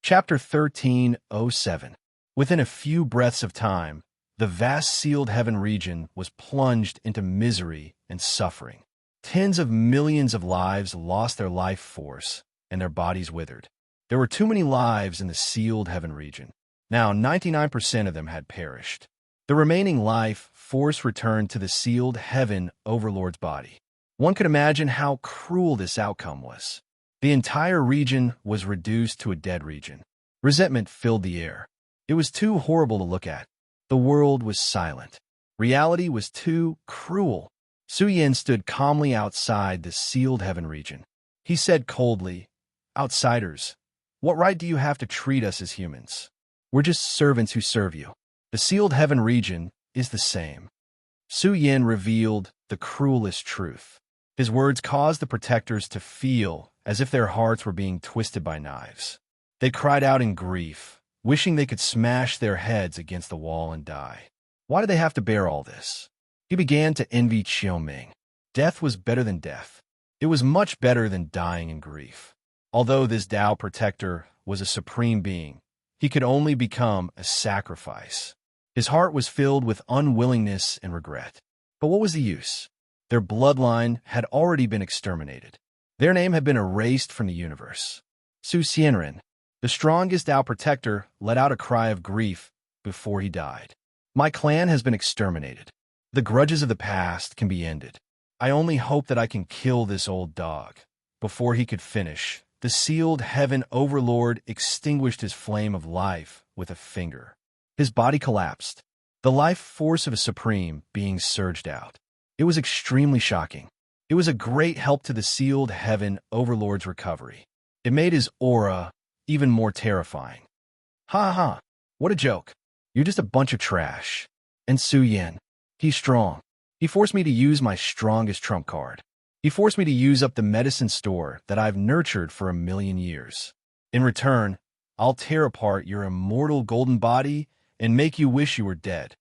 Chapter 13:07. Within a few breaths of time, the vast sealed heaven region was plunged into misery and suffering. Tens of millions of lives lost their life force, and their bodies withered. There were too many lives in the sealed heaven region. Now 99% of them had perished. The remaining life force returned to the sealed heaven overlord's body. One could imagine how cruel this outcome was. The entire region was reduced to a dead region. Resentment filled the air. It was too horrible to look at. The world was silent. Reality was too cruel. Su Yin stood calmly outside the sealed heaven region. He said coldly, "Outsiders, what right do you have to treat us as humans? We're just servants who serve you. The sealed heaven region is the same." Su Yin revealed the cruelest truth. His words caused the protectors to feel as if their hearts were being twisted by knives. They cried out in grief, wishing they could smash their heads against the wall and die. Why did they have to bear all this? He began to envy Qiuming. Death was better than death. It was much better than dying in grief. Although this Tao protector was a supreme being, he could only become a sacrifice. His heart was filled with unwillingness and regret. But what was the use? Their bloodline had already been exterminated. Their name had been erased from the universe. Su Xianren, the strongest Tao protector, let out a cry of grief before he died. "My clan has been exterminated. The grudges of the past can be ended. I only hope that I can kill this old dog." Before he could finish, the sealed heaven overlord extinguished his flame of life with a finger. His body collapsed. The life force of a supreme being surged out. It was extremely shocking. It was a great help to the sealed heaven overlord's recovery. It made his aura even more terrifying. "Ha ha, what a joke. You're just a bunch of trash." And Su Yin, he's strong. He forced me to use my strongest trump card. He forced me to use up the medicine store that I've nurtured for 1,000,000 years. In return, I'll tear apart your immortal golden body and make you wish you were dead.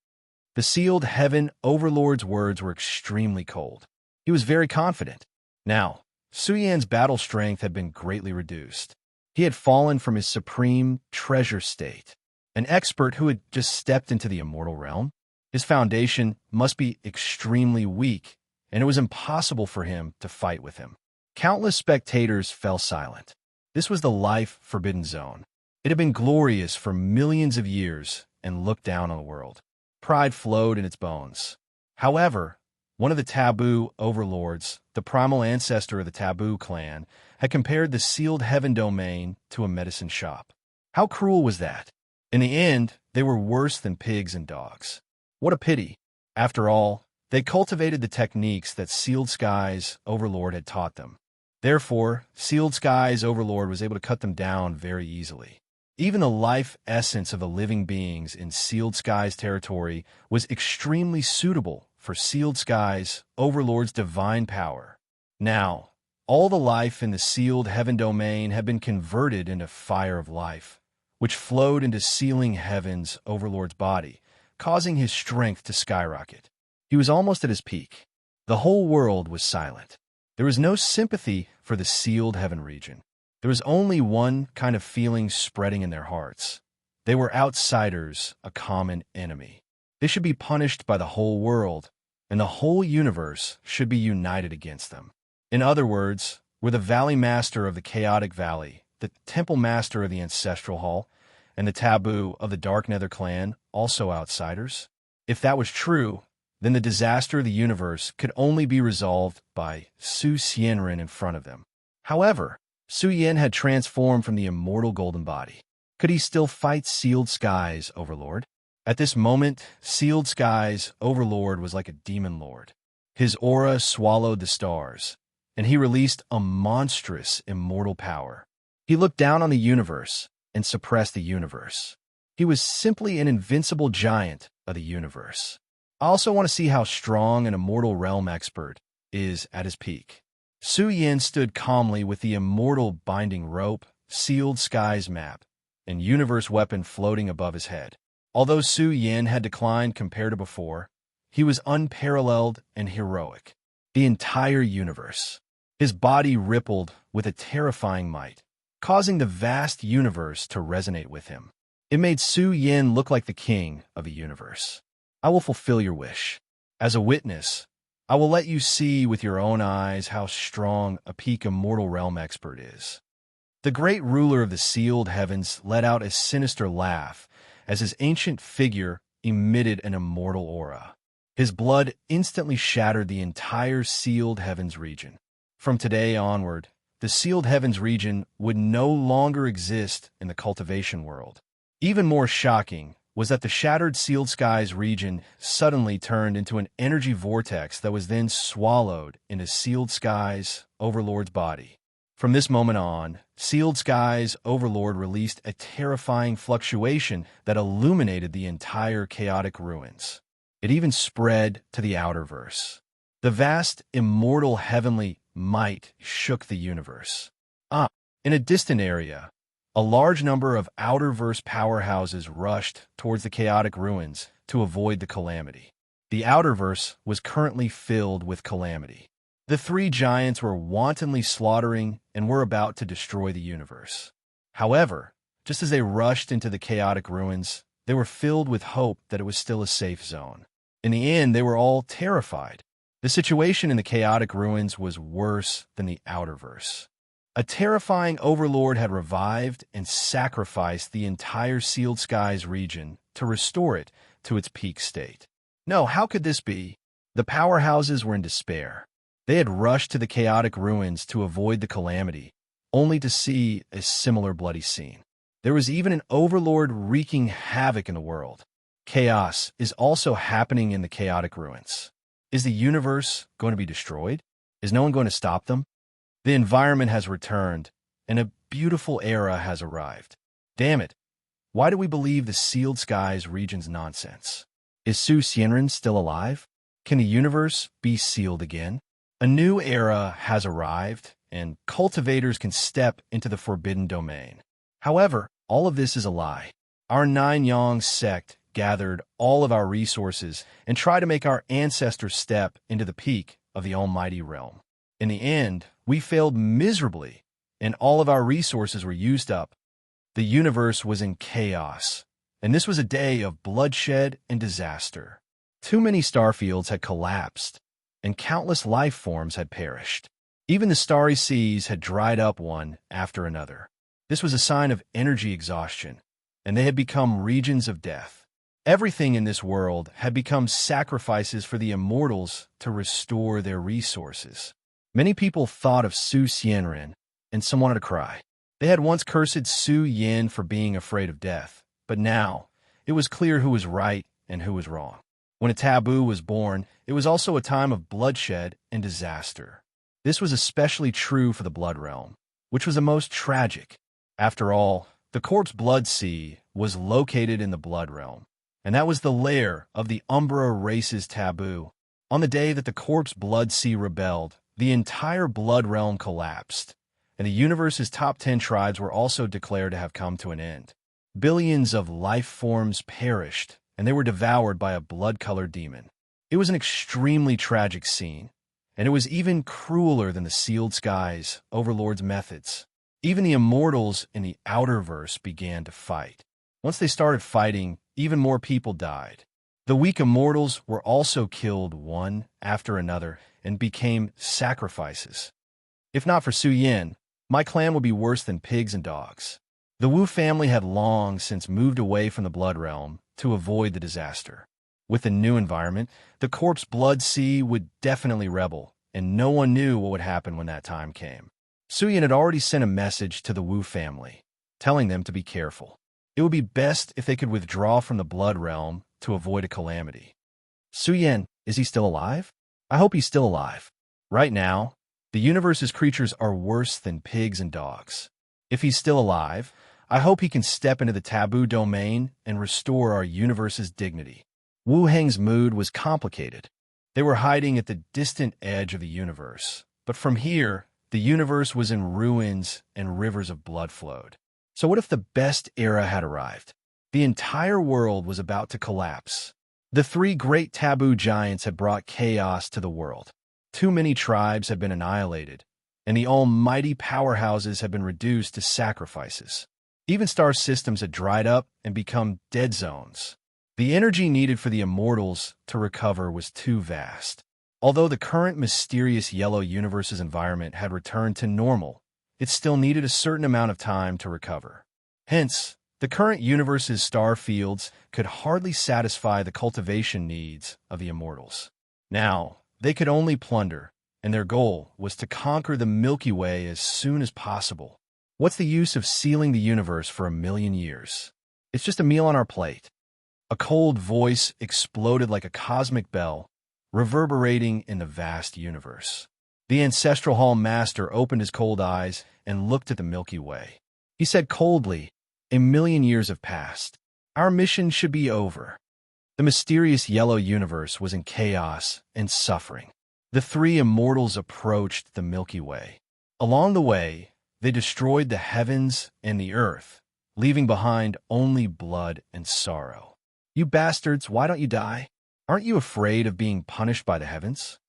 The sealed heaven overlord's words were extremely cold. He was very confident. Now, Su Yan's battle strength had been greatly reduced. He had fallen from his supreme treasure state. An expert who had just stepped into the immortal realm, his foundation must be extremely weak, and it was impossible for him to fight with him. Countless spectators fell silent. This was the life forbidden zone. It had been glorious for millions of years and looked down on the world. Pride flowed in its bones. However, one of the taboo overlords, the primal ancestor of the taboo clan, had compared the sealed heaven domain to a medicine shop. How cruel was that? In the end, they were worse than pigs and dogs. What a pity. After all, they cultivated the techniques that Sealed Skies Overlord had taught them. Therefore, Sealed Skies Overlord was able to cut them down very easily. Even the life essence of the living beings in Sealed Skies territory was extremely suitable for Sealed Skies Overlord's divine power. Now, all the life in the sealed heaven domain had been converted into fire of life, which flowed into sealing heaven's overlord's body, causing his strength to skyrocket. He was almost at his peak. The whole world was silent. There was no sympathy for the sealed heaven region. There was only one kind of feeling spreading in their hearts. They were outsiders, a common enemy. They should be punished by the whole world, and the whole universe should be united against them. In other words, were the Valley Master of the Chaotic Valley, the Temple Master of the Ancestral Hall, and the Taboo of the Dark Nether Clan also outsiders? If that was true, then the disaster of the universe could only be resolved by Su Xianren in front of them. However, Su Yin had transformed from the immortal golden body. Could he still fight Sealed Skies Overlord? At this moment, Sealed Skies Overlord was like a demon lord. His aura swallowed the stars, and he released a monstrous immortal power. He looked down on the universe and suppressed the universe. He was simply an invincible giant of the universe. I also want to see how strong an immortal realm expert is at his peak. Su Yin stood calmly with the immortal binding rope, Sealed Skies map, and universe weapon floating above his head. Although Su Yin had declined compared to before, he was unparalleled and heroic. The entire universe. His body rippled with a terrifying might. causing the vast universe to resonate with him. It made Su Yin look like the king of the universe. I will fulfill your wish. As a witness, I will let you see with your own eyes how strong a peak immortal realm expert is. The great ruler of the sealed heavens let out a sinister laugh as his ancient figure emitted an immortal aura. His blood instantly shattered the entire sealed heavens region. From today onward, the sealed heavens region would no longer exist in the cultivation world. Even more shocking was that the shattered sealed skies region suddenly turned into an energy vortex that was then swallowed into sealed skies Overlord's body. From this moment on, sealed skies Overlord released a terrifying fluctuation that illuminated the entire chaotic ruins. It even spread to the outerverse. The vast, immortal heavenly might shook the universe. In a distant area, a large number of outerverse powerhouses rushed towards the chaotic ruins to avoid the calamity. The outerverse was currently filled with calamity. The three giants were wantonly slaughtering and were about to destroy the universe. However, just as they rushed into the chaotic ruins, they were filled with hope that it was still a safe zone. In the end, they were all terrified. The situation in the chaotic ruins was worse than the outerverse. A terrifying overlord had revived and sacrificed the entire sealed skies region to restore it to its peak state. No, how could this be? The powerhouses were in despair. They had rushed to the chaotic ruins to avoid the calamity, only to see a similar bloody scene. There was even an overlord wreaking havoc in the world. Chaos is also happening in the chaotic ruins. Is the universe going to be destroyed? Is no one going to stop them? The environment has returned, and a beautiful era has arrived. Damn it! Why do we believe the sealed skies region's nonsense? Is Su Xianren still alive? Can the universe be sealed again? A new era has arrived, and cultivators can step into the forbidden domain. However, all of this is a lie. Our Nine Yang sect gathered all of our resources and tried to make our ancestors step into the peak of the almighty realm. In the end, we failed miserably, and all of our resources were used up. The universe was in chaos, and this was a day of bloodshed and disaster. Too many starfields had collapsed, and countless life forms had perished. Even the starry seas had dried up one after another. This was a sign of energy exhaustion, and they had become regions of death. Everything in this world had become sacrifices for the immortals to restore their resources. Many people thought of Su Xianren, and some wanted to cry. They had once cursed Su Yin for being afraid of death, but now it was clear who was right and who was wrong. When a taboo was born, it was also a time of bloodshed and disaster. This was especially true for the Blood Realm, which was the most tragic. After all, the corpse blood sea was located in the Blood Realm, and that was the lair of the Umbra race's taboo. On the day that the corpse blood sea rebelled, the entire Blood Realm collapsed, and the universe's top 10 tribes were also declared to have come to an end. Billions of life forms perished, and they were devoured by a blood-colored demon. It was an extremely tragic scene, and it was even crueler than the sealed skies Overlord's methods. Even the immortals in the outerverse began to fight. Once they started fighting, even more people died. The weak immortals were also killed one after another and became sacrifices. If not for Su Yin, my clan would be worse than pigs and dogs. The Wu family had long since moved away from the Blood Realm to avoid the disaster. With the new environment, the corpse blood sea would definitely rebel, and no one knew what would happen when that time came. Su Yin had already sent a message to the Wu family, telling them to be careful. It would be best if they could withdraw from the Blood Realm to avoid a calamity. Su Yin, is he still alive? I hope he's still alive. Right now, the universe's creatures are worse than pigs and dogs. If he's still alive, I hope he can step into the taboo domain and restore our universe's dignity. Wu Heng's mood was complicated. They were hiding at the distant edge of the universe, but from here, the universe was in ruins and rivers of blood flowed. So what if the best era had arrived? The entire world was about to collapse. The three great taboo giants had brought chaos to the world. Too many tribes had been annihilated, and the almighty powerhouses had been reduced to sacrifices. Even star systems had dried up and become dead zones. The energy needed for the immortals to recover was too vast. Although the current mysterious yellow universe's environment had returned to normal, it still needed a certain amount of time to recover. Hence, the current universe's star fields could hardly satisfy the cultivation needs of the immortals. Now, they could only plunder, and their goal was to conquer the Milky Way as soon as possible. What's the use of sealing the universe for 1,000,000 years? It's just a meal on our plate. A cold voice exploded like a cosmic bell, reverberating in the vast universe. The Ancestral Hall Master opened his cold eyes and looked at the Milky Way. He said coldly, "1,000,000 years have passed. Our mission should be over." The mysterious yellow universe was in chaos and suffering. The three immortals approached the Milky Way. Along the way, they destroyed the heavens and the earth, leaving behind only blood and sorrow. "You bastards, why don't you die? Aren't you afraid of being punished by the heavens?"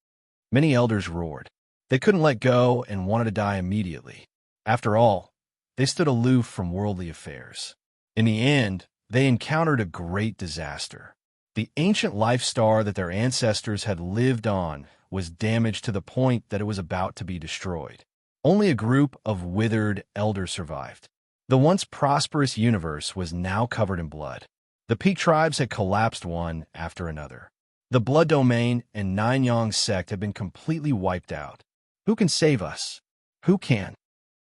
Many elders roared. They couldn't let go and wanted to die immediately. After all, they stood aloof from worldly affairs. In the end, they encountered a great disaster. The ancient life star that their ancestors had lived on was damaged to the point that it was about to be destroyed. Only a group of withered elders survived. The once prosperous universe was now covered in blood. The Peak tribes had collapsed one after another. The Blood Domain and Nine Yang sect had been completely wiped out. Who can save us? Who can?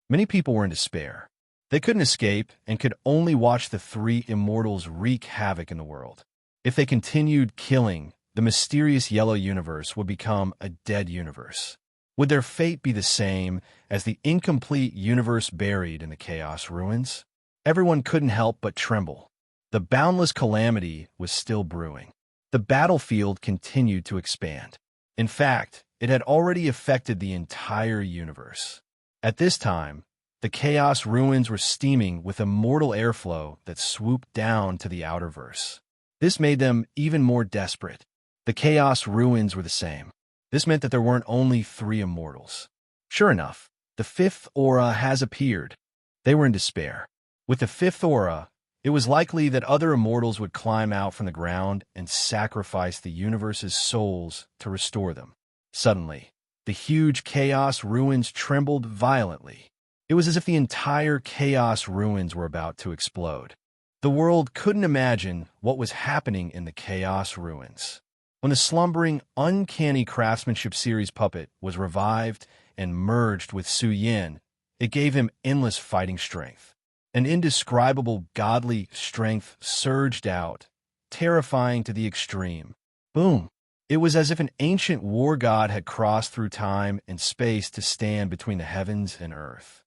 Many people were in despair. They couldn't escape and could only watch the three immortals wreak havoc in the world. If they continued killing, the mysterious yellow universe would become a dead universe. Would their fate be the same as the incomplete universe buried in the chaos ruins? Everyone couldn't help but tremble. The boundless calamity was still brewing. The battlefield continued to expand. In fact, it had already affected the entire universe. At this time, the chaos ruins were steaming with immortal airflow that swooped down to the outerverse. This made them even more desperate. The chaos ruins were the same. This meant that there weren't only three immortals. Sure enough, the fifth aura has appeared. They were in despair. With the fifth aura, it was likely that other immortals would climb out from the ground and sacrifice the universe's souls to restore them. Suddenly, the huge chaos ruins trembled violently. It was as if the entire chaos ruins were about to explode. The world couldn't imagine what was happening in the chaos ruins. When the slumbering, uncanny craftsmanship series puppet was revived and merged with Su Yin, it gave him endless fighting strength. An indescribable godly strength surged out, terrifying to the extreme. Boom! It was as if an ancient war god had crossed through time and space to stand between the heavens and earth.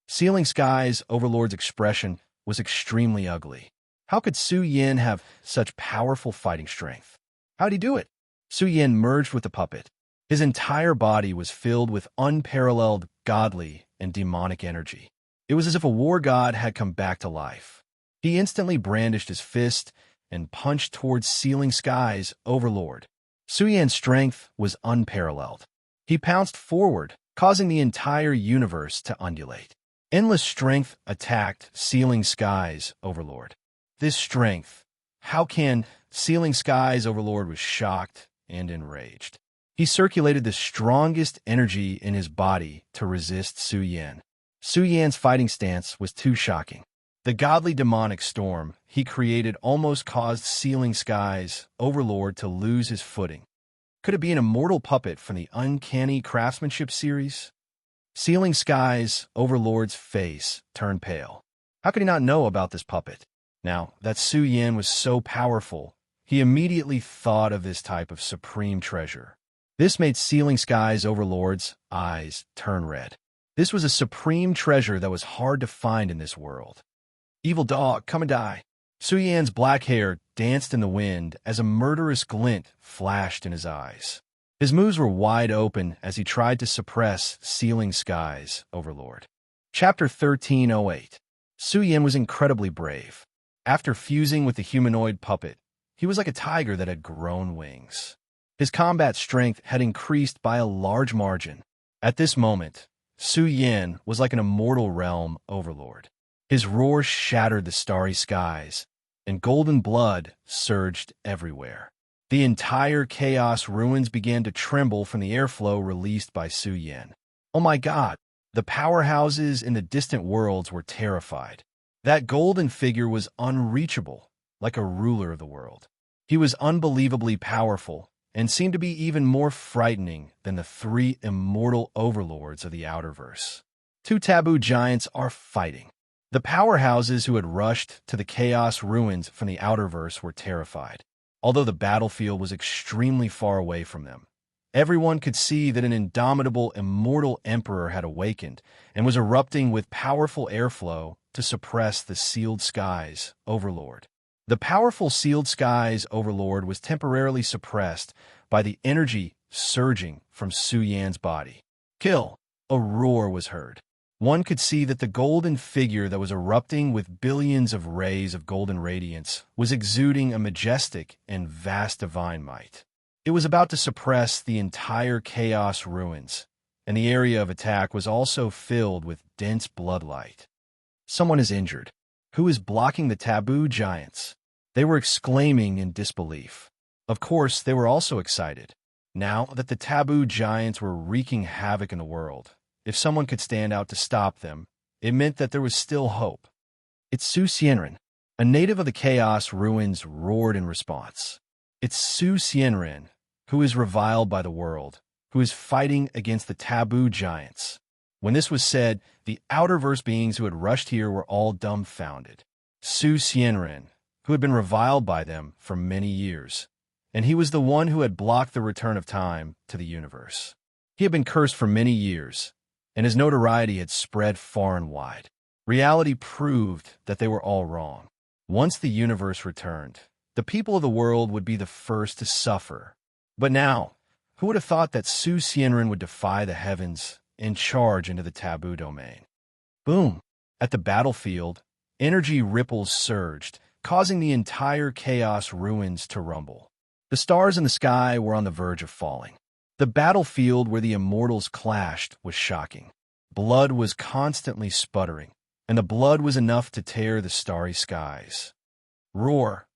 Sealing Sky's Overlord's expression was extremely ugly. How could Su Yin have such powerful fighting strength? How'd he do it? Su Yin merged with the puppet. His entire body was filled with unparalleled godly and demonic energy. It was as if a war god had come back to life. He instantly brandished his fist and punched towards Sealing Sky's Overlord. Su Yin's strength was unparalleled. He pounced forward, causing the entire universe to undulate. Endless strength attacked Sealing Sky's Overlord. This strength, how can Sealing Sky's Overlord was shocked and enraged. He circulated the strongest energy in his body to resist Su Yin. Su Yin's fighting stance was too shocking. The godly demonic storm he created almost caused Sealing Sky's Overlord to lose his footing. Could it be an immortal puppet from the uncanny craftsmanship series? Sealing Sky's Overlord's face turned pale. How could he not know about this puppet? Now that Su Yin was so powerful, he immediately thought of this type of supreme treasure. This made Sealing Sky's Overlord's eyes turn red. This was a supreme treasure that was hard to find in this world. Evil dog, come and die. Su Yin's black hair danced in the wind as a murderous glint flashed in his eyes. His moves were wide open as he tried to suppress Sealing Sky's Overlord. Chapter 1308. Su Yin was incredibly brave. After fusing with the humanoid puppet, he was like a tiger that had grown wings. His combat strength had increased by a large margin. At this moment, Su Yin was like an immortal realm overlord. His roar shattered the starry skies, and golden blood surged everywhere. The entire chaos ruins began to tremble from the airflow released by Su Yin. Oh my God! The powerhouses in the distant worlds were terrified. That golden figure was unreachable, like a ruler of the world. He was unbelievably powerful, and seemed to be even more frightening than the three immortal overlords of the Outerverse. Two taboo giants are fighting. The powerhouses who had rushed to the chaos ruins from the Outerverse were terrified. Although the battlefield was extremely far away from them, everyone could see that an indomitable, immortal emperor had awakened and was erupting with powerful airflow to suppress the sealed skies overlord. The powerful sealed skies overlord was temporarily suppressed by the energy surging from Su Yan's body. Kill! A roar was heard. One could see that the golden figure that was erupting with billions of rays of golden radiance was exuding a majestic and vast divine might. It was about to suppress the entire chaos ruins, and the area of attack was also filled with dense bloodlight. Someone is injured. Who is blocking the taboo giants? They were exclaiming in disbelief. Of course, they were also excited. Now that the taboo giants were wreaking havoc in the world, if someone could stand out to stop them, it meant that there was still hope. It's Su Xianren. A native of the chaos ruins roared in response. It's Su Xianren, who is reviled by the world, who is fighting against the taboo giants. When this was said, the Outerverse beings who had rushed here were all dumbfounded. Su Xianren, who had been reviled by them for many years, and he was the one who had blocked the return of time to the universe. He had been cursed for many years, and his notoriety had spread far and wide. Reality proved that they were all wrong. Once the universe returned, the people of the world would be the first to suffer. But now, who would have thought that Su Xianren would defy the heavens and charge into the taboo domain? Boom! At the battlefield, energy ripples surged, causing the entire chaos ruins to rumble. The stars in the sky were on the verge of falling. The battlefield where the immortals clashed was shocking. Blood was constantly sputtering, and the blood was enough to tear the starry skies. Roar!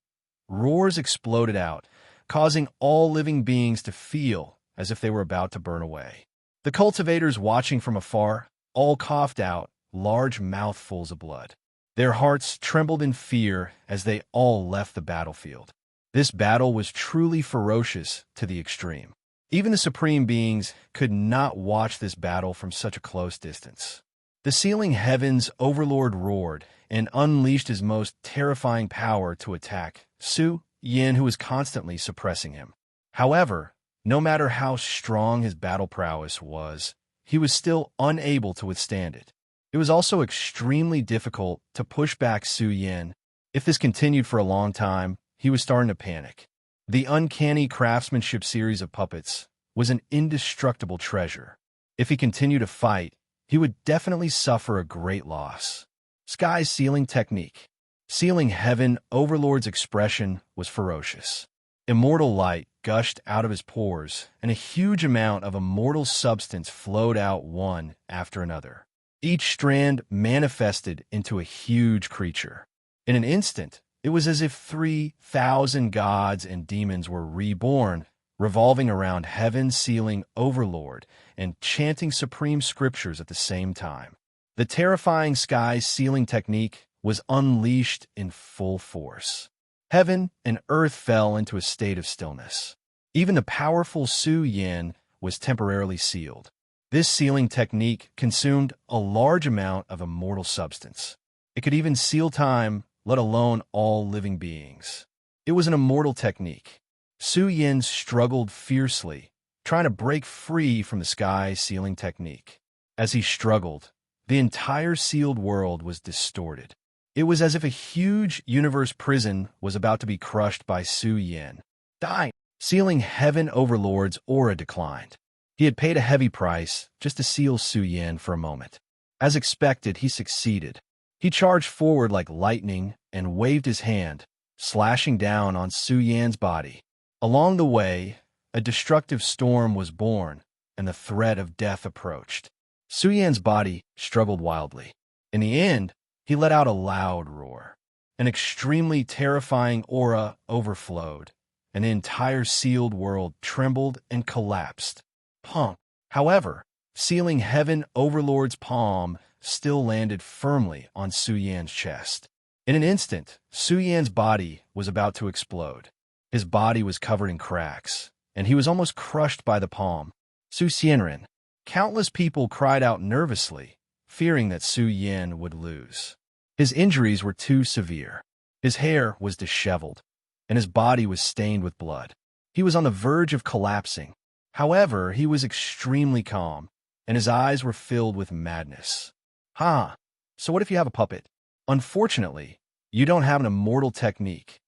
Roars exploded out, causing all living beings to feel as if they were about to burn away. The cultivators watching from afar all coughed out large mouthfuls of blood. Their hearts trembled in fear as they all left the battlefield. This battle was truly ferocious to the extreme. Even the supreme beings could not watch this battle from such a close distance. The sealing heavens Overlord roared and unleashed his most terrifying power to attack Su Yin, who was constantly suppressing him. However, no matter how strong his battle prowess was, he was still unable to withstand it. It was also extremely difficult to push back Su Yin. If this continued for a long time, he was starting to panic. The uncanny craftsmanship series of puppets was an indestructible treasure. If he continued to fight, he would definitely suffer a great loss. Sky's sealing technique. Sealing heaven, Overlord's expression was ferocious. Immortal light gushed out of his pores, and a huge amount of immortal substance flowed out one after another. Each strand manifested into a huge creature. In an instant, it was as if 3,000 gods and demons were reborn, revolving around heaven sealing Overlord and chanting supreme scriptures at the same time. The terrifying sky sealing technique was unleashed in full force. Heaven and earth fell into a state of stillness. Even the powerful Su Yin was temporarily sealed. This sealing technique consumed a large amount of immortal substance. It could even seal time, let alone all living beings. It was an immortal technique. Su Yin struggled fiercely, trying to break free from the sky sealing technique. As he struggled, the entire sealed world was distorted. It was as if a huge universe prison was about to be crushed by Su Yin. Die! Sealing heaven Overlord's aura declined. He had paid a heavy price just to seal Su Yin for a moment. As expected, he succeeded. He charged forward like lightning and waved his hand, slashing down on Su Yan's body. Along the way, a destructive storm was born, and the threat of death approached. Su Yan's body struggled wildly. In the end, he let out a loud roar. An extremely terrifying aura overflowed, and the entire sealed world trembled and collapsed. Punk. However, sealing heaven Overlord's palm still landed firmly on Su Yan's chest. In an instant, Su Yan's body was about to explode. His body was covered in cracks, and he was almost crushed by the palm. Su Xianren. Countless people cried out nervously, fearing that Su Yan would lose. His injuries were too severe. His hair was disheveled, and his body was stained with blood. He was on the verge of collapsing. However, he was extremely calm, and his eyes were filled with madness. So what if you have a puppet? Unfortunately, you don't have an immortal technique.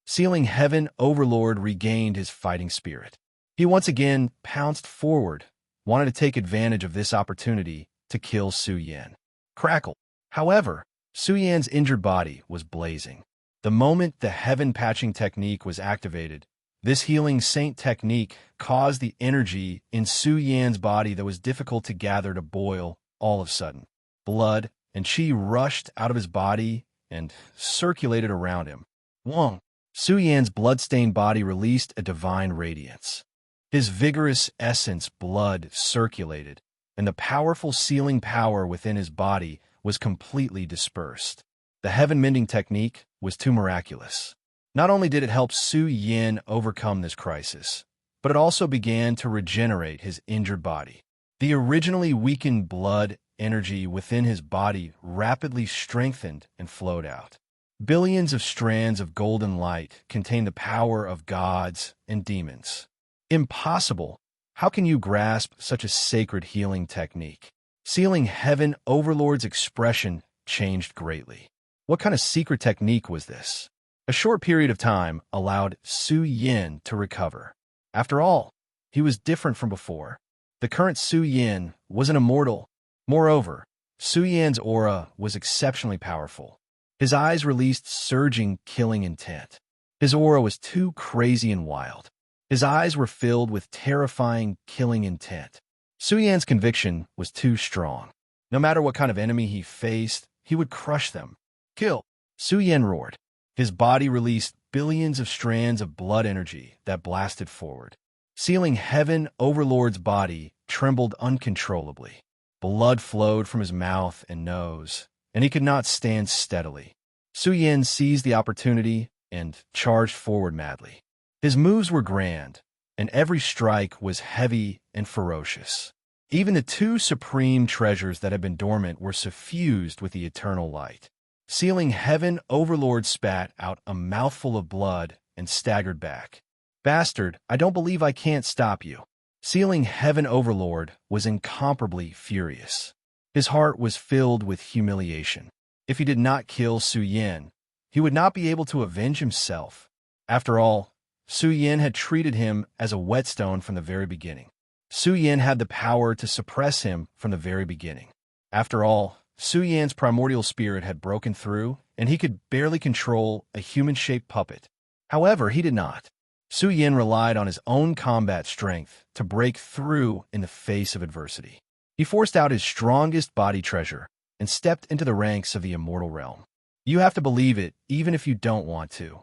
Sealing heaven Overlord regained his fighting spirit. He once again pounced forward, wanted to take advantage of this opportunity to kill Su Yan. Crackle. However, Su Yan's injured body was blazing. The moment the heaven patching technique was activated, this healing saint technique caused the energy in Su Yan's body that was difficult to gather to boil all of a sudden. Blood and chi rushed out of his body and circulated around him. Wong. Su Yan's blood-stained body released a divine radiance. His vigorous essence blood circulated, and the powerful sealing power within his body was completely dispersed. The heaven-mending technique was too miraculous. Not only did it help Su Yan overcome this crisis, but it also began to regenerate his injured body. The originally weakened blood energy within his body rapidly strengthened and flowed out. Billions of strands of golden light contain the power of gods and demons. Impossible! How can you grasp such a sacred healing technique? Sealing heaven Overlord's expression changed greatly. What kind of secret technique was this? A short period of time allowed Su Yan to recover. After all, he was different from before. The current Su Yan was an immortal. Moreover, Su Yan's aura was exceptionally powerful. His eyes released surging, killing intent. His aura was too crazy and wild. His eyes were filled with terrifying, killing intent. Su Yan's conviction was too strong. No matter what kind of enemy he faced, he would crush them. Kill! Su Yan roared. His body released billions of strands of blood energy that blasted forward. Sealing heaven Overlord's body trembled uncontrollably. Blood flowed from his mouth and nose, and he could not stand steadily. Su Yan seized the opportunity and charged forward madly. His moves were grand, and every strike was heavy and ferocious. Even the two supreme treasures that had been dormant were suffused with the eternal light. Sealing heaven Overlord spat out a mouthful of blood and staggered back. Bastard, I don't believe I can't stop you. Sealing heaven Overlord was incomparably furious. His heart was filled with humiliation. If he did not kill Su Yan, he would not be able to avenge himself. After all, Su Yan had treated him as a whetstone from the very beginning. Su Yan had the power to suppress him from the very beginning. After all, Su Yan's primordial spirit had broken through, and he could barely control a human-shaped puppet. However, he did not. Su Yan relied on his own combat strength to break through in the face of adversity. He forced out his strongest body treasure and stepped into the ranks of the immortal realm. You have to believe it, even if you don't want to.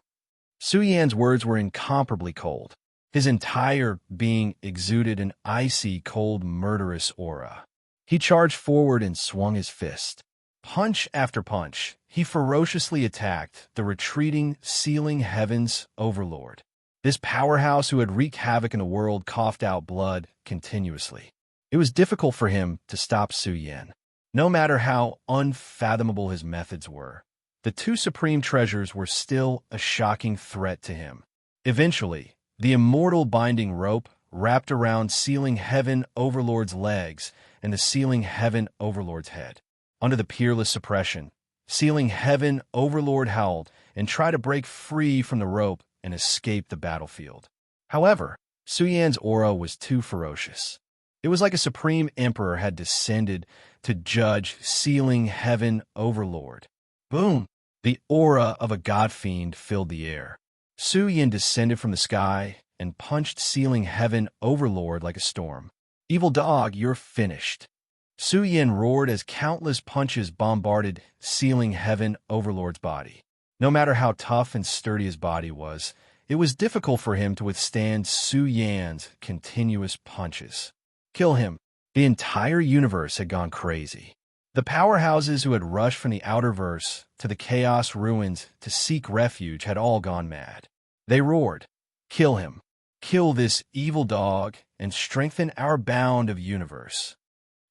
Su Yan's words were incomparably cold. His entire being exuded an icy, cold, murderous aura. He charged forward and swung his fist. Punch after punch, he ferociously attacked the retreating, sealing heavens Overlord. This powerhouse who had wreaked havoc in the world coughed out blood continuously. It was difficult for him to stop Su Yan. No matter how unfathomable his methods were, the two supreme treasures were still a shocking threat to him. Eventually, the immortal binding rope wrapped around sealing heaven Overlord's legs and the sealing heaven Overlord's head. Under the peerless suppression, sealing heaven Overlord howled and tried to break free from the rope and escape the battlefield. However, Su Yan's aura was too ferocious. It was like a supreme emperor had descended to judge sealing heaven Overlord. Boom! The aura of a god fiend filled the air. Su Yan descended from the sky and punched sealing heaven Overlord like a storm. Evil dog, you're finished. Su Yin roared as countless punches bombarded, sealing heaven Overlord's body. No matter how tough and sturdy his body was, it was difficult for him to withstand Su Yan's continuous punches. Kill him. The entire universe had gone crazy. The powerhouses who had rushed from the outer verse to the chaos ruins to seek refuge had all gone mad. They roared, "Kill him! Kill this evil dog and strengthen our bound of universe."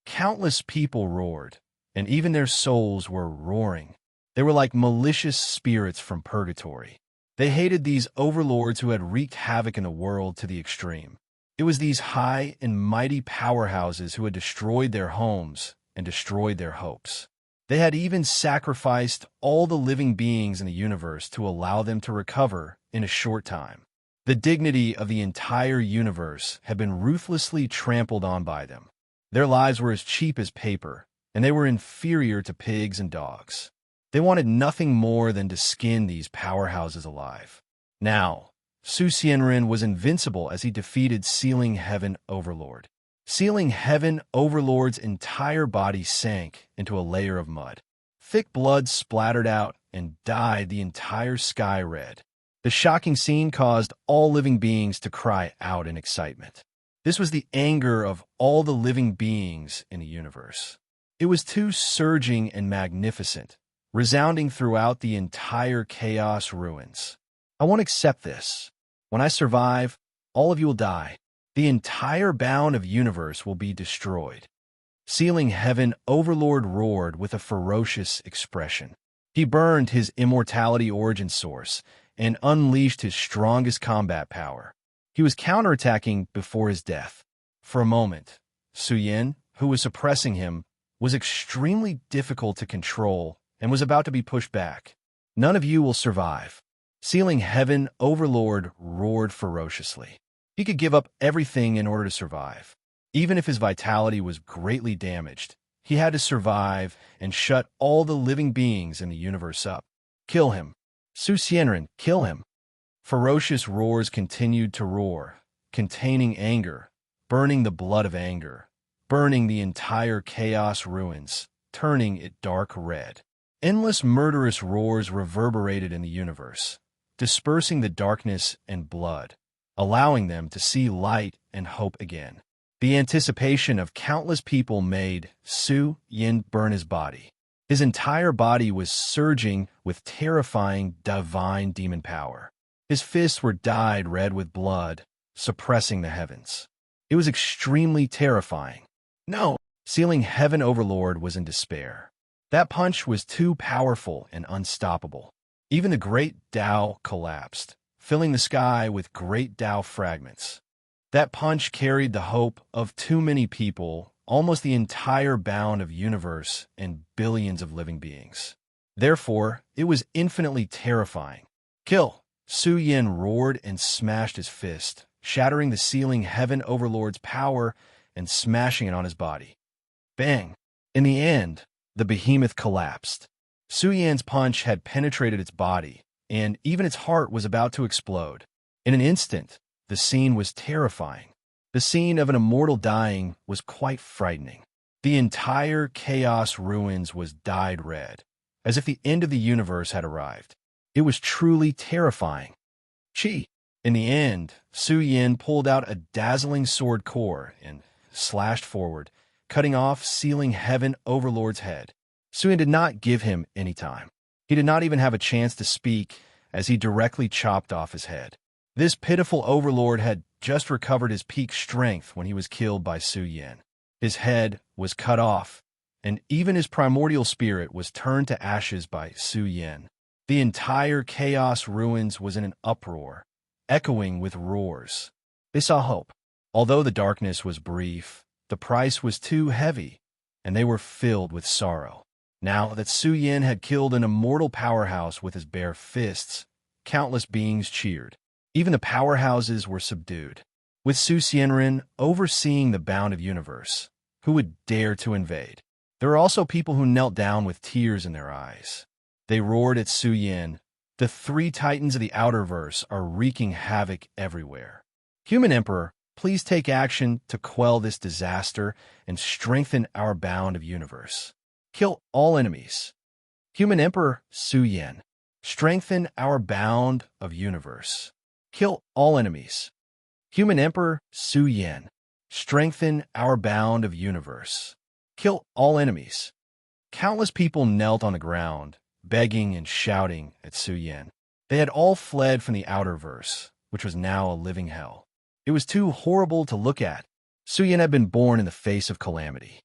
Countless people roared, and even their souls were roaring. They were like malicious spirits from purgatory. They hated these overlords who had wreaked havoc in the world to the extreme. It was these high and mighty powerhouses who had destroyed their homes and destroyed their hopes. They had even sacrificed all the living beings in the universe to allow them to recover in a short time. The dignity of the entire universe had been ruthlessly trampled on by them. Their lives were as cheap as paper, and they were inferior to pigs and dogs. They wanted nothing more than to skin these powerhouses alive. Now, Su Xianren was invincible as he defeated Sealing Heaven Overlord. Sealing Heaven Overlord's entire body sank into a layer of mud. Thick blood splattered out and dyed the entire sky red. The shocking scene caused all living beings to cry out in excitement. This was the anger of all the living beings in the universe. It was too surging and magnificent, resounding throughout the entire chaos ruins. I won't accept this. When I survive, all of you will die. The entire bound of universe will be destroyed. Sealing Heaven Overlord roared with a ferocious expression. He burned his immortality origin source and unleashed his strongest combat power. He was counterattacking before his death. For a moment, Su Yin, who was suppressing him, was extremely difficult to control and was about to be pushed back. None of you will survive. Sealing Heaven Overlord roared ferociously. He could give up everything in order to survive. Even if his vitality was greatly damaged, he had to survive and shut all the living beings in the universe up. Kill him. Su Xianren, kill him. Ferocious roars continued to roar, containing anger, burning the blood of anger, burning the entire chaos ruins, turning it dark red. Endless murderous roars reverberated in the universe, dispersing the darkness and blood, allowing them to see light and hope again. The anticipation of countless people made Su Yin burn his body. His entire body was surging with terrifying divine demon power. His fists were dyed red with blood, suppressing the heavens. It was extremely terrifying. No! Sealing Heaven Overlord was in despair. That punch was too powerful and unstoppable. Even the great Tao collapsed, filling the sky with great Tao fragments. That punch carried the hope of too many people, almost the entire bound of universe and billions of living beings. Therefore, it was infinitely terrifying. Kill! Su Yin roared and smashed his fist, shattering the Sealing Heaven Overlord's power and smashing it on his body. Bang! In the end, the behemoth collapsed. Su Yan's punch had penetrated its body, and even its heart was about to explode. In an instant, the scene was terrifying. The scene of an immortal dying was quite frightening. The entire chaos ruins was dyed red, as if the end of the universe had arrived. It was truly terrifying. Chi! In the end, Su Yin pulled out a dazzling sword core and slashed forward, cutting off Sealing Heaven Overlord's head. Su Yin did not give him any time. He did not even have a chance to speak as he directly chopped off his head. This pitiful overlord had just recovered his peak strength when he was killed by Su Yin. His head was cut off, and even his primordial spirit was turned to ashes by Su Yin. The entire chaos ruins was in an uproar, echoing with roars. They saw hope. Although the darkness was brief, the price was too heavy, and they were filled with sorrow. Now that Su Yin had killed an immortal powerhouse with his bare fists, countless beings cheered. Even the powerhouses were subdued. With Su Xianren overseeing the bound of universe, who would dare to invade? There were also people who knelt down with tears in their eyes. They roared at Su Yin. The three titans of the outerverse are wreaking havoc everywhere. Human Emperor, Please take action to quell this disaster and strengthen our bound of universe. Kill all enemies. Human Emperor Su Yen. Strengthen our bound of universe. Kill all enemies. Human Emperor Su Yen. Strengthen our bound of universe. Kill all enemies. Countless people knelt on the ground, begging and shouting at Su Yen. They had all fled from the outer verse, which was now a living hell. It was too horrible to look at. Su Yen had been born in the face of calamity.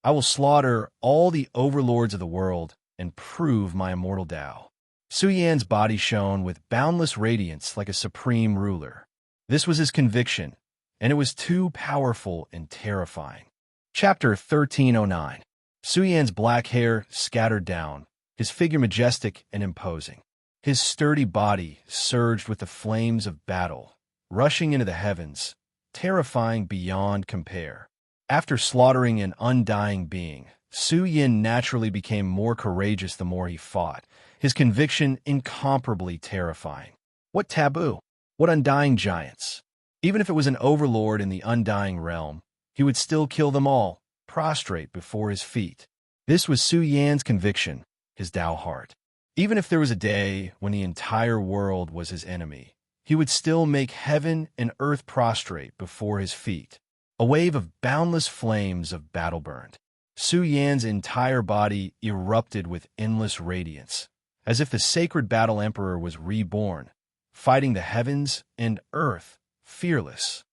I will slaughter all the overlords of the world and prove my immortal Tao. Su Yan's body shone with boundless radiance like a supreme ruler. This was his conviction, and it was too powerful and terrifying. Chapter 1309. Su Yan's black hair scattered down, his figure majestic and imposing. His sturdy body surged with the flames of battle, rushing into the heavens, terrifying beyond compare. After slaughtering an undying being, Su Yin naturally became more courageous the more he fought, his conviction incomparably terrifying. What taboo? What undying giants? Even if it was an overlord in the undying realm, he would still kill them all, prostrate before his feet. This was Su Yan's conviction, his Tao heart. Even if there was a day when the entire world was his enemy, he would still make heaven and earth prostrate before his feet. A wave of boundless flames of battle burned. Su Yan's entire body erupted with endless radiance, as if the sacred battle emperor was reborn, fighting the heavens and earth, fearless.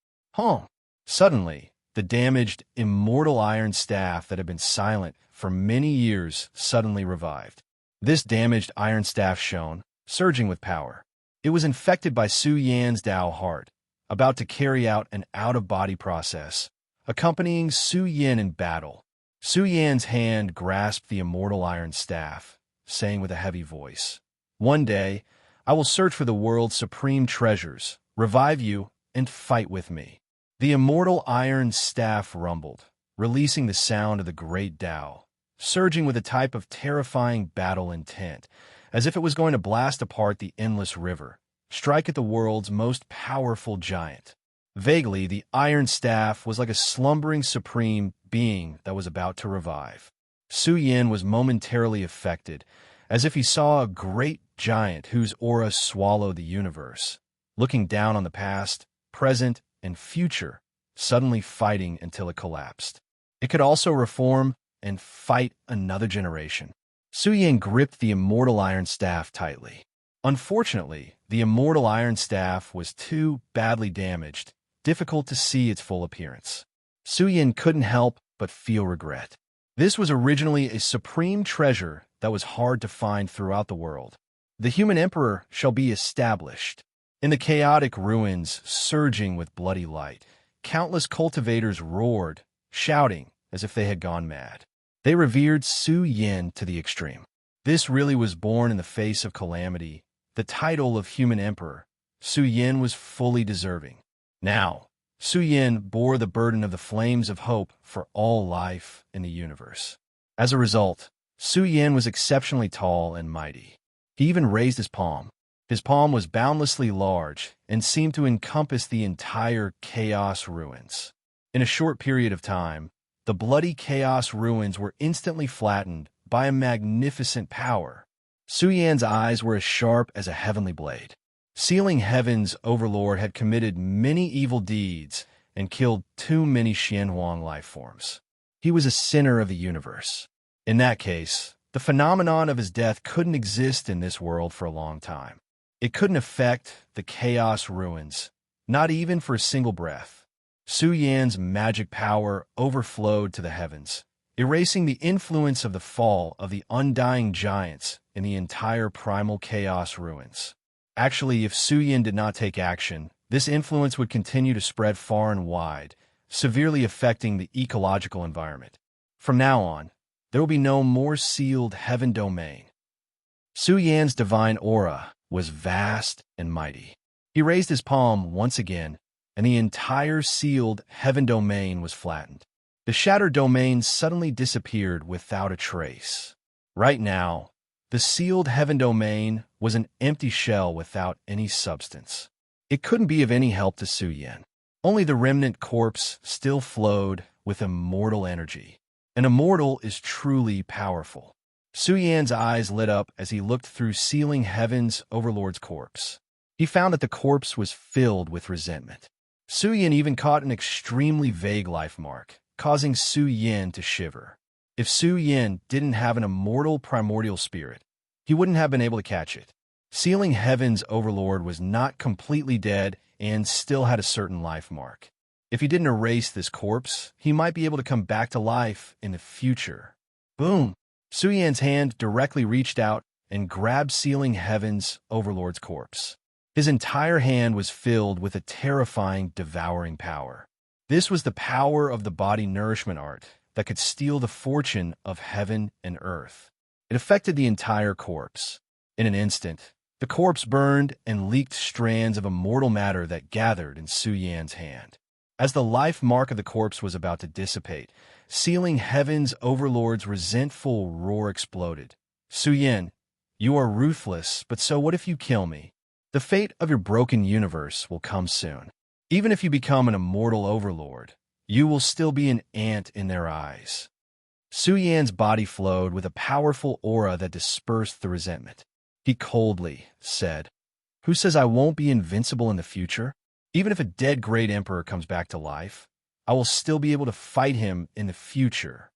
Suddenly, the damaged, immortal iron staff that had been silent for many years suddenly revived. This damaged iron staff shone, surging with power. It was infected by Su Yan's Tao heart, about to carry out an out-of-body process, accompanying Su Yan in battle. Su Yan's hand grasped the immortal iron staff, saying with a heavy voice, "One day, I will search for the world's supreme treasures, revive you, and fight with me." The immortal iron staff rumbled, releasing the sound of the great Tao, surging with a type of terrifying battle intent, as if it was going to blast apart the endless river, strike at the world's most powerful giant. Vaguely, the iron staff was like a slumbering supreme being that was about to revive. Su Yin was momentarily affected, as if he saw a great giant whose aura swallowed the universe, looking down on the past, present, and future, suddenly fighting until it collapsed. It could also reform and fight another generation. Su Yin gripped the immortal iron staff tightly. Unfortunately, the immortal iron staff was too badly damaged, difficult to see its full appearance. Su Yin couldn't help but feel regret. This was originally a supreme treasure that was hard to find throughout the world. The human emperor shall be established. In the chaotic ruins surging with bloody light, countless cultivators roared, shouting as if they had gone mad. They revered Su Yin to the extreme. This really was born in the face of calamity. The title of human emperor, Su Yin was fully deserving. Now, Su Yin bore the burden of the flames of hope for all life in the universe. As a result, Su Yin was exceptionally tall and mighty. He even raised his palm. His palm was boundlessly large and seemed to encompass the entire chaos ruins. In a short period of time, the bloody chaos ruins were instantly flattened by a magnificent power. Su Yan's eyes were as sharp as a heavenly blade. Sealing Heaven's Overlord had committed many evil deeds and killed too many Xianhuang life forms. He was a sinner of the universe. In that case, the phenomenon of his death couldn't exist in this world for a long time. It couldn't affect the chaos ruins, not even for a single breath. Su Yan's magic power overflowed to the heavens, erasing the influence of the fall of the undying giants in the entire primal chaos ruins. Actually, if Su Yin did not take action, this influence would continue to spread far and wide, severely affecting the ecological environment. From now on, there will be no more sealed heaven domain. Su Yan's divine aura was vast and mighty. He raised his palm once again, and the entire sealed heaven domain was flattened. The shattered domain suddenly disappeared without a trace. Right now, the sealed heaven domain was an empty shell without any substance. It couldn't be of any help to Su Yin. Only the remnant corpse still flowed with immortal energy. An immortal is truly powerful. Su Yan's eyes lit up as he looked through sealing heaven's Overlord's corpse. He found that the corpse was filled with resentment. Su Yan even caught an extremely vague life mark, causing Su Yan to shiver. If Su Yan didn't have an immortal primordial spirit, he wouldn't have been able to catch it. Sealing Heaven's Overlord was not completely dead and still had a certain life mark. If he didn't erase this corpse, he might be able to come back to life in the future. Boom! Su Yan's hand directly reached out and grabbed Sealing Heaven's Overlord's corpse. His entire hand was filled with a terrifying, devouring power. This was the power of the body nourishment art that could steal the fortune of heaven and earth. It affected the entire corpse. In an instant, the corpse burned and leaked strands of immortal matter that gathered in Su Yan's hand. As the life mark of the corpse was about to dissipate, Sealing Heaven's Overlord's resentful roar exploded. Su Yan, you are ruthless, but so what if you kill me? The fate of your broken universe will come soon. Even if you become an immortal overlord, you will still be an ant in their eyes. Su Yan's body flowed with a powerful aura that dispersed the resentment. He coldly said, "Who says I won't be invincible in the future? Even if a dead great emperor comes back to life, I will still be able to fight him in the future."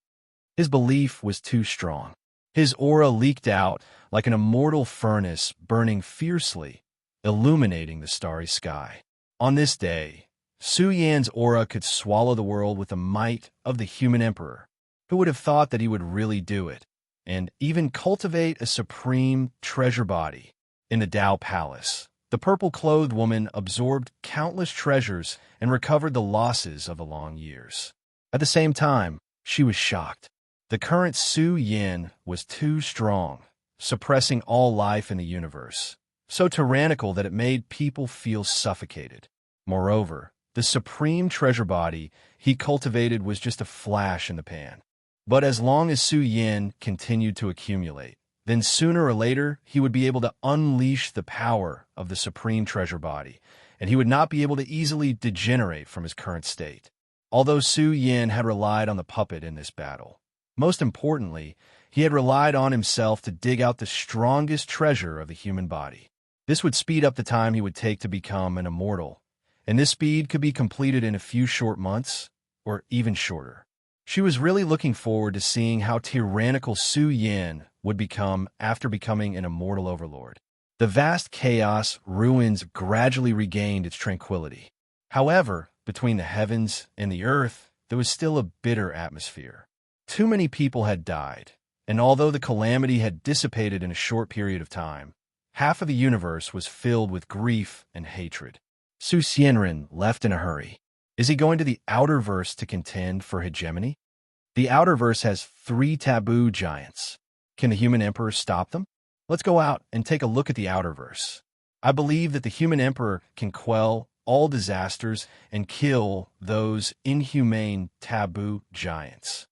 His belief was too strong. His aura leaked out like an immortal furnace burning fiercely, illuminating the starry sky. On this day, Su Yan's aura could swallow the world with the might of the human emperor. Who would have thought that he would really do it, and even cultivate a supreme treasure body? In the Tao Palace, the purple-clothed woman absorbed countless treasures and recovered the losses of the long years. At the same time, she was shocked. The current Su Yan was too strong, suppressing all life in the universe, so tyrannical that it made people feel suffocated. Moreover, the supreme treasure body he cultivated was just a flash in the pan. But as long as Su Yan continued to accumulate, then sooner or later he would be able to unleash the power of the supreme treasure body, and he would not be able to easily degenerate from his current state. Although Su Yan had relied on the puppet in this battle, most importantly, he had relied on himself to dig out the strongest treasure of the human body. This would speed up the time he would take to become an immortal, and this speed could be completed in a few short months, or even shorter. She was really looking forward to seeing how tyrannical Su Yan would become after becoming an immortal overlord. The vast chaos ruins gradually regained its tranquility. However, between the heavens and the earth, there was still a bitter atmosphere. Too many people had died, and although the calamity had dissipated in a short period of time, half of the universe was filled with grief and hatred. Su Xianren left in a hurry. Is he going to the Outerverse to contend for hegemony? The Outerverse has 3 taboo giants. Can the human emperor stop them? Let's go out and take a look at the Outerverse. I believe that the human emperor can quell all disasters and kill those inhumane taboo giants.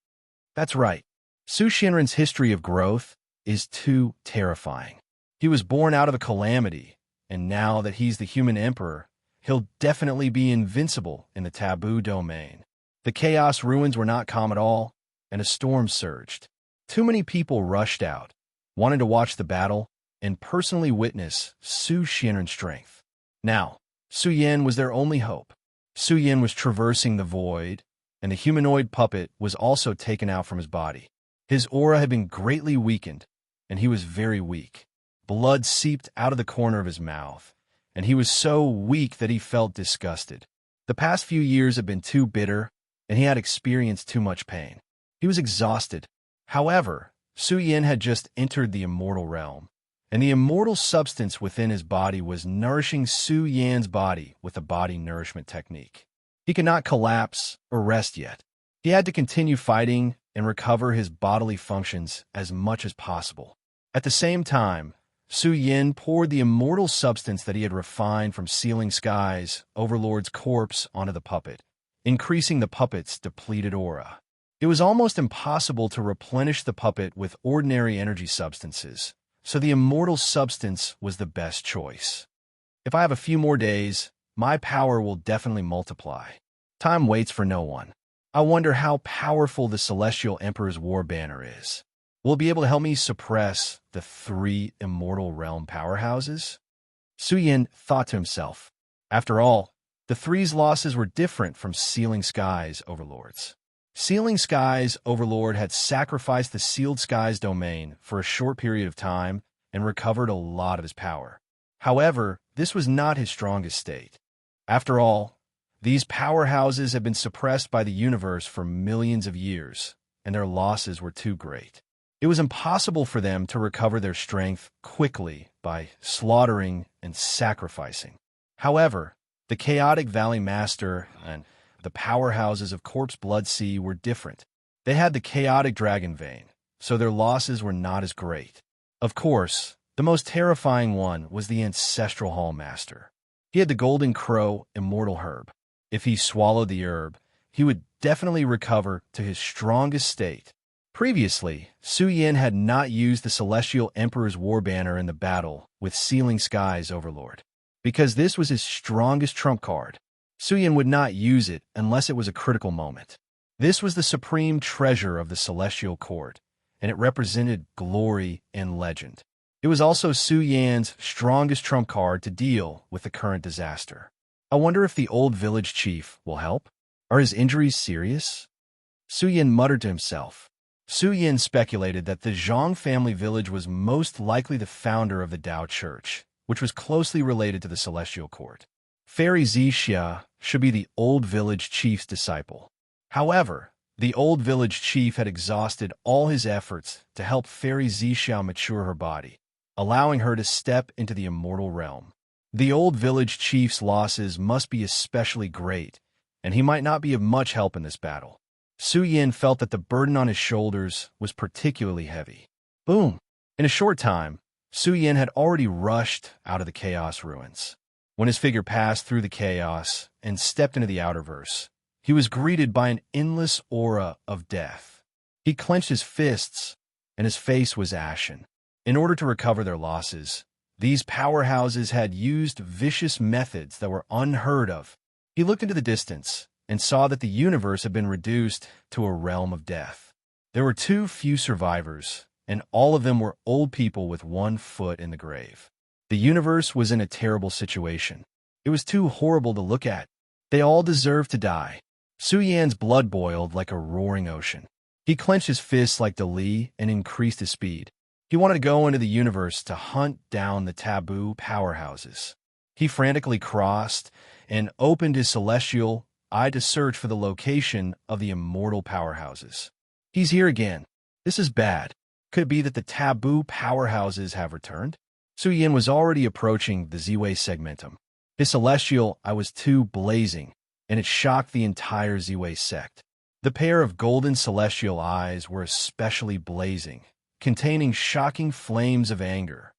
That's right. Su Xianren's history of growth is too terrifying. He was born out of a calamity, and now that he's the human emperor, he'll definitely be invincible in the taboo domain. The chaos ruins were not calm at all, and a storm surged. Too many people rushed out, wanted to watch the battle, and personally witness Su Xianren's strength. Now, Su Yan was their only hope. Su Yan was traversing the void, and the humanoid puppet was also taken out from his body. His aura had been greatly weakened, and he was very weak. Blood seeped out of the corner of his mouth, and he was so weak that he felt disgusted. The past few years had been too bitter, and he had experienced too much pain. He was exhausted. However, Su Yan had just entered the immortal realm, and the immortal substance within his body was nourishing Su Yan's body with a body nourishment technique. He could not collapse or rest yet. He had to continue fighting and recover his bodily functions as much as possible. At the same time, Su Yan poured the immortal substance that he had refined from Sealing Sky's Overlord's corpse onto the puppet, increasing the puppet's depleted aura. It was almost impossible to replenish the puppet with ordinary energy substances, so the immortal substance was the best choice. If I have a few more days, my power will definitely multiply. Time waits for no one. I wonder how powerful the Celestial Emperor's war banner is. Will it be able to help me suppress the three immortal realm powerhouses? Su Yin thought to himself. After all, the three's losses were different from Sealing Skies Overlords. Sealing Skies Overlord had sacrificed the Sealed Skies domain for a short period of time and recovered a lot of his power. However, this was not his strongest state. After all, these powerhouses had been suppressed by the universe for millions of years, and their losses were too great. It was impossible for them to recover their strength quickly by slaughtering and sacrificing. However, the Chaotic Valley Master and the powerhouses of Corpse Blood Sea were different. They had the Chaotic Dragon Vein, so their losses were not as great. Of course, the most terrifying one was the Ancestral Hall Master. He had the Golden Crow Immortal Herb. If he swallowed the herb, he would definitely recover to his strongest state. Previously, Su Yin had not used the Celestial Emperor's war banner in the battle with Sealing Skies Overlord. Because this was his strongest trump card, Su Yin would not use it unless it was a critical moment. This was the supreme treasure of the Celestial Court, and it represented glory and legend. It was also Su Yan's strongest trump card to deal with the current disaster. I wonder if the old village chief will help? Are his injuries serious? Su Yin muttered to himself. Su Yin speculated that the Zhang family village was most likely the founder of the Dao Church, which was closely related to the Celestial Court. Fairy Zixia should be the old village chief's disciple. However, the old village chief had exhausted all his efforts to help Fairy Zixia mature her body, allowing her to step into the immortal realm. The old village chief's losses must be especially great, and he might not be of much help in this battle. Su Yin felt that the burden on his shoulders was particularly heavy. Boom! In a short time, Su Yin had already rushed out of the Chaos Ruins. When his figure passed through the chaos and stepped into the Outerverse, he was greeted by an endless aura of death. He clenched his fists, and his face was ashen. In order to recover their losses, these powerhouses had used vicious methods that were unheard of. He looked into the distance and saw that the universe had been reduced to a realm of death. There were too few survivors, and all of them were old people with one foot in the grave. The universe was in a terrible situation. It was too horrible to look at. They all deserved to die. Su Yan's blood boiled like a roaring ocean. He clenched his fists like Dali and increased his speed. He wanted to go into the universe to hunt down the taboo powerhouses. He frantically crossed and opened his celestial eye to search for the location of the immortal powerhouses. He's here again. This is bad. Could it be that the taboo powerhouses have returned? Su Yin was already approaching the Z-Way segmentum. His celestial eye was too blazing, and it shocked the entire Z-Way sect. The pair of golden celestial eyes were especially blazing, containing shocking flames of anger.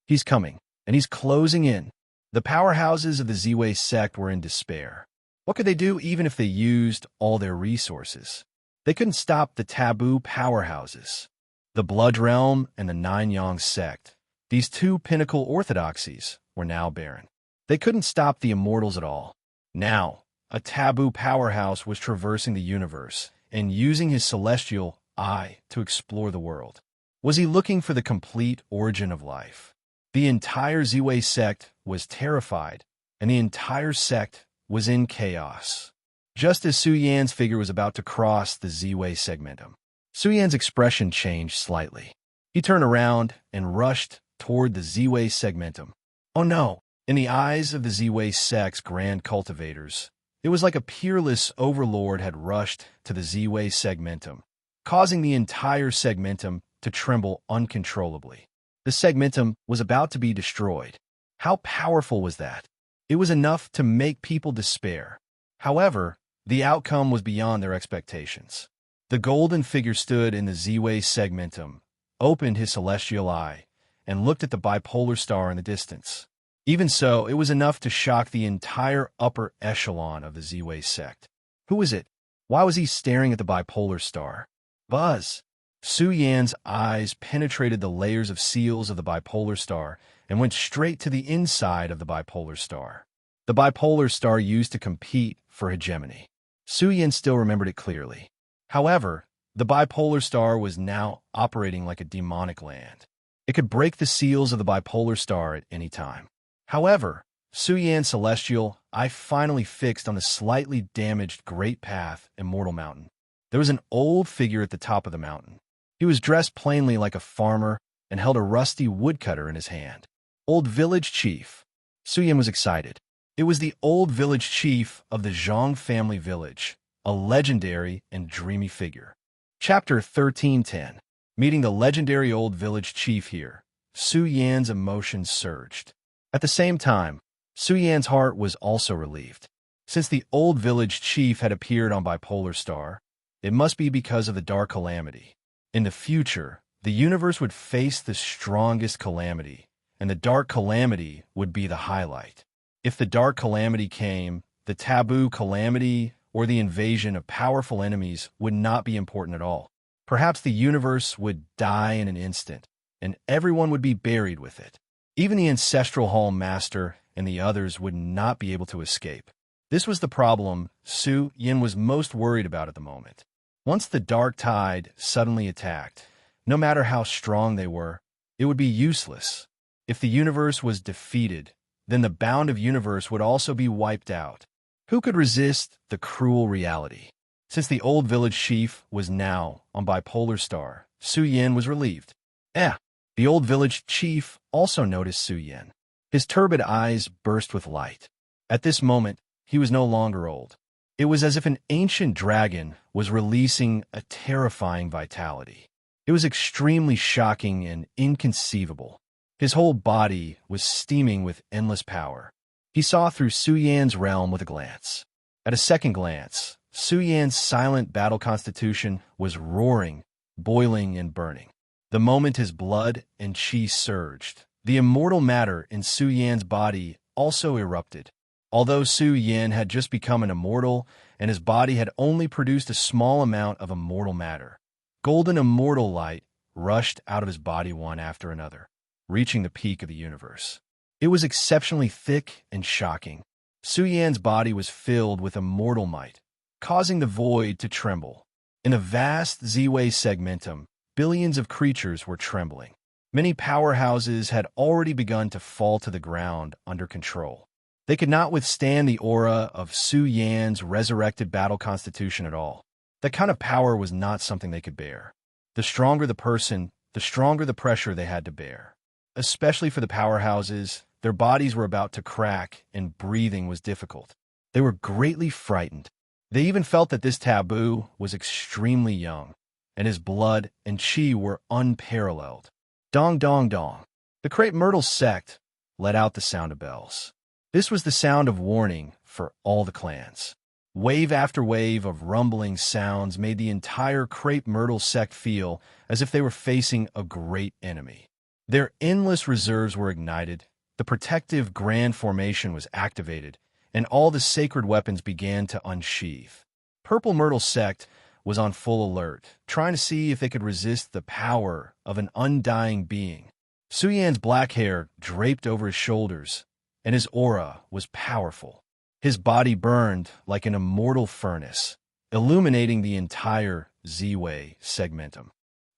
He's coming, and he's closing in. The powerhouses of the Z-Way sect were in despair. What could they do even if they used all their resources? They couldn't stop the taboo powerhouses. The Blood Realm and the Nine Yang sect, these two pinnacle orthodoxies, were now barren. They couldn't stop the immortals at all. Now, a taboo powerhouse was traversing the universe and using his celestial eye to explore the world. Was he looking for the complete origin of life? The entire Z-Way sect was terrified, and the entire sect was in chaos. Just as Su Yan's figure was about to cross the Z-Way segmentum, Su Yan's expression changed slightly. He turned around and rushed toward the Z-Way segmentum. Oh no! In the eyes of the Z-Way sect's grand cultivators, it was like a peerless overlord had rushed to the Z-Way segmentum, causing the entire segmentum to tremble uncontrollably. The segmentum was about to be destroyed. How powerful was that? It was enough to make people despair. However, the outcome was beyond their expectations. The golden figure stood in the Z-Way segmentum, opened his celestial eye, and looked at the bipolar star in the distance. Even so, it was enough to shock the entire upper echelon of the Z-Way sect. Who was it? Why was he staring at the bipolar star? Buzz! Su Yan's eyes penetrated the layers of seals of the bipolar star and went straight to the inside of the bipolar star. the bipolar star used to compete for hegemony. Su Yin still remembered it clearly. However, the bipolar star was now operating like a demonic land. It could break the seals of the bipolar star at any time. However, Su Yan's celestial eye finally fixed on the slightly damaged Great Path, Immortal Mountain. There was an old figure at the top of the mountain. He was dressed plainly like a farmer and held a rusty woodcutter in his hand. Old Village Chief. Su Yan was excited. It was the old village chief of the Zhang family village, a legendary and dreamy figure. Chapter 1310. Meeting the legendary old village chief here, Su Yan's emotions surged. At the same time, Su Yan's heart was also relieved. Since the old village chief had appeared on Bipolar Star, it must be because of the Dark Calamity. In the future, the universe would face the strongest calamity, and the Dark Calamity would be the highlight. If the Dark Calamity came, the Taboo Calamity or the invasion of powerful enemies would not be important at all. Perhaps the universe would die in an instant, and everyone would be buried with it. Even the Ancestral Hall Master and the others would not be able to escape. This was the problem Su Yin was most worried about at the moment. Once the Dark Tide suddenly attacked, no matter how strong they were, it would be useless. If the universe was defeated, then the bound of universe would also be wiped out. Who could resist the cruel reality? Since the old village chief was now on Bipolar Star, Su Yin was relieved. The old village chief also noticed Su Yin. His turbid eyes burst with light. At this moment, he was no longer old. It was as if an ancient dragon was releasing a terrifying vitality. It was extremely shocking and inconceivable. His whole body was steaming with endless power. He saw through Su Yan's realm with a glance. At a second glance, Su Yan's silent battle constitution was roaring, boiling, and burning. The moment his blood and chi surged, the immortal matter in Su Yan's body also erupted. Although Su Yan had just become an immortal and his body had only produced a small amount of immortal matter, golden immortal light rushed out of his body one after another, reaching the peak of the universe. It was exceptionally thick and shocking. Su Yan's body was filled with immortal might, causing the void to tremble. In the vast Z-Way segmentum, billions of creatures were trembling. Many powerhouses had already begun to fall to the ground under control. They could not withstand the aura of Su Yan's resurrected battle constitution at all. That kind of power was not something they could bear. The stronger the person, the stronger the pressure they had to bear. Especially for the powerhouses, their bodies were about to crack and breathing was difficult. They were greatly frightened. They even felt that this taboo was extremely young, and his blood and chi were unparalleled. Dong dong dong. The Crepe Myrtle sect let out the sound of bells. This was the sound of warning for all the clans. Wave after wave of rumbling sounds made the entire Crepe Myrtle sect feel as if they were facing a great enemy. Their endless reserves were ignited, the protective grand formation was activated, and all the sacred weapons began to unsheath. Purple Myrtle sect was on full alert, trying to see if they could resist the power of an undying being. Su Yan's black hair draped over his shoulders, and his aura was powerful. His body burned like an immortal furnace, illuminating the entire Z-Way segmentum.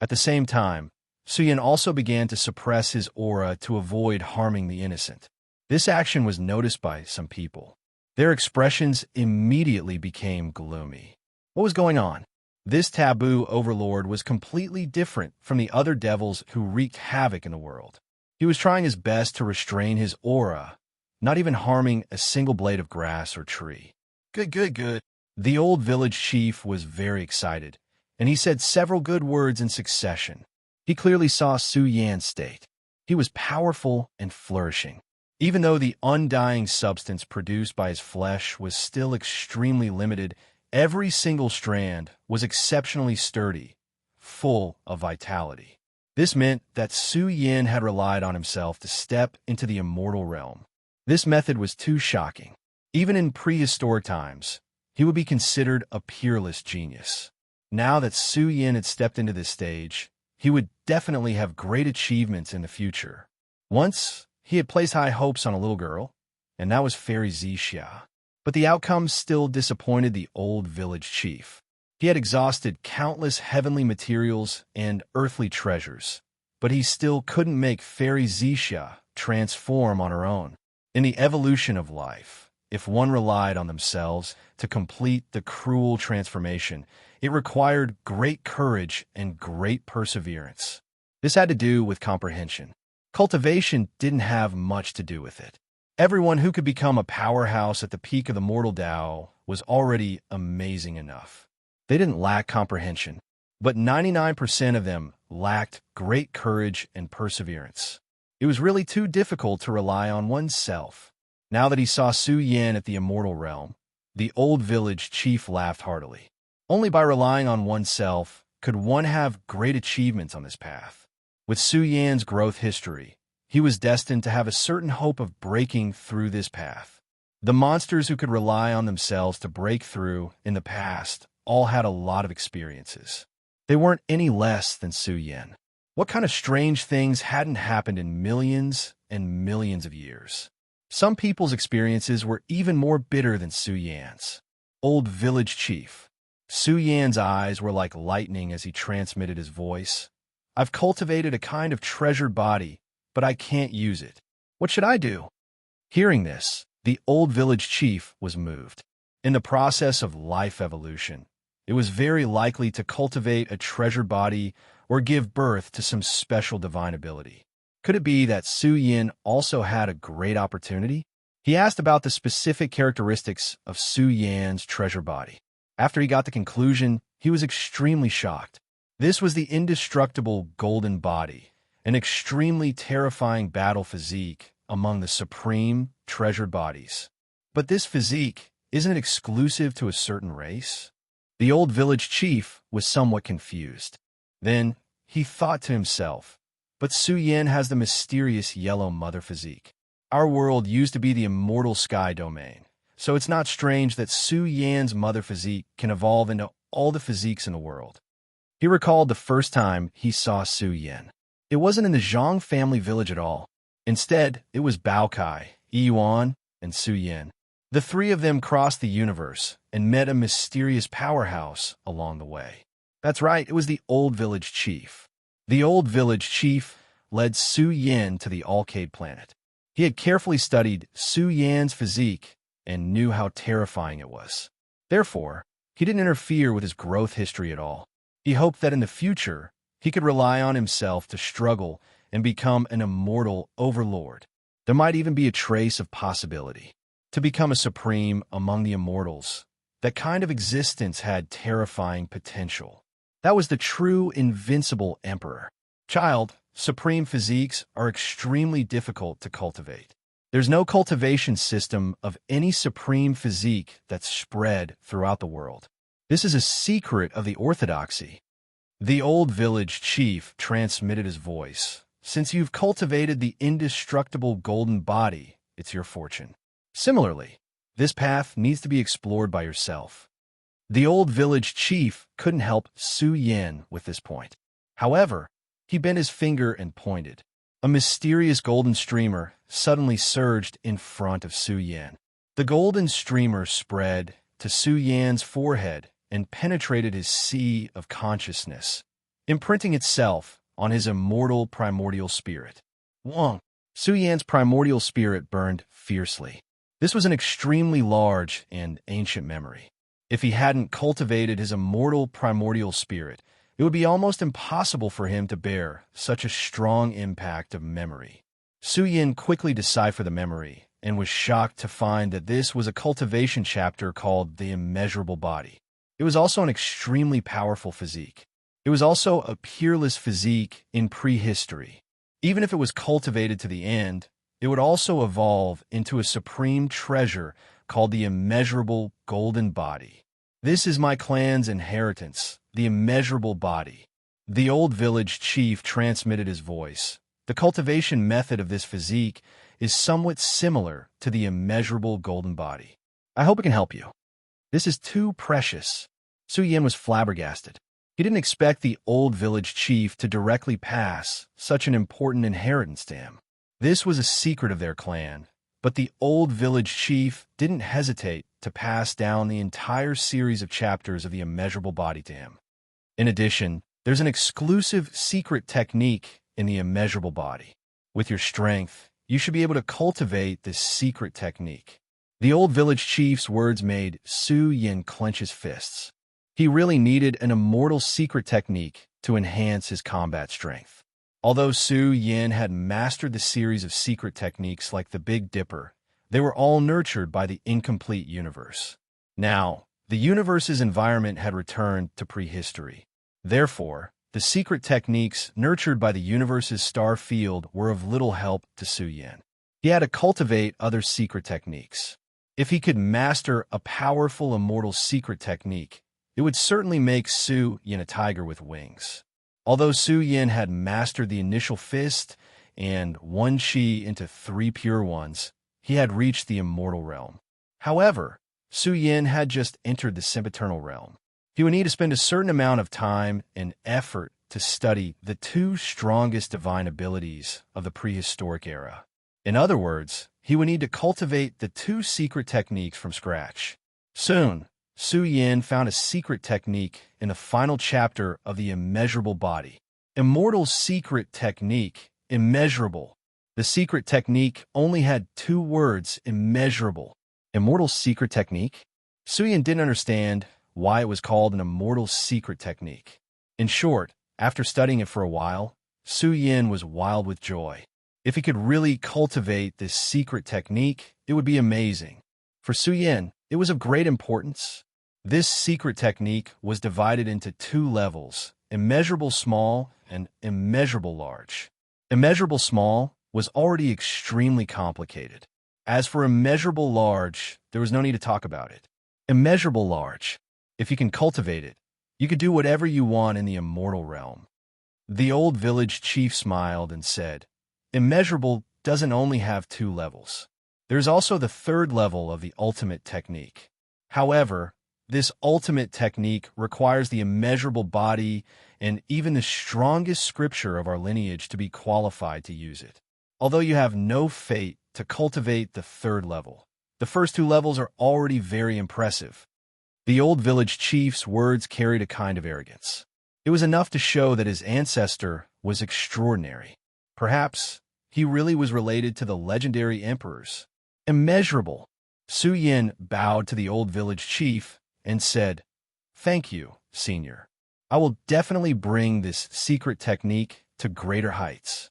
At the same time, Su Yan also began to suppress his aura to avoid harming the innocent. This action was noticed by some people. Their expressions immediately became gloomy. What was going on? This taboo overlord was completely different from the other devils who wreaked havoc in the world. He was trying his best to restrain his aura, not even harming a single blade of grass or tree. Good. The old village chief was very excited, and he said several good words in succession. He clearly saw Su Yan's state. He was powerful and flourishing. Even though the undying substance produced by his flesh was still extremely limited, every single strand was exceptionally sturdy, full of vitality. This meant that Su Yan had relied on himself to step into the immortal realm. This method was too shocking. Even in prehistoric times, he would be considered a peerless genius. Now that Su Yan had stepped into this stage, he would definitely have great achievements in the future. Once, he had placed high hopes on a little girl. and that was Fairy Zixia. But the outcome still disappointed the old village chief. He had exhausted countless heavenly materials and earthly treasures, but he still couldn't make Fairy Zixia transform on her own. In the evolution of life, if one relied on themselves to complete the cruel transformation, it required great courage and great perseverance. This had to do with comprehension. Cultivation didn't have much to do with it. Everyone who could become a powerhouse at the peak of the mortal Tao was already amazing enough. They didn't lack comprehension, but 99% of them lacked great courage and perseverance. It was really too difficult to rely on oneself. Now that he saw Su Yan at the immortal realm, the old village chief laughed heartily. Only by relying on oneself could one have great achievements on this path. With Su Yan's growth history, he was destined to have a certain hope of breaking through this path. The monsters who could rely on themselves to break through in the past all had a lot of experiences. They weren't any less than Su Yan. What kind of strange things hadn't happened in millions and millions of years? Some people's experiences were even more bitter than Su Yan's. Old village chief. Su Yan's eyes were like lightning as he transmitted his voice. I've cultivated a kind of treasured body, but I can't use it. What should I do? Hearing this, the old village chief was moved. In the process of life evolution, it was very likely to cultivate a treasured body or give birth to some special divine ability. Could it be that Su Yan also had a great opportunity? He asked about the specific characteristics of Su Yan's treasure body. After he got the conclusion, he was extremely shocked. This was the indestructible golden body, an extremely terrifying battle physique among the supreme treasured bodies. But this physique, isn't it exclusive to a certain race? The old village chief was somewhat confused. Then he thought to himself, but Su Yan has the mysterious yellow mother physique. Our world used to be the immortal sky domain, so it's not strange that Su Yan's mother physique can evolve into all the physiques in the world. He recalled the first time he saw Su Yan. It wasn't in the Zhang family village at all. Instead, it was Bao Kai, Yuan, and Su Yan. The three of them crossed the universe and met a mysterious powerhouse along the way. That's right, it was the old village chief. The old village chief led Su Yan to the Alcade planet. He had carefully studied Su Yan's physique and knew how terrifying it was. Therefore, he didn't interfere with his growth history at all. He hoped that in the future, he could rely on himself to struggle and become an immortal overlord. There might even be a trace of possibility to become a supreme among the immortals. That kind of existence had terrifying potential. That was the true invincible emperor. Child, supreme physiques are extremely difficult to cultivate. There's no cultivation system of any supreme physique that's spread throughout the world. This is a secret of the orthodoxy. The old village chief transmitted his voice. Since you've cultivated the indestructible golden body, it's your fortune. Similarly, this path needs to be explored by yourself. The old village chief couldn't help Su Yan with this point. However, he bent his finger and pointed. A mysterious golden streamer suddenly surged in front of Su Yan. The golden streamer spread to Su Yan's forehead and penetrated his sea of consciousness, imprinting itself on his immortal primordial spirit. Wong! Su Yan's primordial spirit burned fiercely. This was an extremely large and ancient memory. If he hadn't cultivated his immortal primordial spirit, it would be almost impossible for him to bear such a strong impact of memory. Su Yan quickly deciphered the memory and was shocked to find that this was a cultivation chapter called the immeasurable body. It was also an extremely powerful physique. It was also a peerless physique in prehistory. Even if it was cultivated to the end, it would also evolve into a supreme treasure called the immeasurable golden body. This is my clan's inheritance, the immeasurable body. The old village chief transmitted his voice. The cultivation method of this physique is somewhat similar to the immeasurable golden body. I hope it can help you. This is too precious. Su Yan was flabbergasted. He didn't expect the old village chief to directly pass such an important inheritance to him. This was a secret of their clan, But the old village chief didn't hesitate to pass down the entire series of chapters of the immeasurable body to him. In addition, there's an exclusive secret technique in the immeasurable body. With your strength, you should be able to cultivate this secret technique. The old village chief's words made Su Yin clench his fists. He really needed an immortal secret technique to enhance his combat strength. Although Su Yin had mastered the series of secret techniques like the Big Dipper, they were all nurtured by the incomplete universe. Now, the universe's environment had returned to prehistory. Therefore, the secret techniques nurtured by the universe's star field were of little help to Su Yin. He had to cultivate other secret techniques. If he could master a powerful immortal secret technique, it would certainly make Su Yin a tiger with wings. Although Su Yin had mastered the initial fist and one chi into 3 pure ones, he had reached the immortal realm. However, Su Yin had just entered the sempiternal realm. He would need to spend a certain amount of time and effort to study the 2 strongest divine abilities of the prehistoric era. In other words, he would need to cultivate the 2 secret techniques from scratch. Soon, Su Yin found a secret technique in the final chapter of the immeasurable body. Immortal secret technique, immeasurable. The secret technique only had 2 words, immeasurable. Immortal secret technique? Su Yin didn't understand why it was called an immortal secret technique. In short, after studying it for a while, Su Yin was wild with joy. If he could really cultivate this secret technique, it would be amazing. For Su Yin, it was of great importance. This secret technique was divided into 2 levels, immeasurable small and immeasurable large. Immeasurable small was already extremely complicated. As for immeasurable large, there was no need to talk about it. Immeasurable large, if you can cultivate it, you could do whatever you want in the immortal realm. The old village chief smiled and said, immeasurable doesn't only have 2 levels. There's also the 3rd level of the ultimate technique. However, this ultimate technique requires the immeasurable body and even the strongest scripture of our lineage to be qualified to use it. Although you have no fate to cultivate the 3rd level, the first 2 levels are already very impressive. The old village chief's words carried a kind of arrogance. It was enough to show that his ancestor was extraordinary. Perhaps he really was related to the legendary emperors. Immeasurable. Su Yin bowed to the old village chief and said, thank you, senior. I will definitely bring this secret technique to greater heights.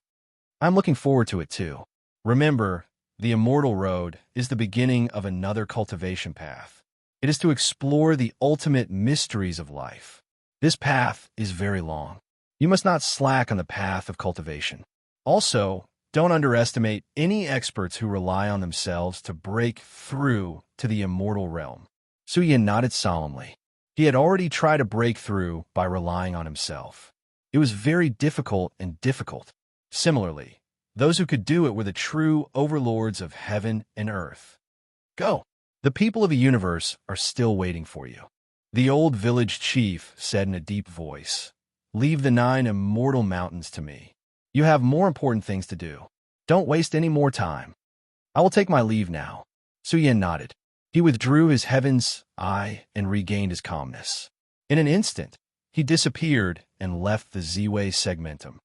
I'm looking forward to it too. Remember, the immortal road is the beginning of another cultivation path. It is to explore the ultimate mysteries of life. This path is very long. You must not slack on the path of cultivation. Also, don't underestimate any experts who rely on themselves to break through to the immortal realm. Su Yin nodded solemnly. He had already tried to break through by relying on himself. It was very difficult and difficult. Similarly, those who could do it were the true overlords of heaven and earth. Go. The people of the universe are still waiting for you. The old village chief said in a deep voice, leave the 9 immortal mountains to me. You have more important things to do. Don't waste any more time. I will take my leave now. Su Yin nodded. He withdrew his heaven's eye and regained his calmness. In an instant, he disappeared and left the Z-Way segmentum.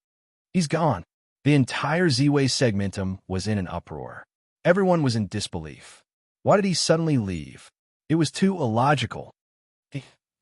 He's gone. The entire Z-Way segmentum was in an uproar. Everyone was in disbelief. Why did he suddenly leave? It was too illogical.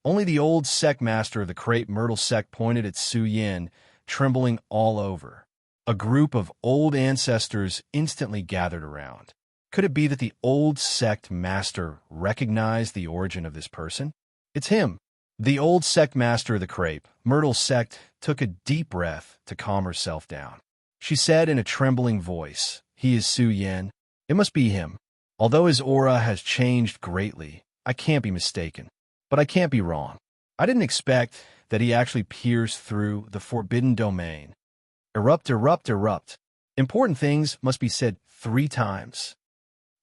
Only the old sect master of the Crepe Myrtle sect pointed at Su Yin, trembling all over. A group of old ancestors instantly gathered around. Could it be that the old sect master recognized the origin of this person? It's him. The old sect master of the Crepe Myrtle sect took a deep breath to calm herself down. She said in a trembling voice, he is Su Yin. It must be him. Although his aura has changed greatly, I can't be mistaken. But I can't be wrong. I didn't expect that he actually pierced through the forbidden domain. Erupt, erupt, erupt. Important things must be said 3 times.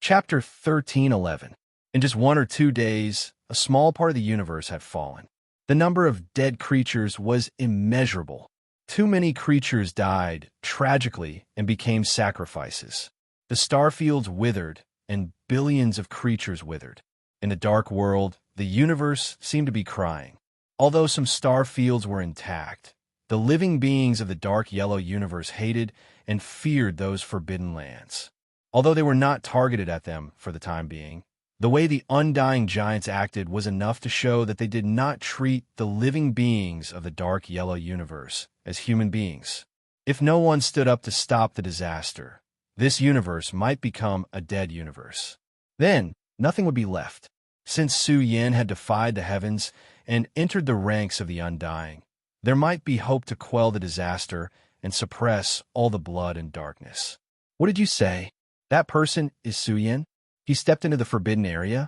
Chapter 13:11. In just 1 or 2 days, a small part of the universe had fallen. The number of dead creatures was immeasurable. Too many creatures died tragically and became sacrifices. The star fields withered, and billions of creatures withered. In the dark world, the universe seemed to be crying. Although some star fields were intact, the living beings of the dark yellow universe hated and feared those forbidden lands. Although they were not targeted at them for the time being, the way the undying giants acted was enough to show that they did not treat the living beings of the dark yellow universe as human beings. If no one stood up to stop the disaster, this universe might become a dead universe. Then, nothing would be left. Since Su Yin had defied the heavens and entered the ranks of the undying, there might be hope to quell the disaster and suppress all the blood and darkness. What did you say? That person is Su Yin? He stepped into the forbidden area?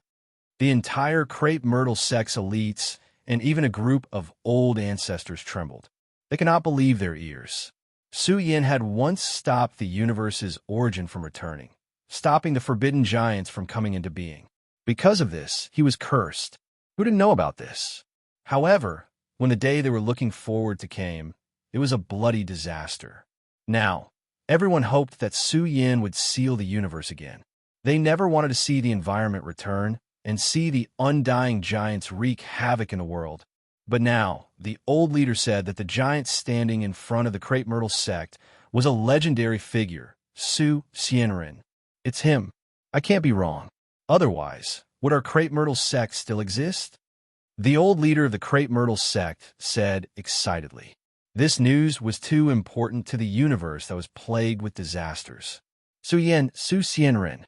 The entire crepe myrtle sex elites and even a group of old ancestors trembled. They could not believe their ears. Su Yin had once stopped the universe's origin from returning, stopping the forbidden giants from coming into being. Because of this, he was cursed. Who didn't know about this? However, when the day they were looking forward to came, it was a bloody disaster. Now, everyone hoped that Su Yin would seal the universe again. They never wanted to see the environment return and see the undying giants wreak havoc in the world. But now, the old leader said that the giant standing in front of the crepe myrtle sect was a legendary figure, Su Xianren. It's him. I can't be wrong. Otherwise, would our crepe myrtle sect still exist? The old leader of the crepe myrtle sect said excitedly. This news was too important to the universe that was plagued with disasters. Su Xianren.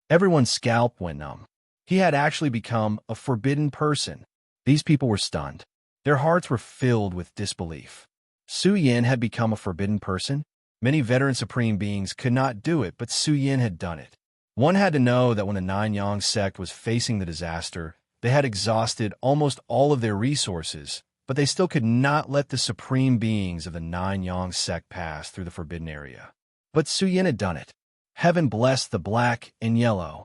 Everyone's scalp went numb. He had actually become a forbidden person. These people were stunned. Their hearts were filled with disbelief. Su Yin had become a forbidden person? Many veteran supreme beings could not do it, but Su Yin had done it. One had to know that when the Nine Yang sect was facing the disaster, they had exhausted almost all of their resources, but they still could not let the supreme beings of the Nine Yang sect pass through the forbidden area. But Su Yin had done it. Heaven blessed the black and yellow.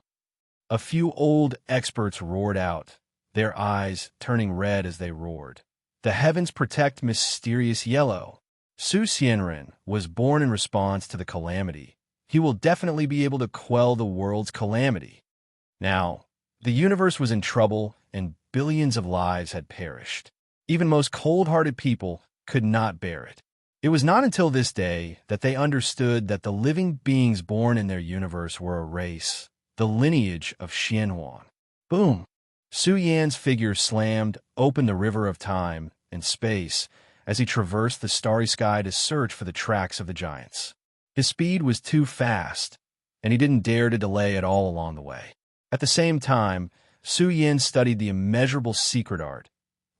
A few old experts roared out, their eyes turning red as they roared. The heavens protect mysterious yellow. Su Xianren was born in response to the calamity. He will definitely be able to quell the world's calamity. Now, the universe was in trouble and billions of lives had perished. Even most cold-hearted people could not bear it. It was not until this day that they understood that the living beings born in their universe were a race, the lineage of Xianhuan. Boom! Su Yan's figure slammed open the river of time and space as he traversed the starry sky to search for the tracks of the giants. His speed was too fast, and he didn't dare to delay at all along the way. At the same time, Su Yin studied the immeasurable secret art,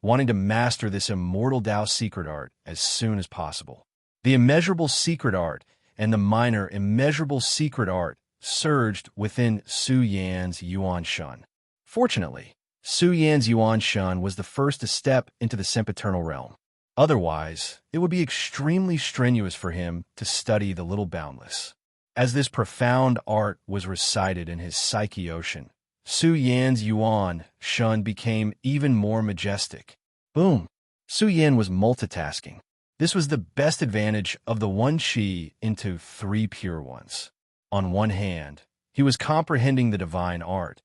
wanting to master this immortal Dao secret art as soon as possible. The immeasurable secret art and the minor immeasurable secret art surged within Su Yan's Yuan Shun. Fortunately, Su Yan's Yuan Shun was the first to step into the sempiternal realm. Otherwise, it would be extremely strenuous for him to study the little boundless. As this profound art was recited in his psyche ocean, Su Yan's Yuan Shun became even more majestic. Boom! Su Yan was multitasking. This was the best advantage of the one Qi into three pure ones. On one hand, he was comprehending the divine art,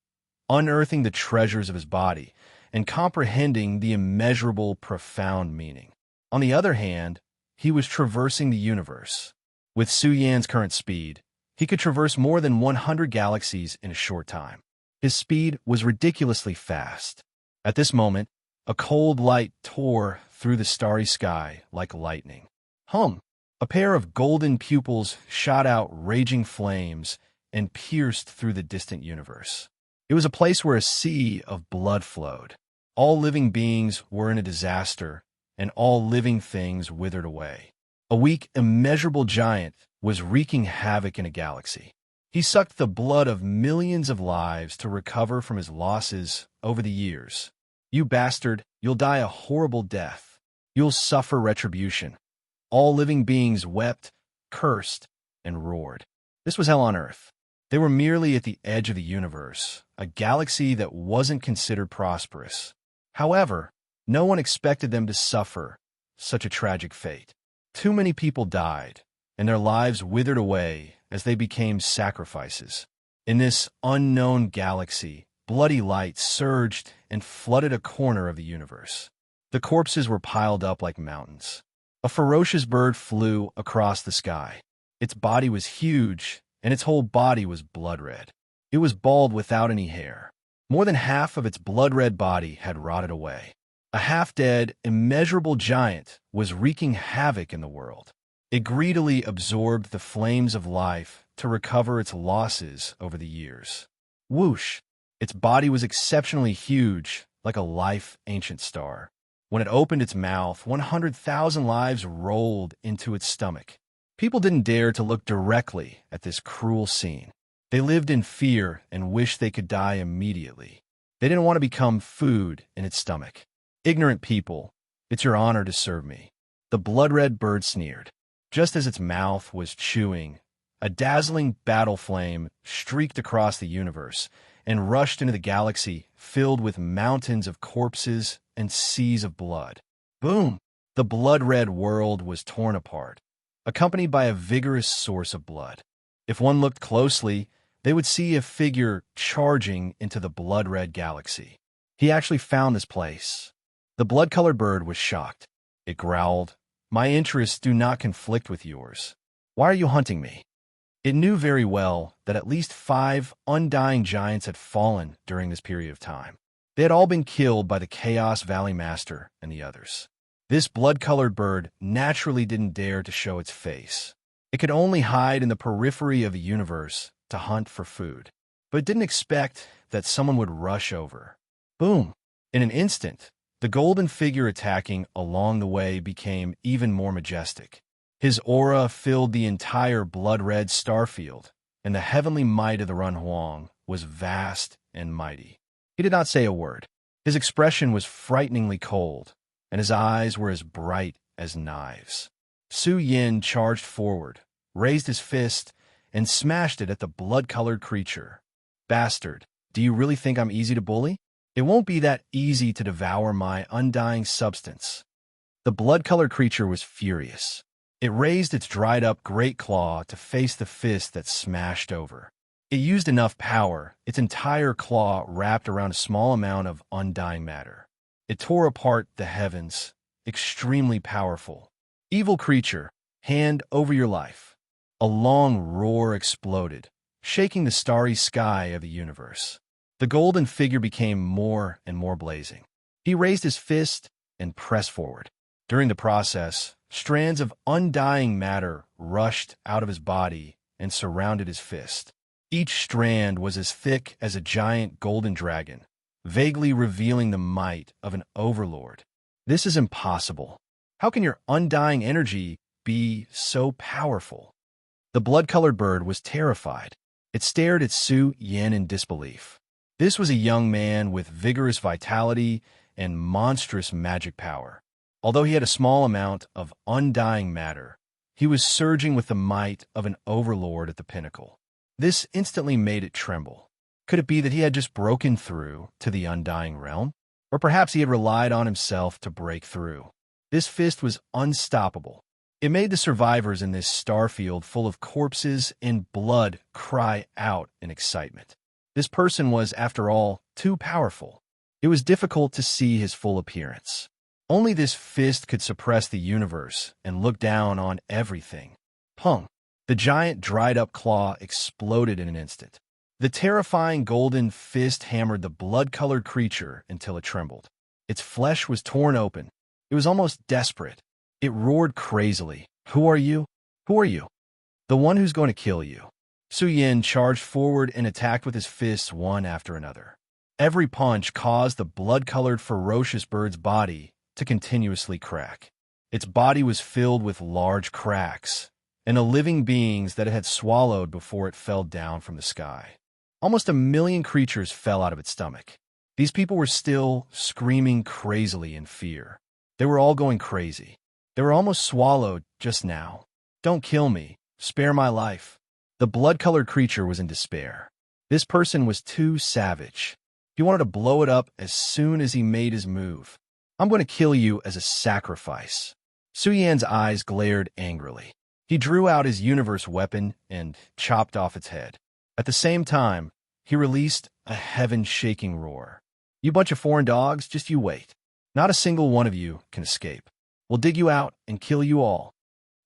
unearthing the treasures of his body, and comprehending the immeasurable, profound meaning. On the other hand, he was traversing the universe. With Su Yan's current speed, he could traverse more than 100 galaxies in a short time. His speed was ridiculously fast. At this moment, a cold light tore through the starry sky like lightning. A pair of golden pupils shot out raging flames and pierced through the distant universe. It was a place where a sea of blood flowed. All living beings were in a disaster, and all living things withered away. A weak, immeasurable giant was wreaking havoc in a galaxy. He sucked the blood of millions of lives to recover from his losses over the years. You bastard, you'll die a horrible death. You'll suffer retribution. All living beings wept, cursed, and roared. This was hell on earth. They were merely at the edge of the universe, a galaxy that wasn't considered prosperous. However, no one expected them to suffer such a tragic fate. Too many people died, and their lives withered away as they became sacrifices. In this unknown galaxy, bloody light surged and flooded a corner of the universe. The corpses were piled up like mountains. A ferocious bird flew across the sky. Its body was huge, and its whole body was blood-red. It was bald without any hair. More than half of its blood-red body had rotted away. A half-dead, immeasurable giant was wreaking havoc in the world. It greedily absorbed the flames of life to recover its losses over the years. Whoosh! Its body was exceptionally huge, like a life-ancient star. When it opened its mouth, 100,000 lives rolled into its stomach. People didn't dare to look directly at this cruel scene. They lived in fear and wished they could die immediately. They didn't want to become food in its stomach. Ignorant people, it's your honor to serve me. The blood-red bird sneered. Just as its mouth was chewing, a dazzling battle flame streaked across the universe and rushed into the galaxy filled with mountains of corpses and seas of blood. Boom! The blood-red world was torn apart, accompanied by a vigorous source of blood. If one looked closely, they would see a figure charging into the blood-red galaxy. He actually found this place. The blood-colored bird was shocked. It growled, "My interests do not conflict with yours. Why are you hunting me?" It knew very well that at least 5 undying giants had fallen during this period of time. They had all been killed by the Chaos Valley Master and the others. This blood-colored bird naturally didn't dare to show its face. It could only hide in the periphery of the universe to hunt for food. But it didn't expect that someone would rush over. Boom! In an instant, the golden figure attacking along the way became even more majestic. His aura filled the entire blood-red starfield, and the heavenly might of the Runhuang was vast and mighty. He did not say a word. His expression was frighteningly cold, and his eyes were as bright as knives. Su Yin charged forward, raised his fist, and smashed it at the blood-colored creature. "Bastard, do you really think I'm easy to bully? It won't be that easy to devour my undying substance." The blood-colored creature was furious. It raised its dried-up great claw to face the fist that smashed over. It used enough power, its entire claw wrapped around a small amount of undying matter. It tore apart the heavens, extremely powerful. "Evil creature, hand over your life." A long roar exploded, shaking the starry sky of the universe. The golden figure became more and more blazing. He raised his fist and pressed forward. During the process, strands of undying matter rushed out of his body and surrounded his fist. Each strand was as thick as a giant golden dragon, vaguely revealing the might of an overlord. "This is impossible. How can your undying energy be so powerful?" The blood-colored bird was terrified. It stared at Su Yin in disbelief. This was a young man with vigorous vitality and monstrous magic power. Although he had a small amount of undying matter, he was surging with the might of an overlord at the pinnacle. This instantly made it tremble. Could it be that he had just broken through to the undying realm? Or perhaps he had relied on himself to break through. This fist was unstoppable. It made the survivors in this starfield full of corpses and blood cry out in excitement. This person was, after all, too powerful. It was difficult to see his full appearance. Only this fist could suppress the universe and look down on everything. Pung! The giant dried-up claw exploded in an instant. The terrifying golden fist hammered the blood-colored creature until it trembled. Its flesh was torn open. It was almost desperate. It roared crazily. "Who are you? Who are you?" "The one who's going to kill you." Su Yin charged forward and attacked with his fists one after another. Every punch caused the blood-colored ferocious bird's body to continuously crack. Its body was filled with large cracks, and the living beings that it had swallowed before it fell down from the sky. Almost 1,000,000 creatures fell out of its stomach. These people were still screaming crazily in fear. They were all going crazy. They were almost swallowed just now. "Don't kill me. Spare my life." The blood-colored creature was in despair. This person was too savage. He wanted to blow it up as soon as he made his move. "I'm going to kill you as a sacrifice." Su Yan's eyes glared angrily. He drew out his universe weapon and chopped off its head. At the same time, he released a heaven-shaking roar. "You bunch of foreign dogs, just you wait. Not a single one of you can escape. We'll dig you out and kill you all."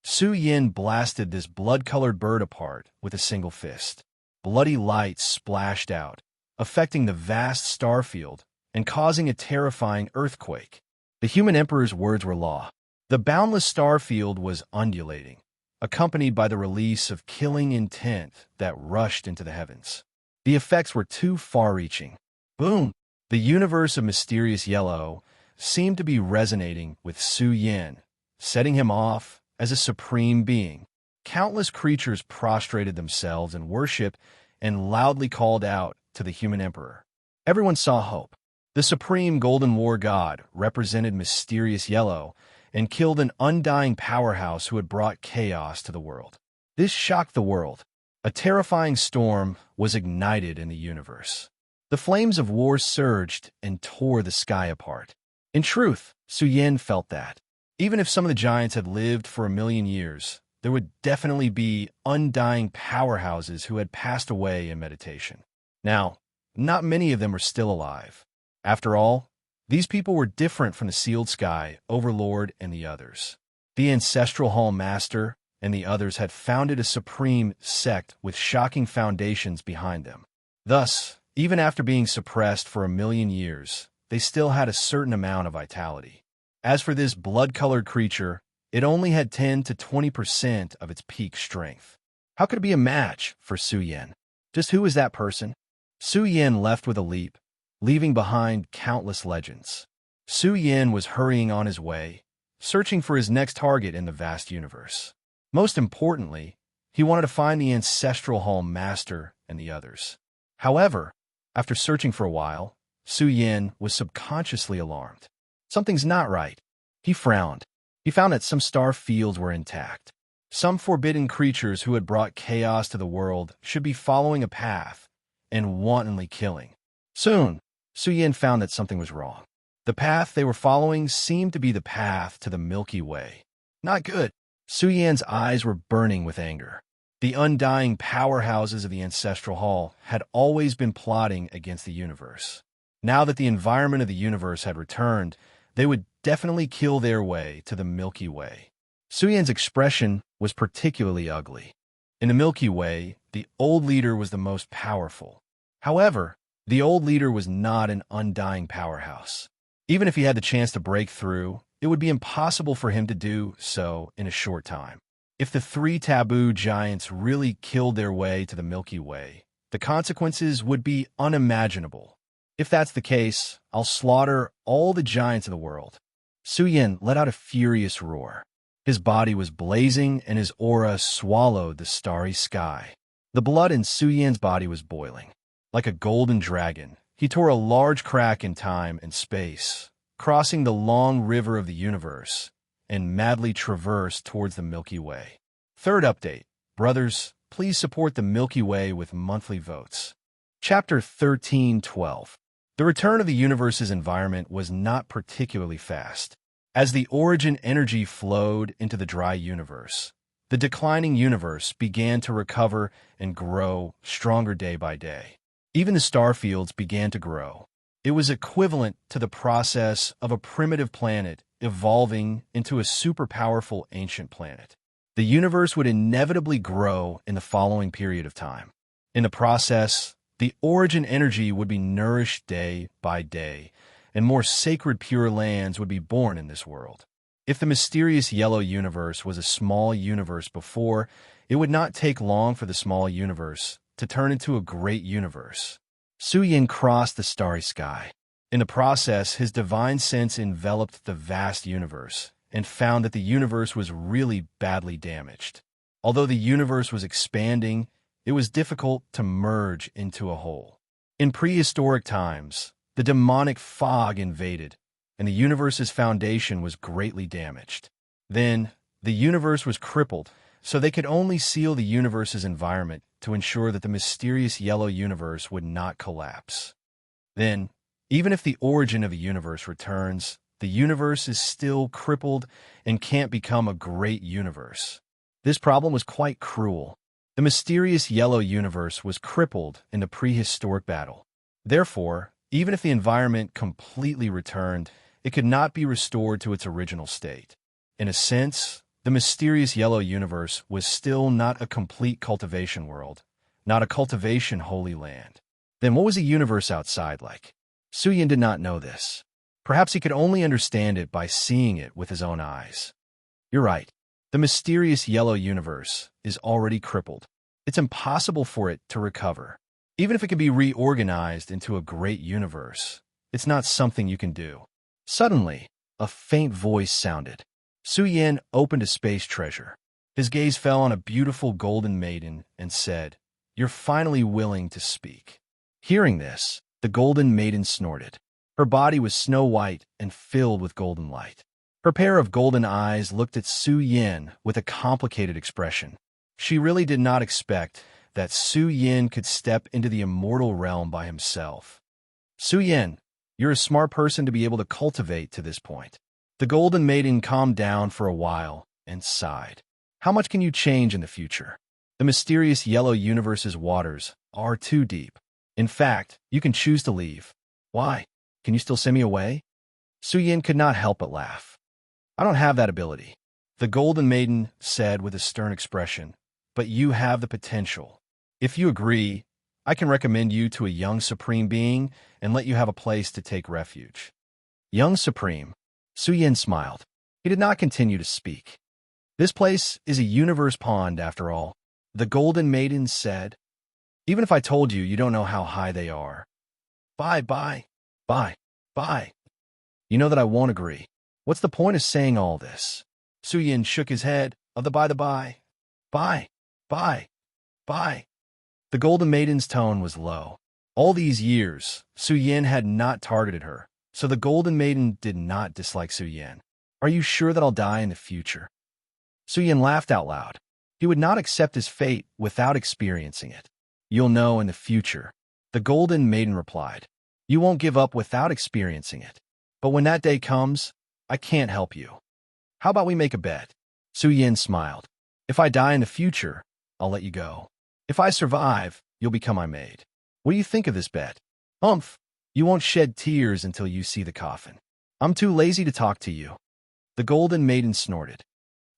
Su Yin blasted this blood-colored bird apart with a single fist. Bloody light splashed out, affecting the vast star field and causing a terrifying earthquake. The human emperor's words were law. The boundless star field was undulating, accompanied by the release of killing intent that rushed into the heavens. The effects were too far-reaching. Boom! The universe of mysterious yellow seemed to be resonating with Su Yin, setting him off as a supreme being. Countless creatures prostrated themselves in worship and loudly called out to the human emperor. Everyone saw hope. The supreme Golden War god represented mysterious yellow and killed an undying powerhouse who had brought chaos to the world. This shocked the world. A terrifying storm was ignited in the universe. The flames of war surged and tore the sky apart. In truth, Su Yin felt that, even if some of the giants had lived for 1,000,000 years, there would definitely be undying powerhouses who had passed away in meditation. Now, not many of them were still alive. After all, these people were different from the sealed sky, Overlord, and the others. The Ancestral Hall Master and the others had founded a supreme sect with shocking foundations behind them. Thus, even after being suppressed for 1,000,000 years, they still had a certain amount of vitality. As for this blood-colored creature, it only had 10 to 20% of its peak strength. How could it be a match for Su Yin? Just who is that person? Su Yin left with a leap, leaving behind countless legends. Su Yin was hurrying on his way, searching for his next target in the vast universe. Most importantly, he wanted to find the Ancestral Hall Master and the others. However, after searching for a while, Su Yin was subconsciously alarmed. Something's not right. He frowned. He found that some star fields were intact. Some forbidden creatures who had brought chaos to the world should be following a path and wantonly killing. Soon, Su Yin found that something was wrong. The path they were following seemed to be the path to the Milky Way. Not good. Su Yin's eyes were burning with anger. The undying powerhouses of the Ancestral Hall had always been plotting against the universe. Now that the environment of the universe had returned, they would definitely kill their way to the Milky Way. Su Yin's expression was particularly ugly. In the Milky Way, the old leader was the most powerful. However, the old leader was not an undying powerhouse. Even if he had the chance to break through, it would be impossible for him to do so in a short time. If the 3 taboo giants really killed their way to the Milky Way, the consequences would be unimaginable. If that's the case, I'll slaughter all the giants of the world. Su Yin let out a furious roar. His body was blazing and his aura swallowed the starry sky. The blood in Su Yin's body was boiling. Like a golden dragon, he tore a large crack in time and space, crossing the long river of the universe, and madly traversed towards the Milky Way. Third update. Brothers, please support the Milky Way with monthly votes. Chapter 13:12. The return of the universe's environment was not particularly fast. As the origin energy flowed into the dry universe, the declining universe began to recover and grow stronger day by day. Even the star fields began to grow. It was equivalent to the process of a primitive planet evolving into a super-powerful ancient planet. The universe would inevitably grow in the following period of time. In the process, the origin energy would be nourished day by day, and more sacred pure lands would be born in this world. If the mysterious yellow universe was a small universe before, it would not take long for the small universe to turn into a great universe. Su Yin crossed the starry sky. In the process, his divine sense enveloped the vast universe and found that the universe was really badly damaged. Although the universe was expanding, it was difficult to merge into a whole. In prehistoric times, the demonic fog invaded, and the universe's foundation was greatly damaged. Then, the universe was crippled, so they could only seal the universe's environment to ensure that the mysterious yellow universe would not collapse. Then, even if the origin of a universe returns, the universe is still crippled and can't become a great universe. This problem was quite cruel. The mysterious yellow universe was crippled in the prehistoric battle. Therefore, even if the environment completely returned, it could not be restored to its original state. In a sense, the mysterious yellow universe was still not a complete cultivation world, not a cultivation holy land. Then what was the universe outside like? Suyin did not know this. Perhaps he could only understand it by seeing it with his own eyes. You're right. The mysterious yellow universe is already crippled. It's impossible for it to recover. Even if it could be reorganized into a great universe, it's not something you can do. Suddenly, a faint voice sounded. Suyin opened a space treasure. His gaze fell on a beautiful golden maiden and said, "You're finally willing to speak." Hearing this, the golden maiden snorted. Her body was snow white and filled with golden light. Her pair of golden eyes looked at Suyin with a complicated expression. She really did not expect that Suyin could step into the immortal realm by himself. "Suyin, you're a smart person to be able to cultivate to this point." The golden maiden calmed down for a while and sighed. "How much can you change in the future? The mysterious yellow universe's waters are too deep. In fact, you can choose to leave." "Why? Can you still send me away?" Suyin could not help but laugh. "I don't have that ability," the golden maiden said with a stern expression, "but you have the potential. If you agree, I can recommend you to a young supreme being and let you have a place to take refuge." Young supreme. Suyin smiled. He did not continue to speak. "This place is a universe pond, after all," the golden maiden said. "Even if I told you, you don't know how high they are." Bye. "You know that I won't agree. What's the point of saying all this?" Suyin shook his head. "Of the by. Bye. The golden maiden's tone was low. All these years, Suyin had not targeted her, so the golden maiden did not dislike Suyin. "Are you sure that I'll die in the future?" Suyin laughed out loud. He would not accept his fate without experiencing it. "You'll know in the future," the golden maiden replied. "You won't give up without experiencing it. But when that day comes, I can't help you. How about we make a bet?" Suyin smiled. "If I die in the future, I'll let you go. If I survive, you'll become my maid. What do you think of this bet?" "Humph! You won't shed tears until you see the coffin. I'm too lazy to talk to you." The golden maiden snorted.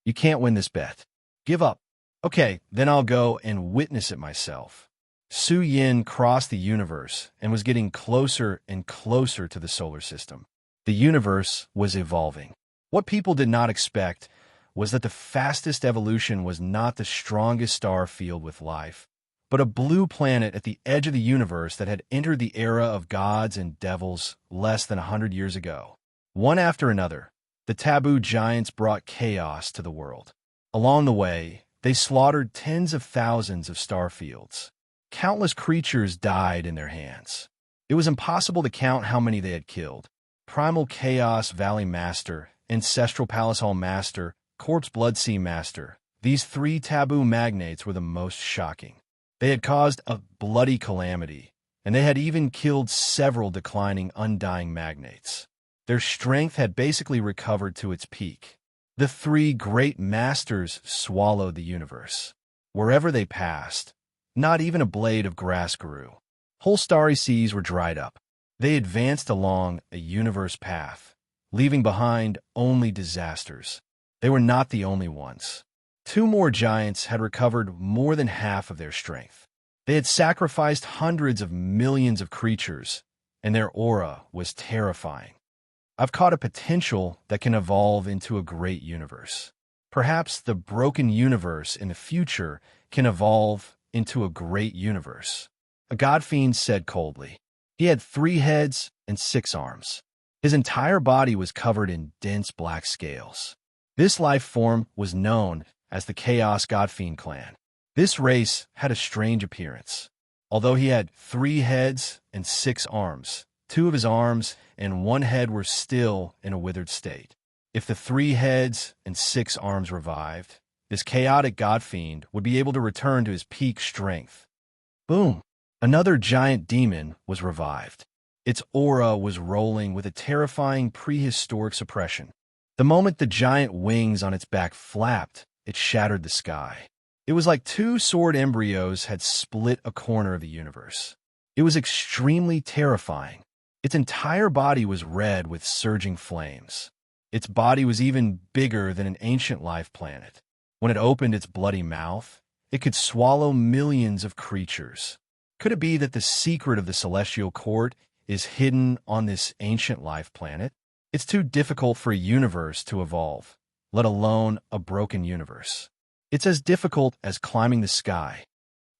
"You can't win this bet. Give up." "Okay, then I'll go and witness it myself." Suyin crossed the universe and was getting closer and closer to the solar system. The universe was evolving. What people did not expect was that the fastest evolution was not the strongest star filled with life, but a blue planet at the edge of the universe that had entered the era of gods and devils less than 100 years ago. One after another, the taboo giants brought chaos to the world. Along the way, they slaughtered tens of thousands of star fields. Countless creatures died in their hands. It was impossible to count how many they had killed. Primal Chaos Valley Master, Ancestral Palace Hall Master, Corpse Blood Sea Master. These three taboo magnates were the most shocking. They had caused a bloody calamity, and they had even killed several declining undying magnates. Their strength had basically recovered to its peak. The three great masters swallowed the universe. Wherever they passed, not even a blade of grass grew. Whole starry seas were dried up. They advanced along a universe path, leaving behind only disasters. They were not the only ones. Two more giants had recovered more than half of their strength. They had sacrificed hundreds of millions of creatures, and their aura was terrifying. I've caught a potential that can evolve into a great universe. Perhaps the broken universe in the future can evolve into a great universe. A god fiend said coldly. He had 3 heads and 6 arms. His entire body was covered in dense black scales. This life form was known as the Chaos Godfiend clan. This race had a strange appearance. Although he had 3 heads and 6 arms, 2 of his arms and 1 head were still in a withered state. If the 3 heads and 6 arms revived, this chaotic godfiend would be able to return to his peak strength. Boom! Another giant demon was revived. Its aura was rolling with a terrifying prehistoric suppression. The moment the giant wings on its back flapped, it shattered the sky. It was like two sword embryos had split a corner of the universe. It was extremely terrifying. Its entire body was red with surging flames. Its body was even bigger than an ancient life planet. When it opened its bloody mouth, it could swallow millions of creatures. Could it be that the secret of the celestial court is hidden on this ancient life planet? It's too difficult for a universe to evolve, let alone a broken universe. It's as difficult as climbing the sky.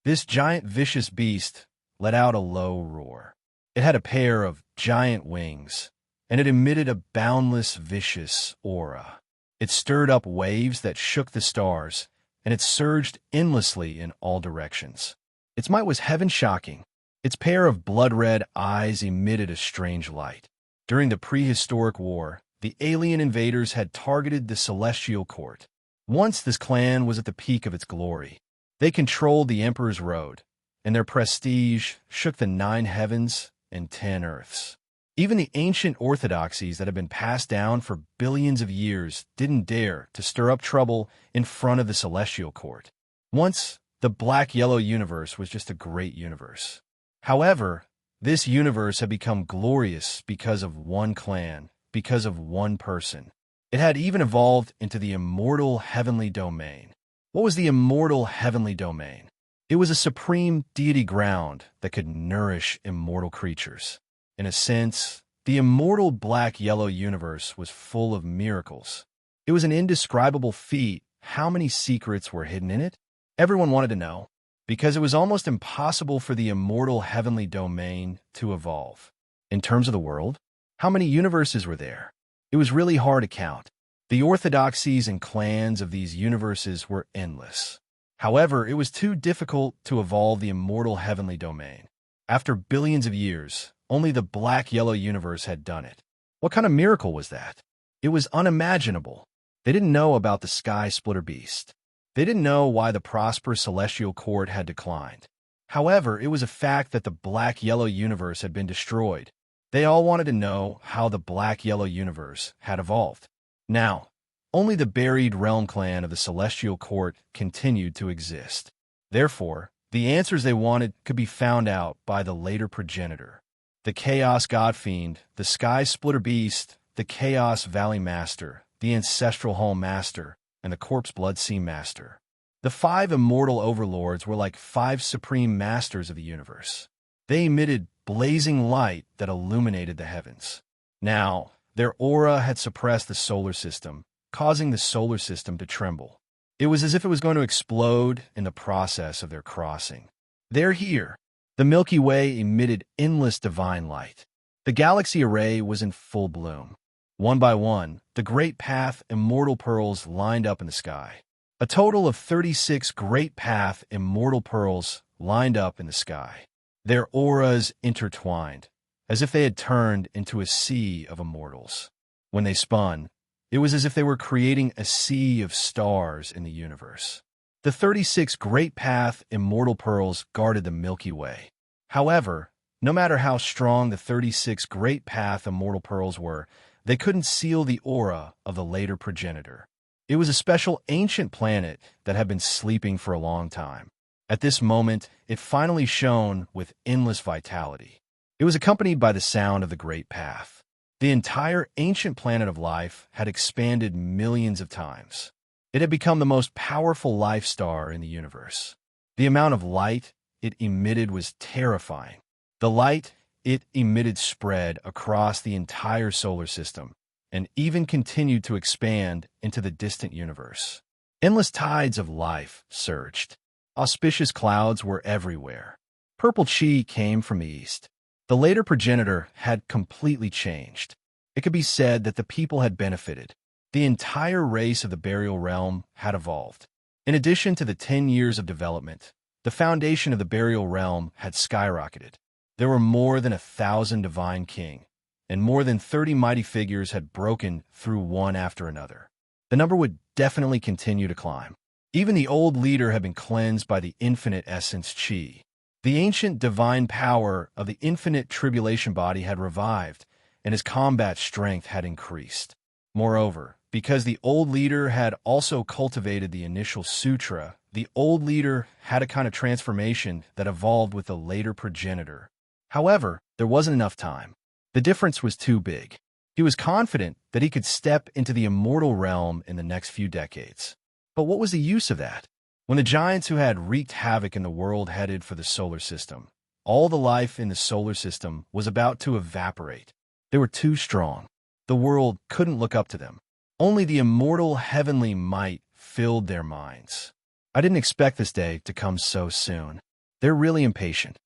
This giant vicious beast let out a low roar. It had a pair of giant wings, and it emitted a boundless, vicious aura. It stirred up waves that shook the stars, and it surged endlessly in all directions. Its might was heaven-shocking. Its pair of blood-red eyes emitted a strange light. During the prehistoric war, the alien invaders had targeted the celestial court. Once this clan was at the peak of its glory. They controlled the Emperor's Road, and their prestige shook the 9 heavens and 10 earths. Even the ancient orthodoxies that had been passed down for billions of years didn't dare to stir up trouble in front of the celestial court. Once, the black-yellow universe was just a great universe. However, this universe had become glorious because of one clan, because of one person. It had even evolved into the immortal heavenly domain. What was the immortal heavenly domain? It was a supreme deity ground that could nourish immortal creatures. In a sense, the immortal black-yellow universe was full of miracles. It was an indescribable feat. How many secrets were hidden in it? Everyone wanted to know, because it was almost impossible for the immortal heavenly domain to evolve. In terms of the world, how many universes were there? It was really hard to count. The orthodoxies and clans of these universes were endless. However, it was too difficult to evolve the immortal heavenly domain. After billions of years, only the black-yellow universe had done it. What kind of miracle was that? It was unimaginable. They didn't know about the sky splitter beast. They didn't know why the prosperous celestial court had declined. However, it was a fact that the black-yellow universe had been destroyed. They all wanted to know how the black-yellow universe had evolved. Now, only the buried realm clan of the celestial court continued to exist. Therefore, the answers they wanted could be found out by the later progenitor. The Chaos God Fiend, the Sky Splitter Beast, the Chaos Valley Master, the Ancestral Hall Master, and the Corpse Blood Sea Master. The 5 immortal overlords were like 5 supreme masters of the universe. They emitted blazing light that illuminated the heavens. Now, their aura had suppressed the solar system, causing the solar system to tremble. It was as if it was going to explode in the process of their crossing. They're here. The Milky Way emitted endless divine light. The galaxy array was in full bloom. One by one, the Great Path immortal pearls lined up in the sky. A total of 36 Great Path immortal pearls lined up in the sky. Their auras intertwined, as if they had turned into a sea of immortals. When they spun, it was as if they were creating a sea of stars in the universe. The 36 Great Path immortal pearls guarded the Milky Way. However, no matter how strong the 36 Great Path immortal pearls were, they couldn't seal the aura of the later progenitor. It was a special ancient planet that had been sleeping for a long time. At this moment, it finally shone with endless vitality. It was accompanied by the sound of the Great Path. The entire ancient planet of life had expanded millions of times. It had become the most powerful life star in the universe. The amount of light it emitted was terrifying. The light it emitted spread across the entire solar system and even continued to expand into the distant universe. Endless tides of life surged. Auspicious clouds were everywhere. Purple chi came from the east. The later progenitor had completely changed. It could be said that the people had benefited. The entire race of the burial realm had evolved. In addition to the 10 years of development, the foundation of the burial realm had skyrocketed. There were more than 1,000 divine king, and more than 30 mighty figures had broken through one after another. The number would definitely continue to climb. Even the old leader had been cleansed by the infinite essence chi. The ancient divine power of the infinite tribulation body had revived, and his combat strength had increased. Moreover, because the old leader had also cultivated the initial sutra, the old leader had a kind of transformation that evolved with the later progenitor. However, there wasn't enough time. The difference was too big. He was confident that he could step into the immortal realm in the next few decades. But what was the use of that? When the giants who had wreaked havoc in the world headed for the solar system, all the life in the solar system was about to evaporate. They were too strong. The world couldn't look up to them. Only the immortal heavenly might filled their minds. I didn't expect this day to come so soon. They're really impatient.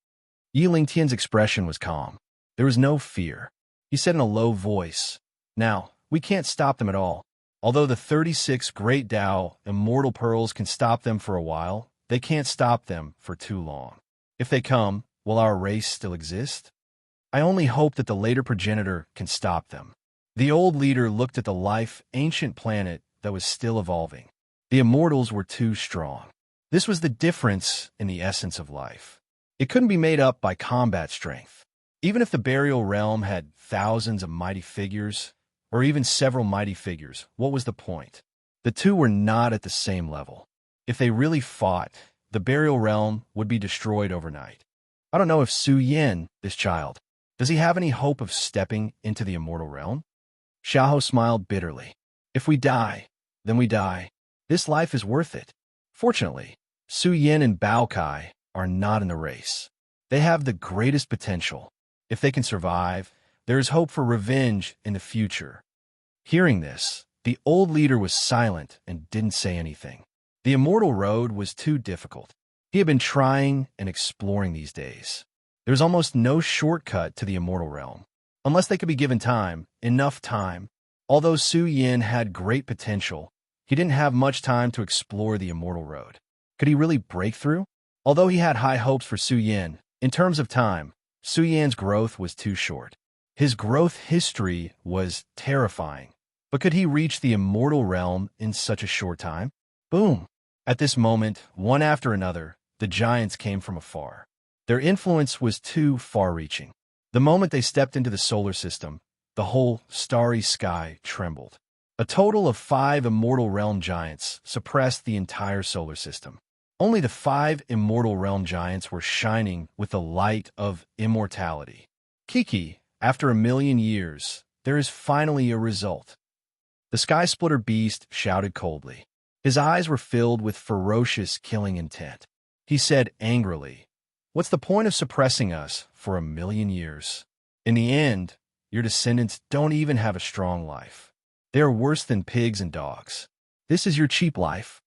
Yi Lingtian's expression was calm. There was no fear. He said in a low voice, "Now, we can't stop them at all. Although the 36 great Tao immortal pearls can stop them for a while, they can't stop them for too long. If they come, will our race still exist? I only hope that the later progenitor can stop them." The old leader looked at the ancient planet that was still evolving. The immortals were too strong. This was the difference in the essence of life. It couldn't be made up by combat strength. Even if the burial realm had thousands of mighty figures, or even several mighty figures, what was the point? The two were not at the same level. If they really fought, the burial realm would be destroyed overnight. I don't know if Su Yin, this child, does he have any hope of stepping into the immortal realm? Xiaohou smiled bitterly. If we die, then we die. This life is worth it. Fortunately, Su Yin and Bao Kai are not in the race. They have the greatest potential. If they can survive, there is hope for revenge in the future. Hearing this, the old leader was silent and didn't say anything. The immortal road was too difficult. He had been trying and exploring these days. There was almost no shortcut to the immortal realm, unless they could be given time, enough time. Although Su Yin had great potential, he didn't have much time to explore the immortal road. Could he really break through? Although he had high hopes for Su Yin, in terms of time, Su Yin's growth was too short. His growth history was terrifying. But could he reach the immortal realm in such a short time? Boom! At this moment, one after another, the giants came from afar. Their influence was too far-reaching. The moment they stepped into the solar system, the whole starry sky trembled. A total of 5 immortal realm giants suppressed the entire solar system. Only the 5 immortal realm giants were shining with the light of immortality. Kiki, after 1,000,000 years, there is finally a result. The sky-splitter beast shouted coldly. His eyes were filled with ferocious killing intent. He said angrily, "What's the point of suppressing us for 1,000,000 years? In the end, your descendants don't even have a strong life. They are worse than pigs and dogs. This is your cheap life."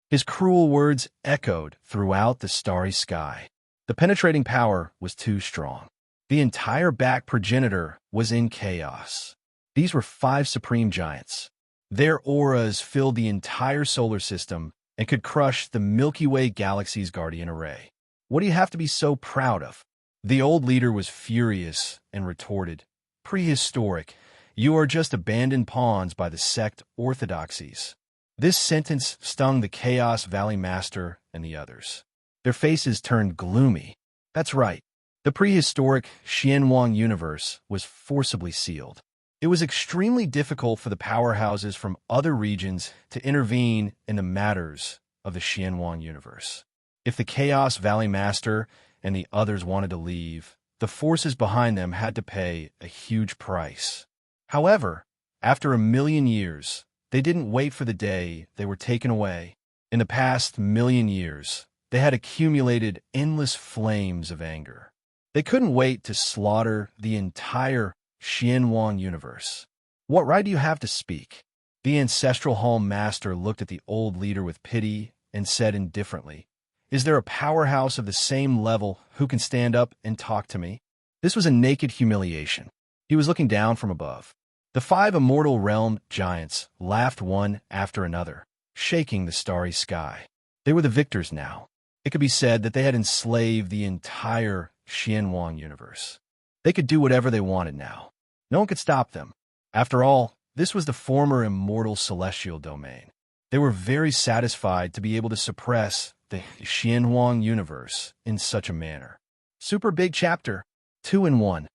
His cruel words echoed throughout the starry sky. The penetrating power was too strong. The entire back progenitor was in chaos. These were 5 supreme giants. Their auras filled the entire solar system and could crush the Milky Way galaxy's guardian array. What do you have to be so proud of? The old leader was furious and retorted, "Prehistoric. You are just abandoned pawns by the sect orthodoxies." This sentence stung the Chaos Valley Master and the others. Their faces turned gloomy. That's right. The prehistoric Xianwang universe was forcibly sealed. It was extremely difficult for the powerhouses from other regions to intervene in the matters of the Xianwang universe. If the Chaos Valley Master and the others wanted to leave, the forces behind them had to pay a huge price. However, after 1,000,000 years, they didn't wait for the day they were taken away. In the past 1,000,000 years, they had accumulated endless flames of anger. They couldn't wait to slaughter the entire Xianwang universe. "What right do you have to speak?" The Ancestral Hall Master looked at the old leader with pity and said indifferently, "Is there a powerhouse of the same level who can stand up and talk to me?" This was a naked humiliation. He was looking down from above. The 5 immortal realm giants laughed one after another, shaking the starry sky. They were the victors now. It could be said that they had enslaved the entire Xianwang universe. They could do whatever they wanted now. No one could stop them. After all, this was the former immortal celestial domain. They were very satisfied to be able to suppress the Xianwang universe in such a manner. Super Big Chapter 2-in-1.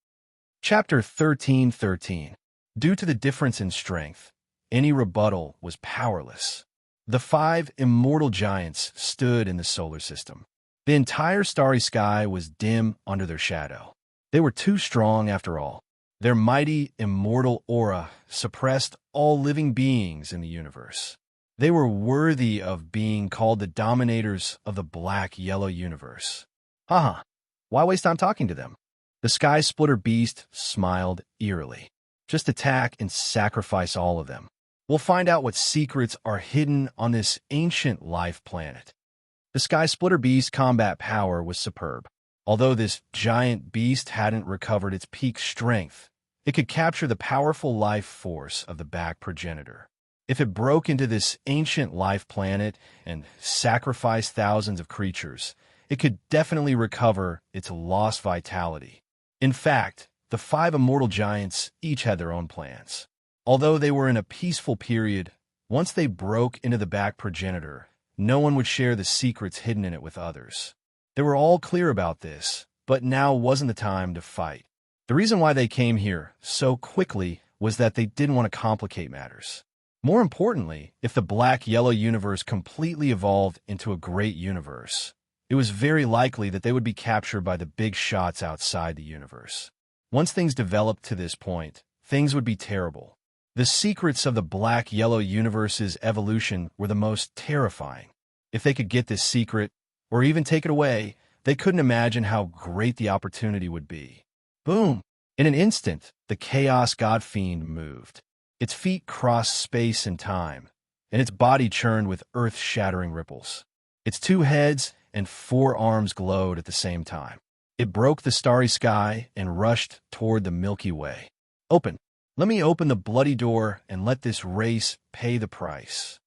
Chapter 13:13. Due to the difference in strength, Any rebuttal was powerless. The 5 immortal giants stood in the solar system. The entire starry sky was dim under their shadow. They were too strong after all. Their mighty, immortal aura suppressed all living beings in the universe. They were worthy of being called the dominators of the black-yellow universe. Haha, why waste time talking to them? The Sky Splitter Beast smiled eerily. Just attack and sacrifice all of them. We'll find out what secrets are hidden on this ancient life planet. The Sky Splitter Beast's combat power was superb. Although this giant beast hadn't recovered its peak strength, it could capture the powerful life force of the back progenitor. If it broke into this ancient life planet and sacrificed thousands of creatures, it could definitely recover its lost vitality. In fact, the 5 immortal giants each had their own plans. Although they were in a peaceful period, once they broke into the back progenitor, no one would share the secrets hidden in it with others. They were all clear about this, but now wasn't the time to fight. The reason why they came here so quickly was that they didn't want to complicate matters. More importantly, if the black-yellow universe completely evolved into a great universe, it was very likely that they would be captured by the big shots outside the universe. Once things developed to this point, things would be terrible. The secrets of the black-yellow universe's evolution were the most terrifying. If they could get this secret, or even take it away, they couldn't imagine how great the opportunity would be. Boom! In an instant, the Chaos God Fiend moved. Its feet crossed space and time, and its body churned with earth-shattering ripples. Its 2 heads and 4 arms glowed at the same time. It broke the starry sky and rushed toward the Milky Way. Open! Let me open the bloody door and let this race pay the price.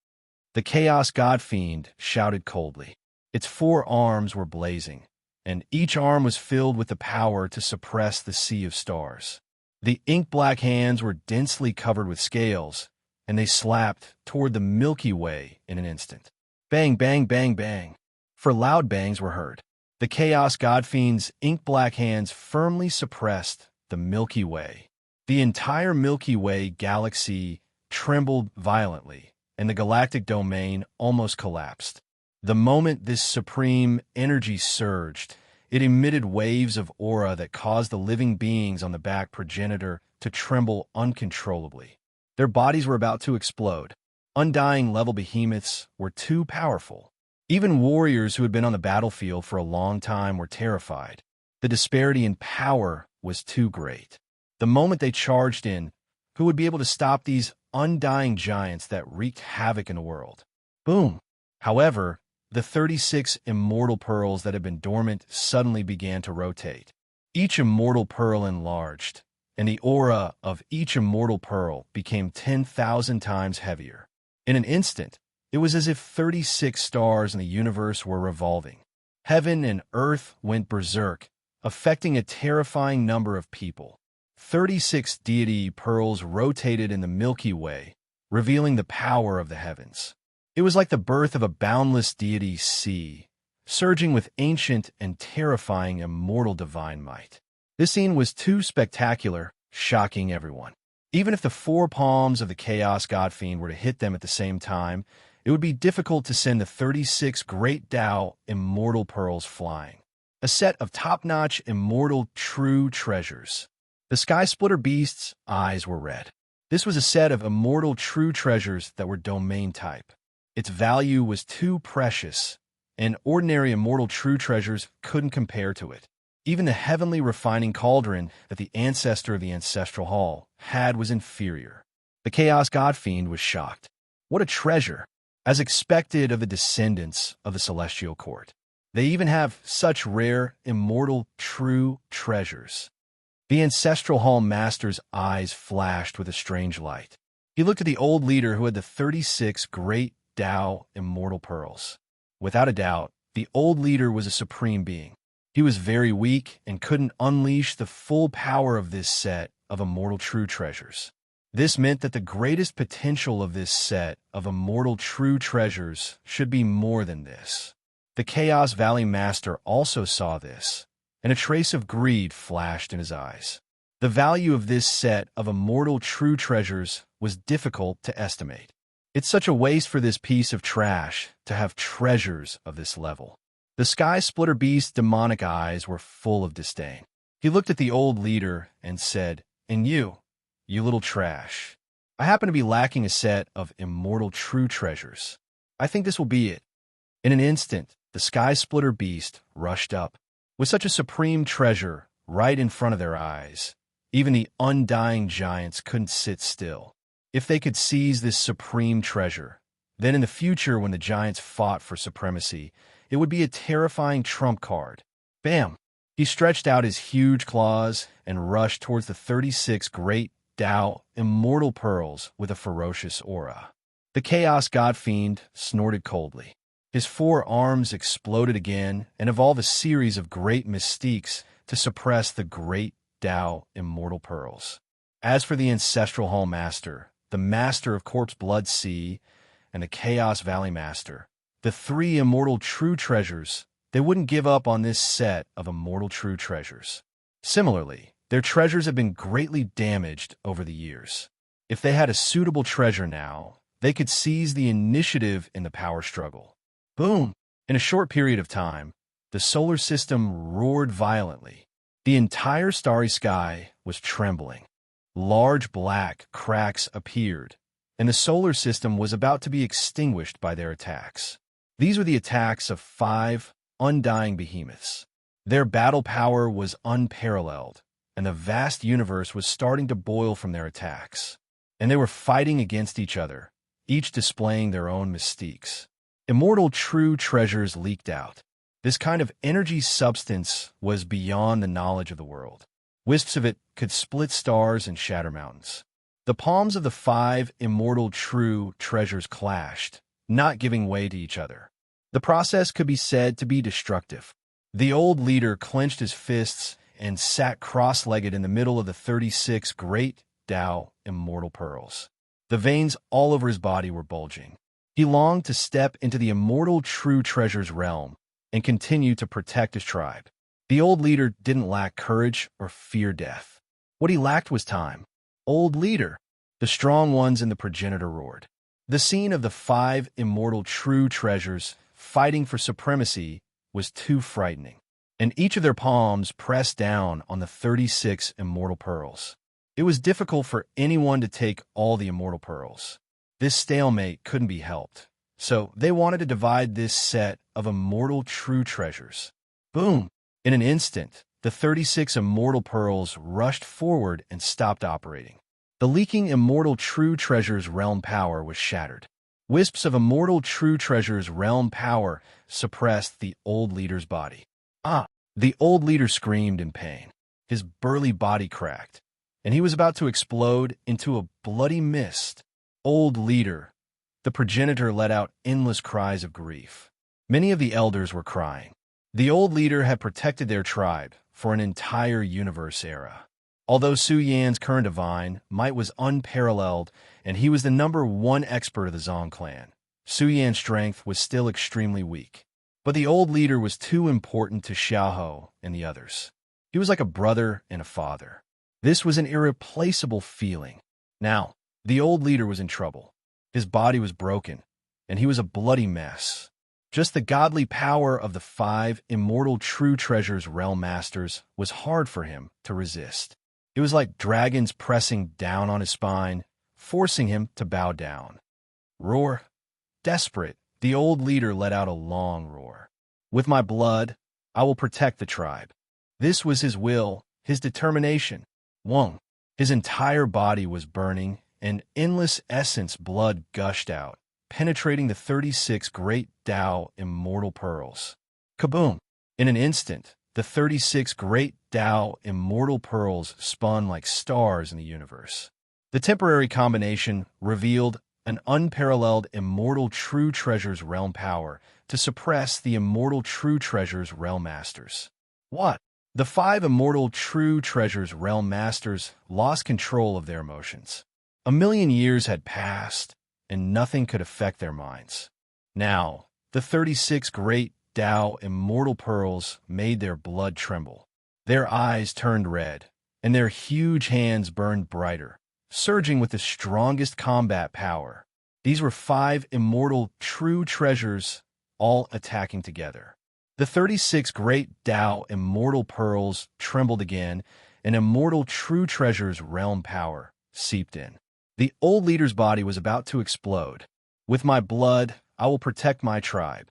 The Chaos God Fiend shouted coldly. Its 4 arms were blazing, and each arm was filled with the power to suppress the sea of stars. The ink-black hands were densely covered with scales, and they slapped toward the Milky Way in an instant. Bang, bang, bang, bang. For loud bangs were heard. The Chaos God Fiend's ink-black hands firmly suppressed the Milky Way. The entire Milky Way galaxy trembled violently, and the galactic domain almost collapsed. The moment this supreme energy surged, it emitted waves of aura that caused the living beings on the back progenitor to tremble uncontrollably. Their bodies were about to explode. Undying level behemoths were too powerful. Even warriors who had been on the battlefield for a long time were terrified. The disparity in power was too great. The moment they charged in, who would be able to stop these undying giants that wreaked havoc in the world? Boom! However, the 36 immortal pearls that had been dormant suddenly began to rotate. Each immortal pearl enlarged, and the aura of each immortal pearl became 10,000 times heavier. In an instant, it was as if 36 stars in the universe were revolving. Heaven and earth went berserk, affecting a terrifying number of people. 36 deity pearls rotated in the Milky Way, revealing the power of the heavens. It was like the birth of a boundless deity sea, surging with ancient and terrifying immortal divine might. This scene was too spectacular, shocking everyone. Even if the 4 palms of the Chaos God Fiend were to hit them at the same time, it would be difficult to send the 36 Great Tao immortal pearls flying. A set of top-notch immortal true treasures. The Sky Splitter Beast's eyes were red. This was a set of immortal true treasures that were domain type. Its value was too precious, and ordinary immortal true treasures couldn't compare to it. Even the heavenly refining cauldron that the ancestor of the Ancestral Hall had was inferior. The Chaos God Fiend was shocked. What a treasure! As expected of the descendants of the Celestial Court. They even have such rare, immortal, true treasures. The Ancestral Hall Master's eyes flashed with a strange light. He looked at the old leader who had the 36 Great Tao immortal pearls. Without a doubt, the old leader was a supreme being. He was very weak and couldn't unleash the full power of this set of immortal true treasures. This meant that the greatest potential of this set of immortal true treasures should be more than this. The Chaos Valley Master also saw this, and a trace of greed flashed in his eyes. The value of this set of immortal true treasures was difficult to estimate. It's such a waste for this piece of trash to have treasures of this level. The Sky Splitter Beast's demonic eyes were full of disdain. He looked at the old leader and said, "And you little trash. I happen to be lacking a set of immortal true treasures. I think this will be it." In an instant, the Sky Splitter Beast rushed up. With such a supreme treasure right in front of their eyes, even the undying giants couldn't sit still. If they could seize this supreme treasure, then in the future when the giants fought for supremacy, it would be a terrifying trump card. Bam! He stretched out his huge claws and rushed towards the 36 great Tao immortal pearls with a ferocious aura. The Chaos God Fiend snorted coldly. His 4 arms exploded again and evolved a series of great mystiques to suppress the great Tao immortal pearls. As for the Ancestral Hall Master, the Master of Corpse Blood Sea, and the Chaos Valley Master, the 3 immortal true treasures, they wouldn't give up on this set of immortal true treasures. Similarly, their treasures have been greatly damaged over the years. If they had a suitable treasure now, they could seize the initiative in the power struggle. Boom! In a short period of time, the solar system roared violently. The entire starry sky was trembling. Large black cracks appeared, and the solar system was about to be extinguished by their attacks. These were the attacks of 5 undying behemoths. Their battle power was unparalleled, and the vast universe was starting to boil from their attacks. And they were fighting against each other, each displaying their own mystiques. Immortal true treasures leaked out. This kind of energy substance was beyond the knowledge of the world. Wisps of it could split stars and shatter mountains. The palms of the 5 immortal true treasures clashed, not giving way to each other. The process could be said to be destructive. The old leader clenched his fists and sat cross-legged in the middle of the 36 great Tao immortal pearls. The veins all over his body were bulging. He longed to step into the immortal true treasures realm and continue to protect his tribe. The old leader didn't lack courage or fear death. What he lacked was time. "Old leader!" The strong ones in the progenitor roared. The scene of the 5 immortal true treasures fighting for supremacy was too frightening, and each of their palms pressed down on the 36 immortal pearls. It was difficult for anyone to take all the immortal pearls. This stalemate couldn't be helped, so they wanted to divide this set of immortal true treasures. Boom! In an instant, the 36 immortal pearls rushed forward and stopped operating. The leaking immortal true treasures realm power was shattered. Wisps of immortal true treasures realm power suppressed the old leader's body. Ah! The old leader screamed in pain. His burly body cracked, and he was about to explode into a bloody mist. Old leader! The progenitor let out endless cries of grief. Many of the elders were crying. The old leader had protected their tribe for an entire universe era. Although Su Yan's current divine might was unparalleled and he was the #1 expert of the Zong clan, Su Yan's strength was still extremely weak. But the old leader was too important to Xiaohou and the others. He was like a brother and a father. This was an irreplaceable feeling. Now, the old leader was in trouble. His body was broken, and he was a bloody mess. Just the godly power of the 5 immortal true treasures realm masters was hard for him to resist. It was like dragons pressing down on his spine, forcing him to bow down. Roar! Desperate, the old leader let out a long roar. "With my blood, I will protect the tribe." This was his will, his determination. Wong! His entire body was burning, and endless essence blood gushed out, penetrating the 36 great Tao immortal pearls. Kaboom! In an instant, the 36 great Tao immortal pearls spun like stars in the universe. The temporary combination revealed an unparalleled immortal true treasures realm power to suppress the immortal true treasures realm masters. What? The 5 immortal true treasures realm masters lost control of their emotions. A million years had passed, and nothing could affect their minds. Now, the 36 great Tao immortal pearls made their blood tremble. Their eyes turned red, and their huge hands burned brighter, surging with the strongest combat power. These were 5 immortal true treasures, all attacking together. The 36 great Tao immortal pearls trembled again, and immortal true treasures realm power seeped in. The old leader's body was about to explode. With my blood, I will protect my tribe.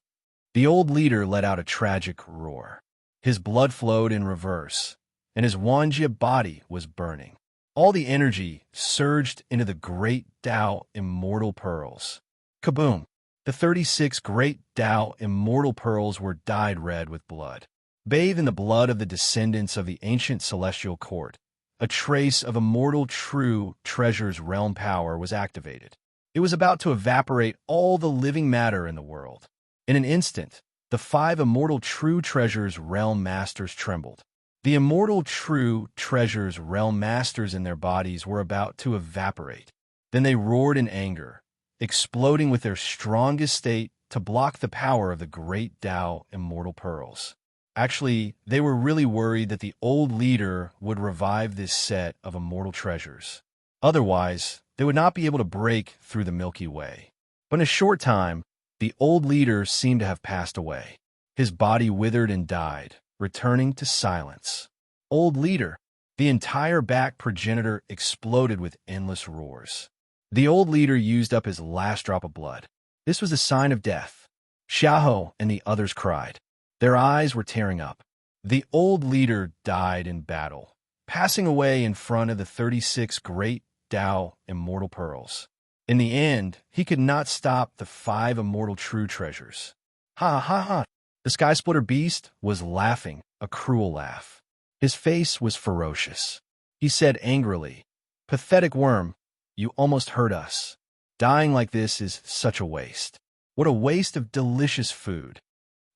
The old leader let out a tragic roar. His blood flowed in reverse, and his Wanjia body was burning. All the energy surged into the great Tao immortal pearls. Kaboom! The 36 great Tao immortal pearls were dyed red with blood. Bathed in the blood of the descendants of the ancient celestial court, a trace of immortal true treasures realm power was activated. It was about to evaporate all the living matter in the world. In an instant, the 5 immortal true treasures realm masters trembled. The immortal true treasures realm masters in their bodies were about to evaporate. Then they roared in anger, exploding with their strongest state to block the power of the great Tao immortal pearls. Actually, they were really worried that the old leader would revive this set of immortal treasures. Otherwise, they would not be able to break through the Milky Way. But in a short time, the old leader seemed to have passed away. His body withered and died, returning to silence. Old leader, the entire back progenitor exploded with endless roars. The old leader used up his last drop of blood. This was a sign of death. Xiaoho and the others cried. Their eyes were tearing up. The old leader died in battle, passing away in front of the 36 great Tao immortal pearls. In the end, he could not stop the 5 immortal true treasures. Ha ha ha! The Sky Splitter beast was laughing, a cruel laugh. His face was ferocious. He said angrily, "Pathetic worm, you almost hurt us. Dying like this is such a waste. What a waste of delicious food."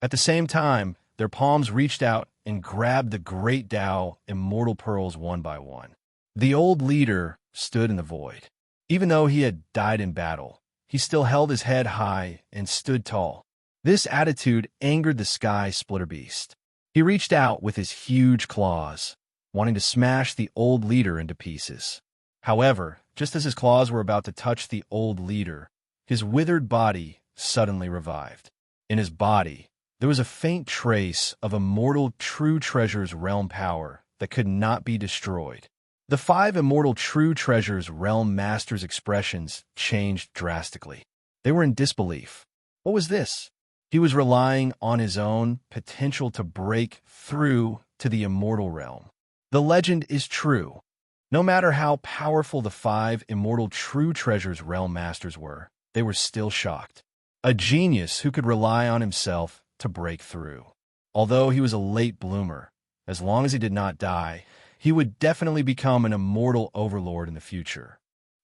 At the same time, their palms reached out and grabbed the great Tao immortal pearls one by one. The old leader stood in the void. Even though he had died in battle, he still held his head high and stood tall. This attitude angered the Sky Splitter beast. He reached out with his huge claws, wanting to smash the old leader into pieces. However, just as his claws were about to touch the old leader, his withered body suddenly revived. In his body, there was a faint trace of immortal true treasures realm power that could not be destroyed. The 5 immortal true treasures realm masters' expressions changed drastically. They were in disbelief. What was this? He was relying on his own potential to break through to the immortal realm. The legend is true. No matter how powerful the 5 immortal true treasures realm masters were, they were still shocked. A genius who could rely on himself to break through. Although he was a late bloomer, as long as he did not die, he would definitely become an immortal overlord in the future.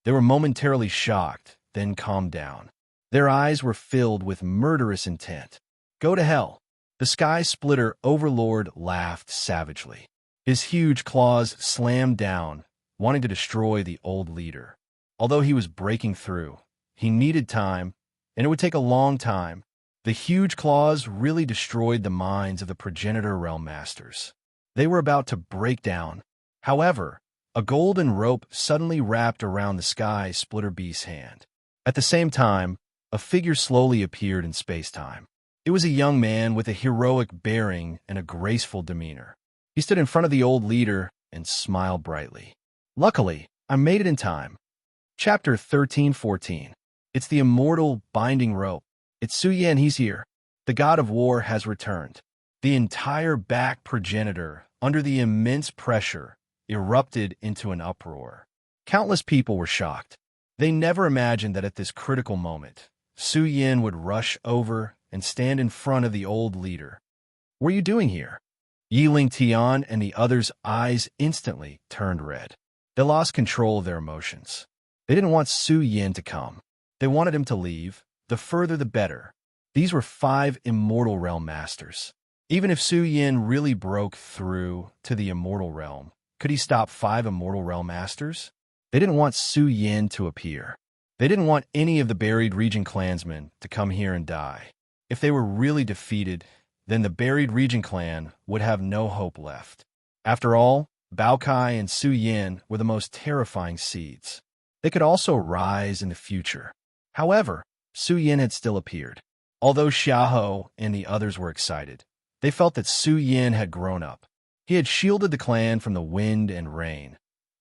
They were momentarily shocked, then calmed down. Their eyes were filled with murderous intent. Go to hell. The Sky Splitter Overlord laughed savagely. His huge claws slammed down, wanting to destroy the old leader. Although he was breaking through, he needed time, and it would take a long time. The huge claws really destroyed the minds of the progenitor realm masters. They were about to break down. However, a golden rope suddenly wrapped around the Sky Splitter beast's hand. At the same time, a figure slowly appeared in space-time. It was a young man with a heroic bearing and a graceful demeanor. He stood in front of the old leader and smiled brightly. Luckily, I made it in time. Chapter 13-14. It's the immortal binding rope. It's Su Yan, he's here. The god of war has returned. The entire back progenitor, under the immense pressure, erupted into an uproar. Countless people were shocked. They never imagined that at this critical moment, Su Yin would rush over and stand in front of the old leader. What are you doing here? Yi Ling Tian and the others' eyes instantly turned red. They lost control of their emotions. They didn't want Su Yin to come. They wanted him to leave. The further the better. These were 5 immortal realm masters. Even if Su Yin really broke through to the immortal realm, could he stop 5 immortal realm masters? They didn't want Su Yin to appear. They didn't want any of the buried region clansmen to come here and die. If they were really defeated, then the buried region clan would have no hope left. After all, Baokai and Su Yin were the most terrifying seeds. They could also rise in the future. However, Su Yin had still appeared. Although Xiaohou and the others were excited, they felt that Su Yin had grown up. He had shielded the clan from the wind and rain,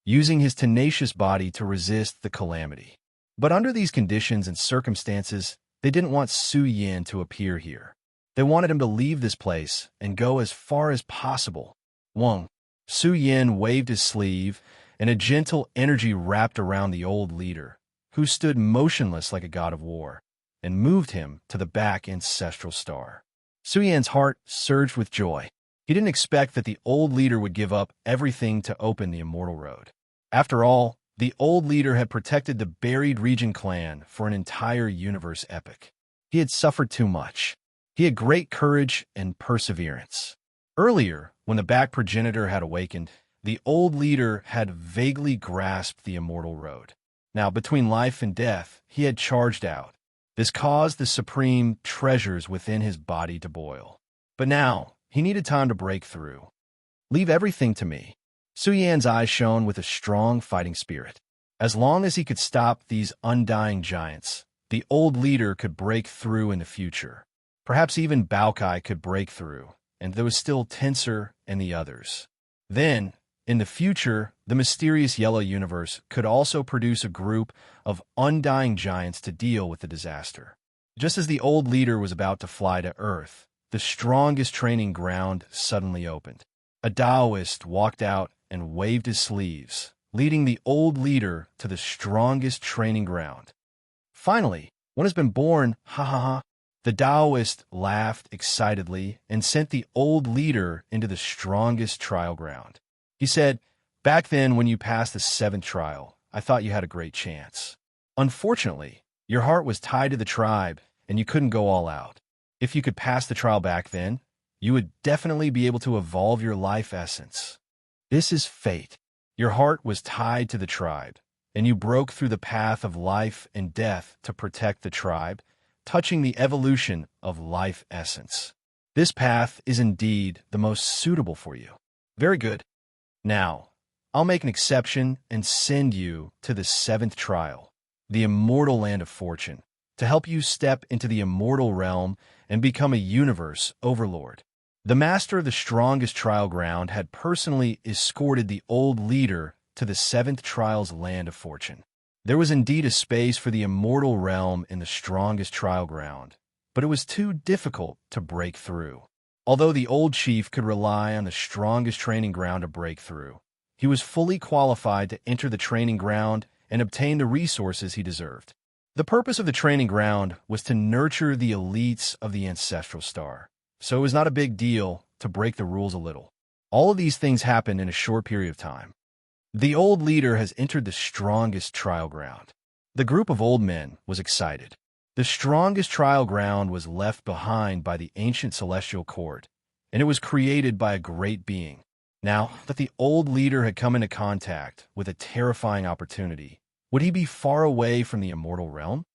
using his tenacious body to resist the calamity. But under these conditions and circumstances, they didn't want Su Yin to appear here. They wanted him to leave this place and go as far as possible. Wang. Su Yin waved his sleeve, and a gentle energy wrapped around the old leader, who stood motionless like a god of war, and moved him to the back ancestral star. Su Yin's heart surged with joy. He didn't expect that the old leader would give up everything to open the immortal road. After all, the old leader had protected the buried region clan for an entire universe epic. He had suffered too much. He had great courage and perseverance. Earlier, when the back progenitor had awakened, the old leader had vaguely grasped the immortal road. Now, between life and death, he had charged out. This caused the supreme treasures within his body to boil. But now, he needed time to break through. Leave everything to me. Su Yan's eyes shone with a strong fighting spirit. As long as he could stop these undying giants, the old leader could break through in the future. Perhaps even Baokai could break through, and there was still Tensor and the others. Then, in the future, the mysterious yellow universe could also produce a group of undying giants to deal with the disaster. Just as the old leader was about to fly to Earth, the strongest training ground suddenly opened. A Taoist walked out and waved his sleeves, leading the old leader to the strongest training ground. Finally, one has been born, ha ha ha. The Taoist laughed excitedly and sent the old leader into the strongest trial ground. He said, "Back then, when you passed the 7th trial, I thought you had a great chance. Unfortunately, your heart was tied to the tribe and you couldn't go all out. If you could pass the trial back then, you would definitely be able to evolve your life essence. This is fate. Your heart was tied to the tribe, and you broke through the path of life and death to protect the tribe, touching the evolution of life essence. This path is indeed the most suitable for you. Very good. Now, I'll make an exception and send you to the 7th trial, the immortal land of fortune, to help you step into the immortal realm and become a universe overlord." The master of the strongest trial ground had personally escorted the old leader to the 7th trial's land of fortune. There was indeed a space for the immortal realm in the strongest trial ground, but it was too difficult to break through. Although the old chief could rely on the strongest training ground to break through, he was fully qualified to enter the training ground and obtain the resources he deserved. The purpose of the training ground was to nurture the elites of the ancestral star, so it was not a big deal to break the rules a little. All of these things happened in a short period of time. The old leader has entered the strongest trial ground. The group of old men was excited. The strongest trial ground was left behind by the ancient celestial court, and it was created by a great being. Now that the old leader had come into contact with a terrifying opportunity, would he be far away from the immortal realm?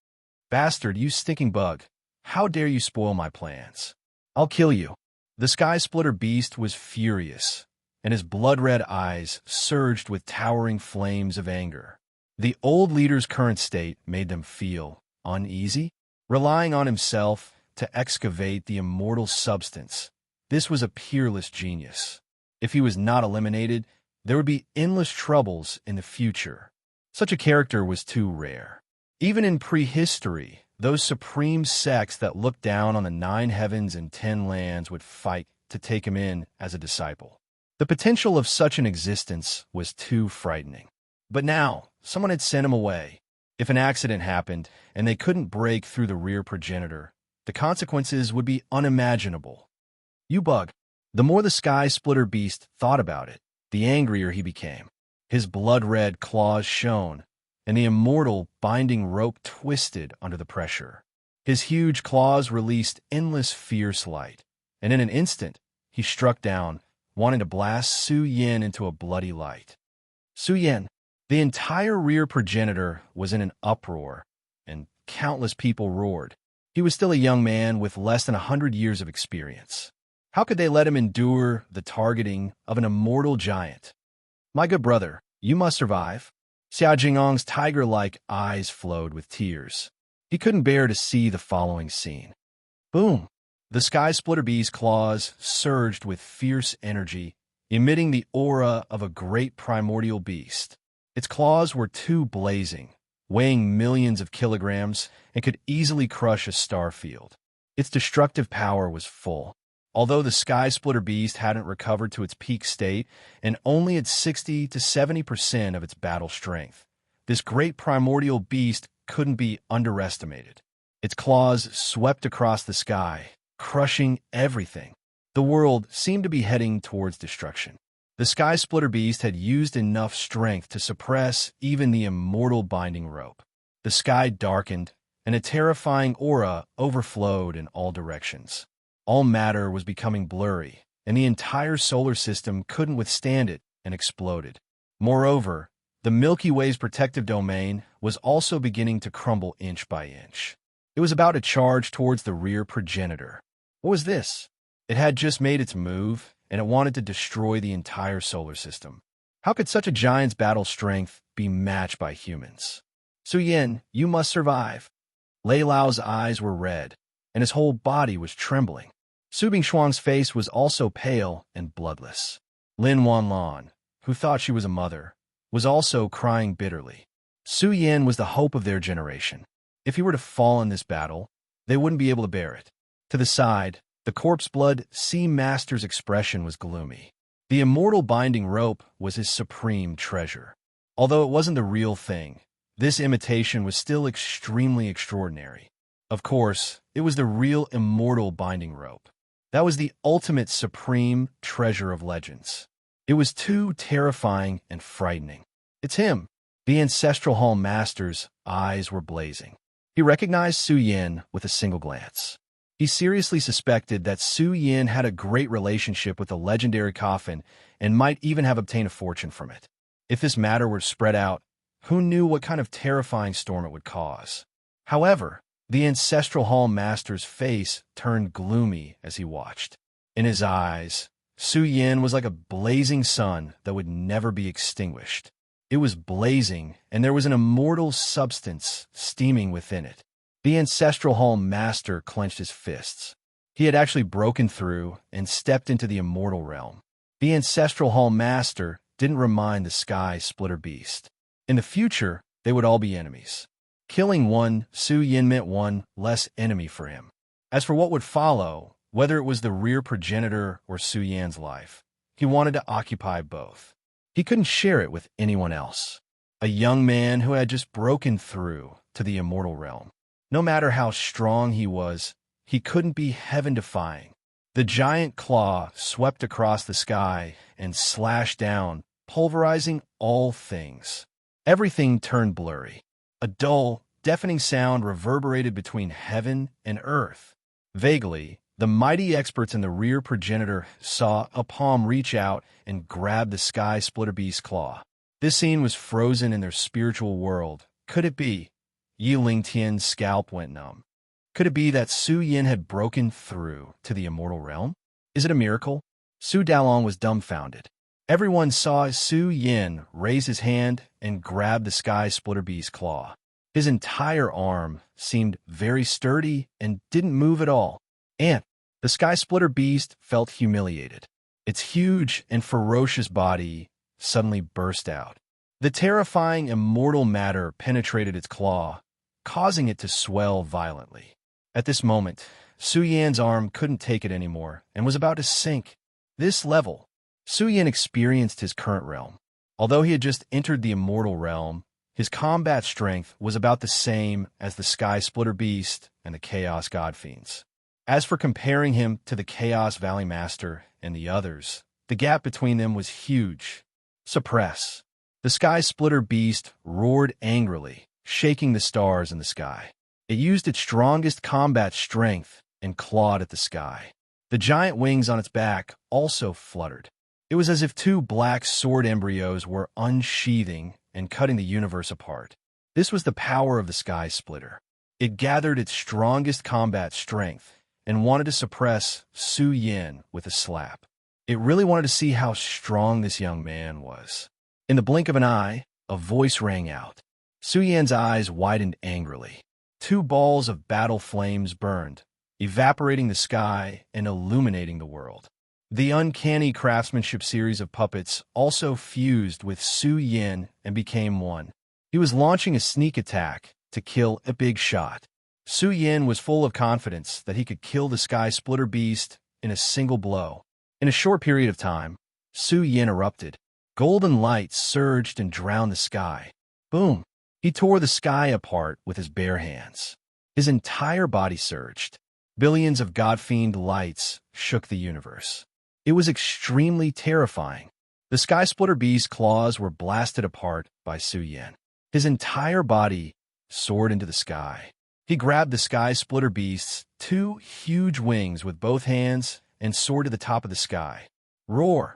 "Bastard, you stinking bug! How dare you spoil my plans? I'll kill you." The sky splitter beast was furious, and his blood-red eyes surged with towering flames of anger. The old leader's current state made them feel uneasy. Relying on himself to excavate the immortal substance, this was a peerless genius. If he was not eliminated, there would be endless troubles in the future. Such a character was too rare. Even in prehistory, those supreme sects that looked down on the 9 heavens and 10 lands would fight to take him in as a disciple. The potential of such an existence was too frightening. But now, someone had sent him away. If an accident happened and they couldn't break through the rear progenitor, the consequences would be unimaginable. "You bug." The more the sky splitter beast thought about it, the angrier he became. His blood-red claws shone, and the immortal binding rope twisted under the pressure. His huge claws released endless fierce light, and in an instant, he struck down, wanting to blast Su Yin into a bloody light. Su Yin. The entire rear progenitor was in an uproar, and countless people roared. He was still a young man with less than 100 years of experience. How could they let him endure the targeting of an immortal giant? My good brother, you must survive. Xiao Jingong's tiger-like eyes flowed with tears. He couldn't bear to see the following scene. Boom! The Sky Splitter Bee's claws surged with fierce energy, emitting the aura of a great primordial beast. Its claws were too blazing, weighing millions of kilograms, and could easily crush a star field. Its destructive power was full. Although the Sky Splitter Beast hadn't recovered to its peak state and only at 60 to 70% of its battle strength, this great primordial beast couldn't be underestimated. Its claws swept across the sky, crushing everything. The world seemed to be heading towards destruction. The Sky Splitter Beast had used enough strength to suppress even the immortal binding rope. The sky darkened, and a terrifying aura overflowed in all directions. All matter was becoming blurry, and the entire solar system couldn't withstand it and exploded. Moreover, the Milky Way's protective domain was also beginning to crumble inch by inch. It was about to charge towards the rear progenitor. What was this? It had just made its move, and it wanted to destroy the entire solar system. How could such a giant's battle strength be matched by humans? Su Yin, you must survive. Lei Lao's eyes were red, and his whole body was trembling. Su Bingshuang's face was also pale and bloodless. Lin Wanlan, who thought she was a mother, was also crying bitterly. Su Yin was the hope of their generation. If he were to fall in this battle, they wouldn't be able to bear it. To the side, the corpse blood sea master's expression was gloomy. The immortal binding rope was his supreme treasure. Although it wasn't the real thing, this imitation was still extremely extraordinary. Of course, it was the real immortal binding rope. That was the ultimate supreme treasure of legends. It was too terrifying and frightening. It's him. The Ancestral Hall Master's eyes were blazing. He recognized Su Yin with a single glance. He seriously suspected that Su Yin had a great relationship with the legendary coffin and might even have obtained a fortune from it. If this matter were spread out, who knew what kind of terrifying storm it would cause? However, the Ancestral Hall Master's face turned gloomy as he watched. In his eyes, Su Yin was like a blazing sun that would never be extinguished. It was blazing, and there was an immortal substance steaming within it. The Ancestral Hall Master clenched his fists. He had actually broken through and stepped into the immortal realm. The Ancestral Hall Master didn't remind the Sky Splitter Beast. In the future, they would all be enemies. Killing one, Su Yin meant one less enemy for him. As for what would follow, whether it was the rear progenitor or Su Yan's life, he wanted to occupy both. He couldn't share it with anyone else. A young man who had just broken through to the immortal realm. No matter how strong he was, he couldn't be heaven-defying. The giant claw swept across the sky and slashed down, pulverizing all things. Everything turned blurry. A dull, deafening sound reverberated between heaven and earth. Vaguely, the mighty experts in the rear progenitor saw a palm reach out and grab the Sky Splitter Beast's claw. This scene was frozen in their spiritual world. Could it be? Yi Lingtian's scalp went numb. Could it be that Su Yin had broken through to the immortal realm? Is it a miracle? Su Dalong was dumbfounded. Everyone saw Su Yin raise his hand and grab the Sky Splitter Beast's claw. His entire arm seemed very sturdy and didn't move at all. And the Sky Splitter Beast felt humiliated. Its huge and ferocious body suddenly burst out. The terrifying immortal matter penetrated its claw, causing it to swell violently. At this moment, Su Yan's arm couldn't take it anymore and was about to sink. This level, Su Yin experienced his current realm. Although he had just entered the immortal realm, his combat strength was about the same as the Sky Splitter Beast and the Chaos God Fiends. As for comparing him to the Chaos Valley Master and the others, the gap between them was huge. Suppress. The Sky Splitter Beast roared angrily, shaking the stars in the sky. It used its strongest combat strength and clawed at the sky. The giant wings on its back also fluttered. It was as if two black sword embryos were unsheathing and cutting the universe apart. This was the power of the Sky Splitter. It gathered its strongest combat strength and wanted to suppress Su Yin with a slap. It really wanted to see how strong this young man was. In the blink of an eye, a voice rang out. Su Yan's eyes widened angrily. Two balls of battle flames burned, evaporating the sky and illuminating the world. The uncanny craftsmanship series of puppets also fused with Su Yan and became one. He was launching a sneak attack to kill a big shot. Su Yan was full of confidence that he could kill the Sky Splitter Beast in a single blow. In a short period of time, Su Yan erupted. Golden light surged and drowned the sky. Boom! He tore the sky apart with his bare hands. His entire body surged. Billions of god-fiend lights shook the universe. It was extremely terrifying. The Sky Splitter Beast's claws were blasted apart by Su Yan. His entire body soared into the sky. He grabbed the Sky Splitter Beast's two huge wings with both hands and soared to the top of the sky. Roar!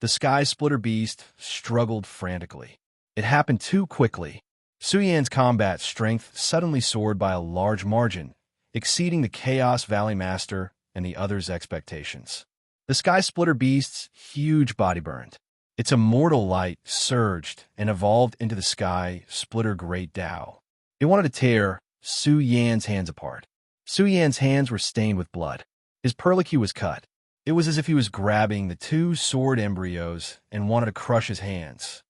The Sky Splitter Beast struggled frantically. It happened too quickly. Su Yan's combat strength suddenly soared by a large margin, exceeding the Chaos Valley Master and the others' expectations. The Sky Splitter Beast's huge body burned. Its immortal light surged and evolved into the Sky Splitter Great Tao. It wanted to tear Su Yan's hands apart. Su Yan's hands were stained with blood. His perlicue was cut. It was as if he was grabbing the two sword embryos and wanted to crush his hands.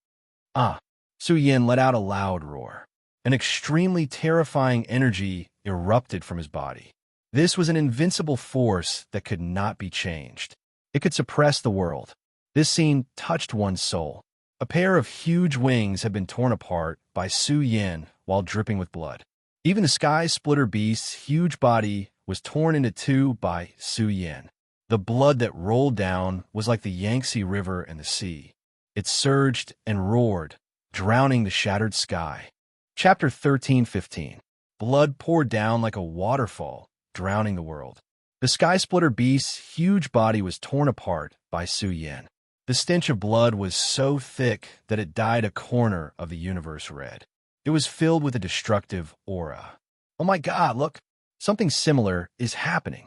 Su Yan let out a loud roar. An extremely terrifying energy erupted from his body. This was an invincible force that could not be changed. It could suppress the world. This scene touched one's soul. A pair of huge wings had been torn apart by Su Yan while dripping with blood. Even the Sky Splitter Beast's huge body was torn into two by Su Yan. The blood that rolled down was like the Yangtze River and the sea. It surged and roared, drowning the shattered sky. Chapter 13:15. Blood poured down like a waterfall, drowning the world. The Sky Splitter Beast's huge body was torn apart by Su Yan. The stench of blood was so thick that it dyed a corner of the universe red. It was filled with a destructive aura. Oh my God, look! Something similar is happening.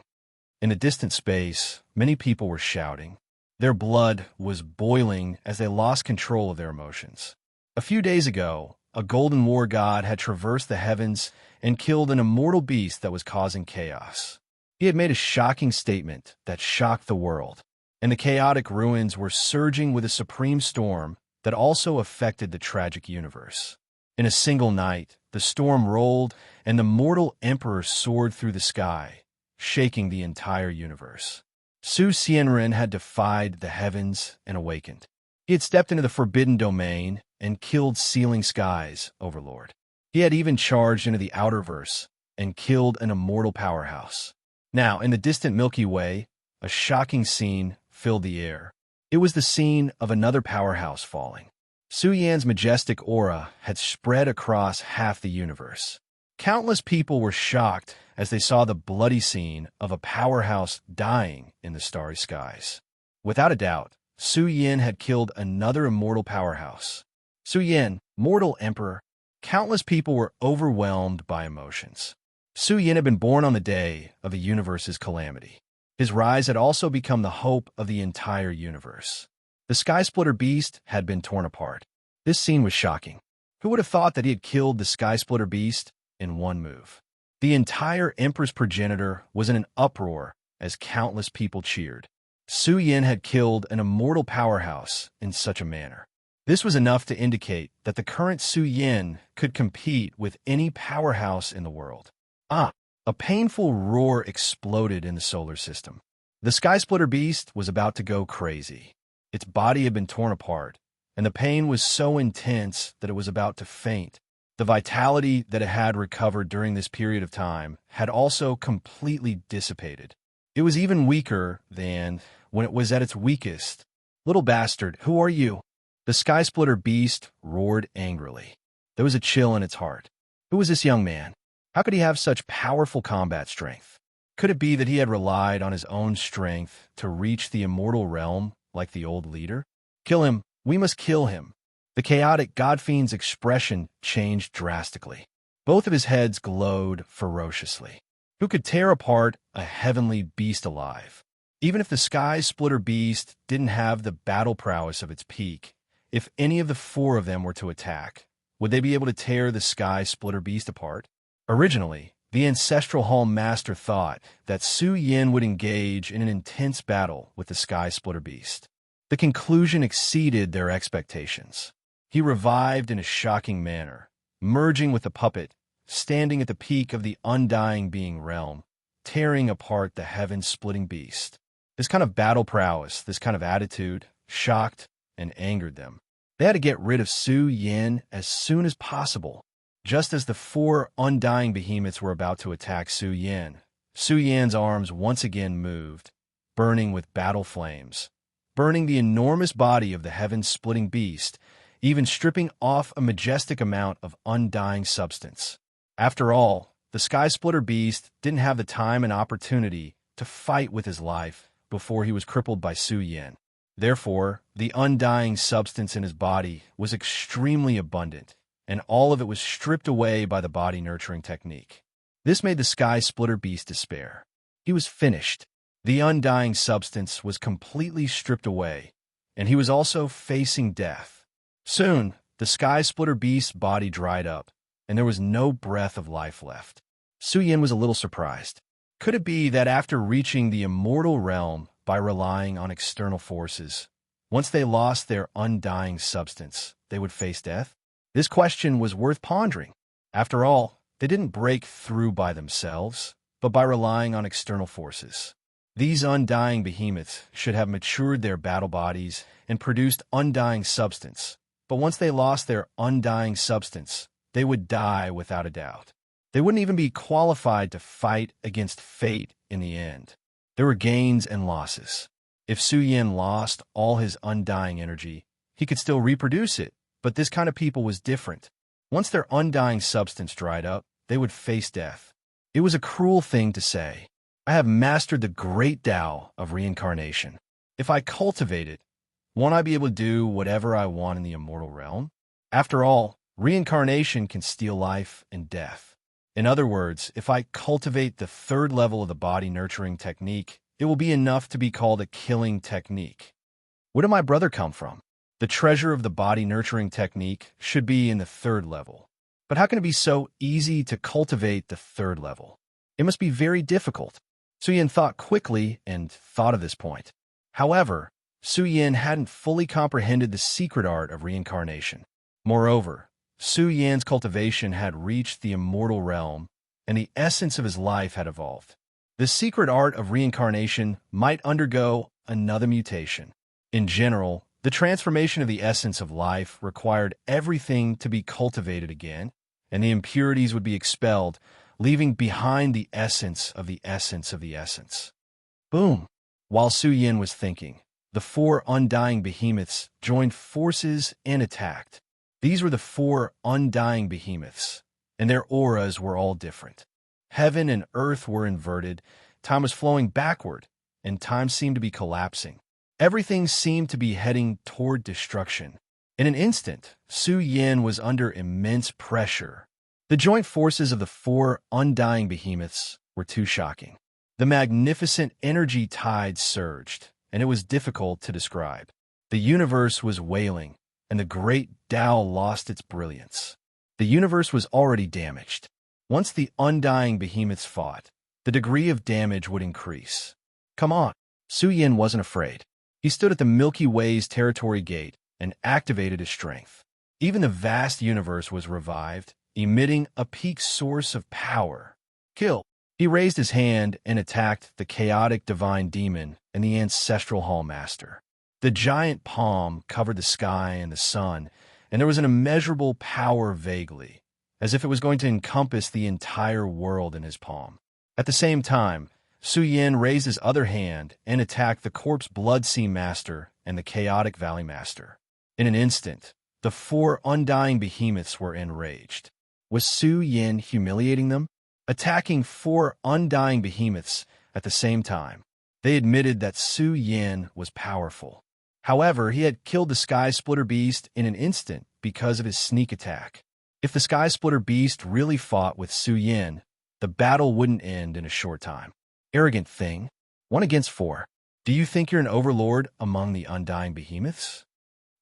In the distant space, many people were shouting. Their blood was boiling as they lost control of their emotions. A few days ago, a golden war god had traversed the heavens and killed an immortal beast that was causing chaos. He had made a shocking statement that shocked the world, and the chaotic ruins were surging with a supreme storm that also affected the tragic universe. In a single night, the storm rolled, and the mortal emperor soared through the sky, shaking the entire universe. Su Xianren had defied the heavens and awakened. He had stepped into the forbidden domain and killed Sealing Sky's Overlord. He had even charged into the Outerverse and killed an immortal powerhouse. Now, in the distant Milky Way, a shocking scene filled the air. It was the scene of another powerhouse falling. Su Yan's majestic aura had spread across half the universe. Countless people were shocked as they saw the bloody scene of a powerhouse dying in the starry skies. Without a doubt, Su Yan had killed another immortal powerhouse. Su Yan, mortal emperor. Countless people were overwhelmed by emotions. Su Yan had been born on the day of the universe's calamity. His rise had also become the hope of the entire universe. The Sky Splitter Beast had been torn apart. This scene was shocking. Who would have thought that he had killed the Sky Splitter Beast in one move? The entire Emperor's progenitor was in an uproar as countless people cheered. Su Yan had killed an immortal powerhouse in such a manner. This was enough to indicate that the current Su Yan could compete with any powerhouse in the world. A painful roar exploded in the solar system. The Sky Splitter Beast was about to go crazy. Its body had been torn apart, and the pain was so intense that it was about to faint. The vitality that it had recovered during this period of time had also completely dissipated. It was even weaker than when it was at its weakest. "Little bastard, who are you?" The Sky Splitter Beast roared angrily. There was a chill in its heart. Who was this young man? How could he have such powerful combat strength? Could it be that he had relied on his own strength to reach the immortal realm like the old leader? "Kill him! We must kill him!" The chaotic God-fiend's expression changed drastically. Both of his heads glowed ferociously. Who could tear apart a heavenly beast alive? Even if the Sky Splitter Beast didn't have the battle prowess of its peak, If any of the four of them were to attack, would they be able to tear the Sky Splitter Beast apart? Originally, the Ancestral Hall Master thought that Su Yin would engage in an intense battle with the Sky Splitter Beast. The conclusion exceeded their expectations. He revived in a shocking manner, merging with the puppet, standing at the peak of the undying being realm, tearing apart the heaven-splitting beast. This kind of battle prowess, this kind of attitude, shocked and angered them. They had to get rid of Su Yin as soon as possible. Just as the four undying behemoths were about to attack Su Yin's arms once again moved, burning with battle flames, burning the enormous body of the heaven-splitting beast, even stripping off a majestic amount of undying substance. After all, the Sky Splitter Beast didn't have the time and opportunity to fight with his life before he was crippled by Su Yin. Therefore, the undying substance in his body was extremely abundant, and all of it was stripped away by the body-nurturing technique. This made the Sky Splitter Beast despair. He was finished. The undying substance was completely stripped away, and he was also facing death. Soon, the Sky Splitter Beast's body dried up, and there was no breath of life left. Su Yin was a little surprised. Could it be that after reaching the immortal realm by relying on external forces, once they lost their undying substance, they would face death? This question was worth pondering. After all, they didn't break through by themselves, but by relying on external forces. These undying behemoths should have matured their battle bodies and produced undying substance, but once they lost their undying substance, they would die without a doubt. They wouldn't even be qualified to fight against fate in the end. There were gains and losses. If Su Yin lost all his undying energy, he could still reproduce it, but this kind of people was different. Once their undying substance dried up, they would face death. It was a cruel thing to say. I have mastered the great Tao of reincarnation. If I cultivate it, won't I be able to do whatever I want in the immortal realm? After all, reincarnation can steal life and death. In other words, if I cultivate the third level of the body-nurturing technique, it will be enough to be called a killing technique. Where did my brother come from? The treasure of the body-nurturing technique should be in the third level. But how can it be so easy to cultivate the third level? It must be very difficult. Su Yin thought quickly and thought of this point. However, Su Yin hadn't fully comprehended the secret art of reincarnation. Moreover, Su Yin's cultivation had reached the immortal realm, and the essence of his life had evolved. The secret art of reincarnation might undergo another mutation. In general, the transformation of the essence of life required everything to be cultivated again, and the impurities would be expelled, leaving behind the essence of the essence of the essence. Boom! While Su Yin was thinking, the four undying behemoths joined forces and attacked. These were the four undying behemoths, and their auras were all different. Heaven and earth were inverted, time was flowing backward, and time seemed to be collapsing. Everything seemed to be heading toward destruction. In an instant, Su Yin was under immense pressure. The joint forces of the four undying behemoths were too shocking. The magnificent energy tide surged, and it was difficult to describe. The universe was wailing, and the great Tao lost its brilliance. The universe was already damaged. Once the undying behemoths fought, the degree of damage would increase. Come on! Su Yin wasn't afraid. He stood at the Milky Way's territory gate and activated his strength. Even the vast universe was revived, emitting a peak source of power. Kill! He raised his hand and attacked the chaotic divine demon and the ancestral hall master. The giant palm covered the sky and the sun, and there was an immeasurable power vaguely, as if it was going to encompass the entire world in his palm. At the same time, Su Yin raised his other hand and attacked the corpse blood sea master and the chaotic valley master. In an instant, the four undying behemoths were enraged. Was Su Yin humiliating them? Attacking four undying behemoths at the same time. They admitted that Su Yin was powerful. However, he had killed the Sky Splitter Beast in an instant because of his sneak attack. If the Sky Splitter Beast really fought with Su Yin, the battle wouldn't end in a short time. Arrogant thing. 1 against 4. Do you think you're an overlord among the undying behemoths?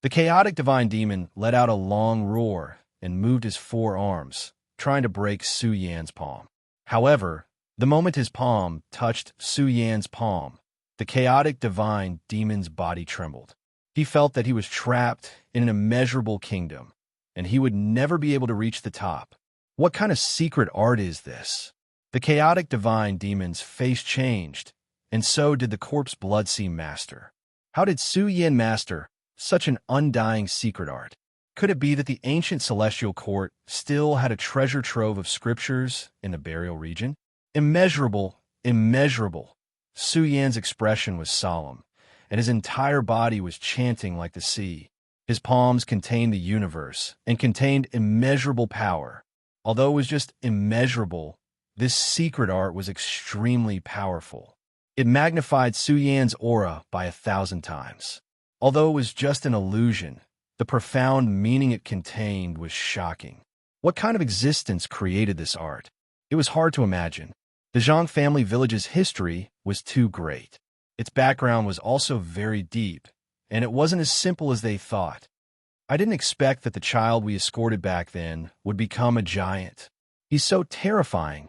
The chaotic divine demon let out a long roar and moved his forearms, trying to break Su Yan's palm. However, the moment his palm touched Su Yan's palm, the chaotic divine demon's body trembled. He felt that he was trapped in an immeasurable kingdom, and he would never be able to reach the top. What kind of secret art is this? The chaotic divine demon's face changed, and so did the corpse Bloodsea master. How did Su Yan master such an undying secret art? Could it be that the ancient celestial court still had a treasure trove of scriptures in the burial region? Immeasurable, immeasurable. Su Yan's expression was solemn, and his entire body was chanting like the sea. His palms contained the universe and contained immeasurable power. Although it was just immeasurable, this secret art was extremely powerful. It magnified Su Yan's aura by 1,000 times. Although it was just an illusion, the profound meaning it contained was shocking. What kind of existence created this art? It was hard to imagine. The Zhang family village's history was too great. Its background was also very deep, and it wasn't as simple as they thought. I didn't expect that the child we escorted back then would become a giant. He's so terrifying.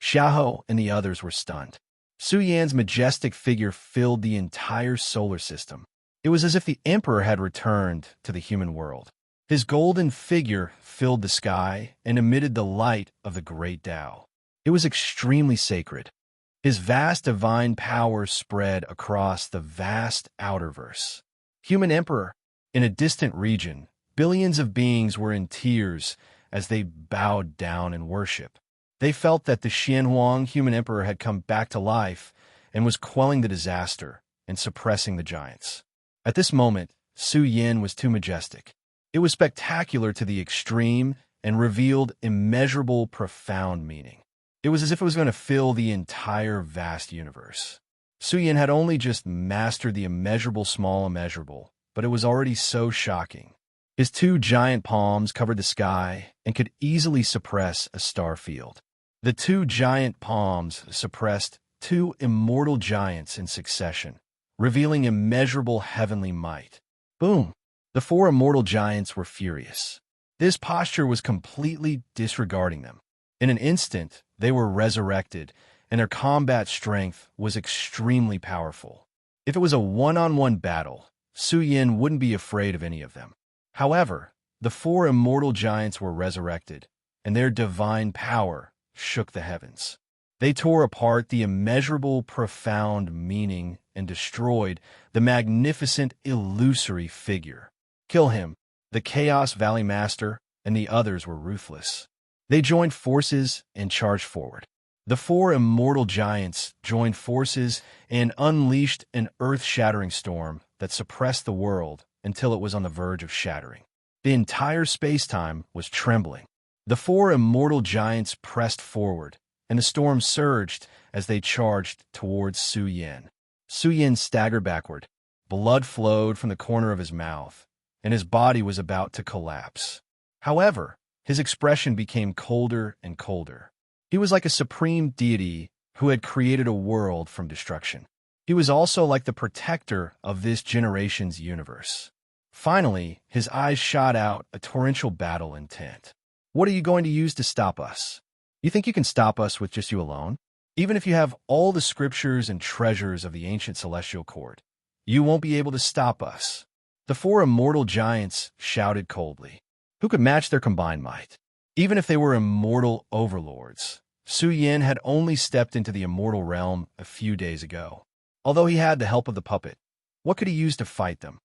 Xiaoho and the others were stunned. Su Yan's majestic figure filled the entire solar system. It was as if the emperor had returned to the human world. His golden figure filled the sky and emitted the light of the great Tao. It was extremely sacred. His vast divine power spread across the vast outerverse. Human emperor. In a distant region, billions of beings were in tears as they bowed down in worship. They felt that the Xianhuang human emperor had come back to life and was quelling the disaster and suppressing the giants. At this moment, Su Yan was too majestic. It was spectacular to the extreme and revealed immeasurable, profound meaning. It was as if it was going to fill the entire vast universe. Su Yan had only just mastered the immeasurable small immeasurable, but it was already so shocking. His two giant palms covered the sky and could easily suppress a star field. The two giant palms suppressed two immortal giants in succession, revealing immeasurable heavenly might. Boom! The four immortal giants were furious. This posture was completely disregarding them. In an instant, they were resurrected, and their combat strength was extremely powerful. If it was a one-on-one battle, Su Yan wouldn't be afraid of any of them. However, the four immortal giants were resurrected, and their divine power shook the heavens. They tore apart the immeasurable, profound meaning and destroyed the magnificent, illusory figure. Kill him. The Chaos Valley Master and the others were ruthless. They joined forces and charged forward. The four immortal giants joined forces and unleashed an earth-shattering storm that suppressed the world until it was on the verge of shattering. The entire space-time was trembling. The four immortal giants pressed forward, and the storm surged as they charged towards Su Yan. Su Yan staggered backward. Blood flowed from the corner of his mouth, and his body was about to collapse. However, his expression became colder and colder. He was like a supreme deity who had created a world from destruction. He was also like the protector of this generation's universe. Finally, his eyes shot out a torrential battle intent. What are you going to use to stop us? You think you can stop us with just you alone? Even if you have all the scriptures and treasures of the ancient celestial court, you won't be able to stop us. The four immortal giants shouted coldly. Who could match their combined might? Even if they were immortal overlords, Su Yan had only stepped into the immortal realm a few days ago. Although he had the help of the puppet, what could he use to fight them?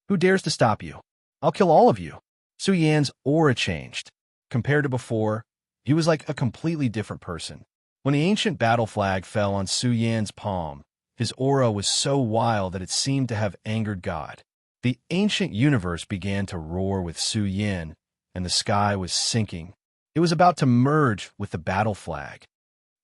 Who dares to stop you? I'll kill all of you. Su Yan's aura changed. Compared to before, he was like a completely different person. When the ancient battle flag fell on Su Yan's palm, his aura was so wild that it seemed to have angered God. The ancient universe began to roar with Su Yan, and the sky was sinking. It was about to merge with the battle flag.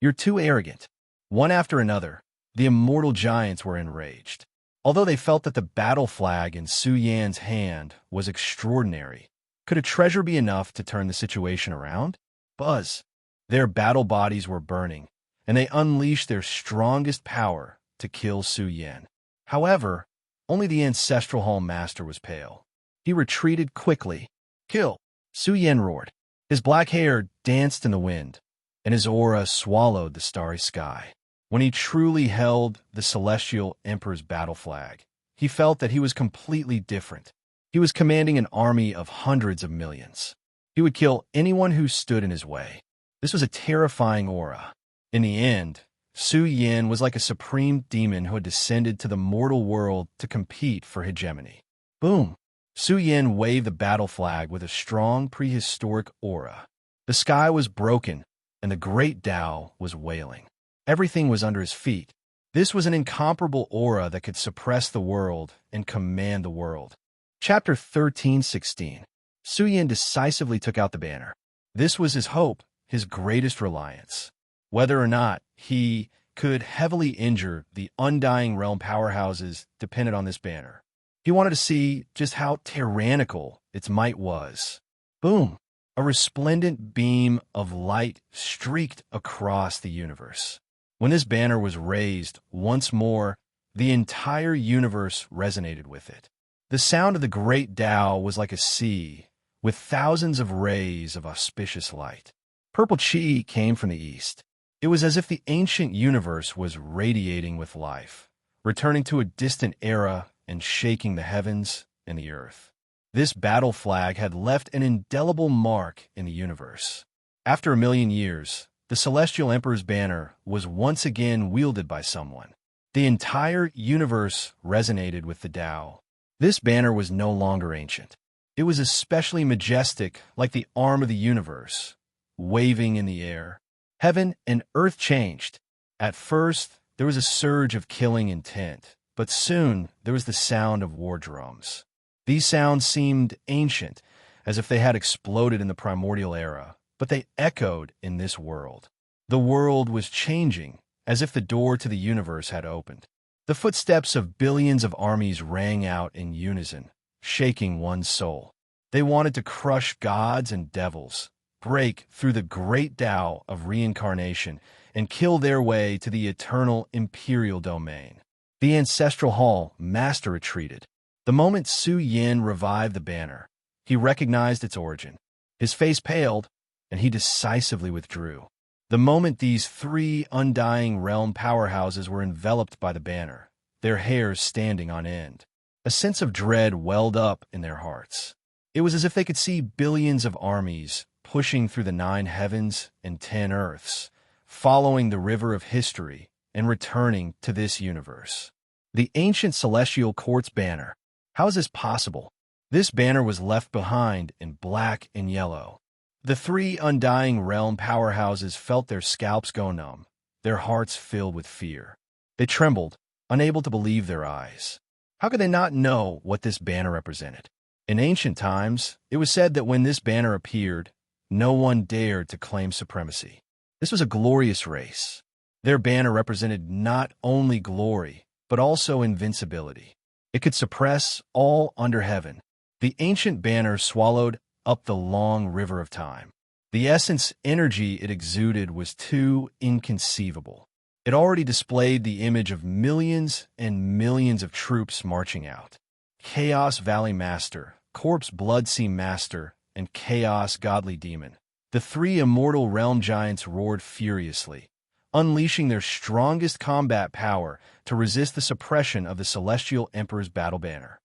You're too arrogant. One after another, the immortal giants were enraged. Although they felt that the battle flag in Su Yan's hand was extraordinary, could a treasure be enough to turn the situation around? Buzz. Their battle bodies were burning, and they unleashed their strongest power to kill Su Yan. However, only the Ancestral Hall Master was pale. He retreated quickly. Kill! Su Yen roared. His black hair danced in the wind, and his aura swallowed the starry sky. When he truly held the Celestial Emperor's battle flag, he felt that he was completely different. He was commanding an army of hundreds of millions. He would kill anyone who stood in his way. This was a terrifying aura. In the end, Su Yin was like a supreme demon who had descended to the mortal world to compete for hegemony. Boom! Su Yin waved the battle flag with a strong prehistoric aura. The sky was broken, and the great Tao was wailing. Everything was under his feet. This was an incomparable aura that could suppress the world and command the world. Chapter 13:16. Su Yin decisively took out the banner. This was his hope, his greatest reliance. Whether or not he could heavily injure the undying realm powerhouses depended on this banner. He wanted to see just how tyrannical its might was. Boom! A resplendent beam of light streaked across the universe. When this banner was raised once more, the entire universe resonated with it. The sound of the great Tao was like a sea, with thousands of rays of auspicious light. Purple chi came from the east. It was as if the ancient universe was radiating with life, returning to a distant era and shaking the heavens and the earth. This battle flag had left an indelible mark in the universe. After 1,000,000 years, the Celestial Emperor's banner was once again wielded by someone. The entire universe resonated with the Tao. This banner was no longer ancient. It was especially majestic, like the arm of the universe, waving in the air. Heaven and earth changed. At first, there was a surge of killing intent, but soon there was the sound of war drums. These sounds seemed ancient, as if they had exploded in the primordial era, but they echoed in this world. The world was changing, as if the door to the universe had opened. The footsteps of billions of armies rang out in unison, shaking one's soul. They wanted to crush gods and devils, break through the great Tao of reincarnation, and kill their way to the eternal imperial domain. The ancestral hall master retreated. The moment Su Yin revived the banner, he recognized its origin. His face paled, and he decisively withdrew. The moment these three undying realm powerhouses were enveloped by the banner, their hairs standing on end, a sense of dread welled up in their hearts. It was as if they could see billions of armies pushing through the 9 heavens and 10 earths, following the river of history and returning to this universe. The ancient celestial court's banner. How is this possible? This banner was left behind in black and yellow. The 3 undying realm powerhouses felt their scalps go numb, their hearts filled with fear. They trembled, unable to believe their eyes. How could they not know what this banner represented? In ancient times, it was said that when this banner appeared, no one dared to claim supremacy. This was a glorious race. Their banner represented not only glory, but also invincibility. It could suppress all under heaven. The ancient banner swallowed up the long river of time. The essence energy it exuded was too inconceivable. It already displayed the image of millions and millions of troops marching out. Chaos Valley Master, Corpse Blood Sea Master, and Chaos Godly Demon. The 3 immortal realm giants roared furiously, unleashing their strongest combat power to resist the suppression of the Celestial Emperor's battle banner.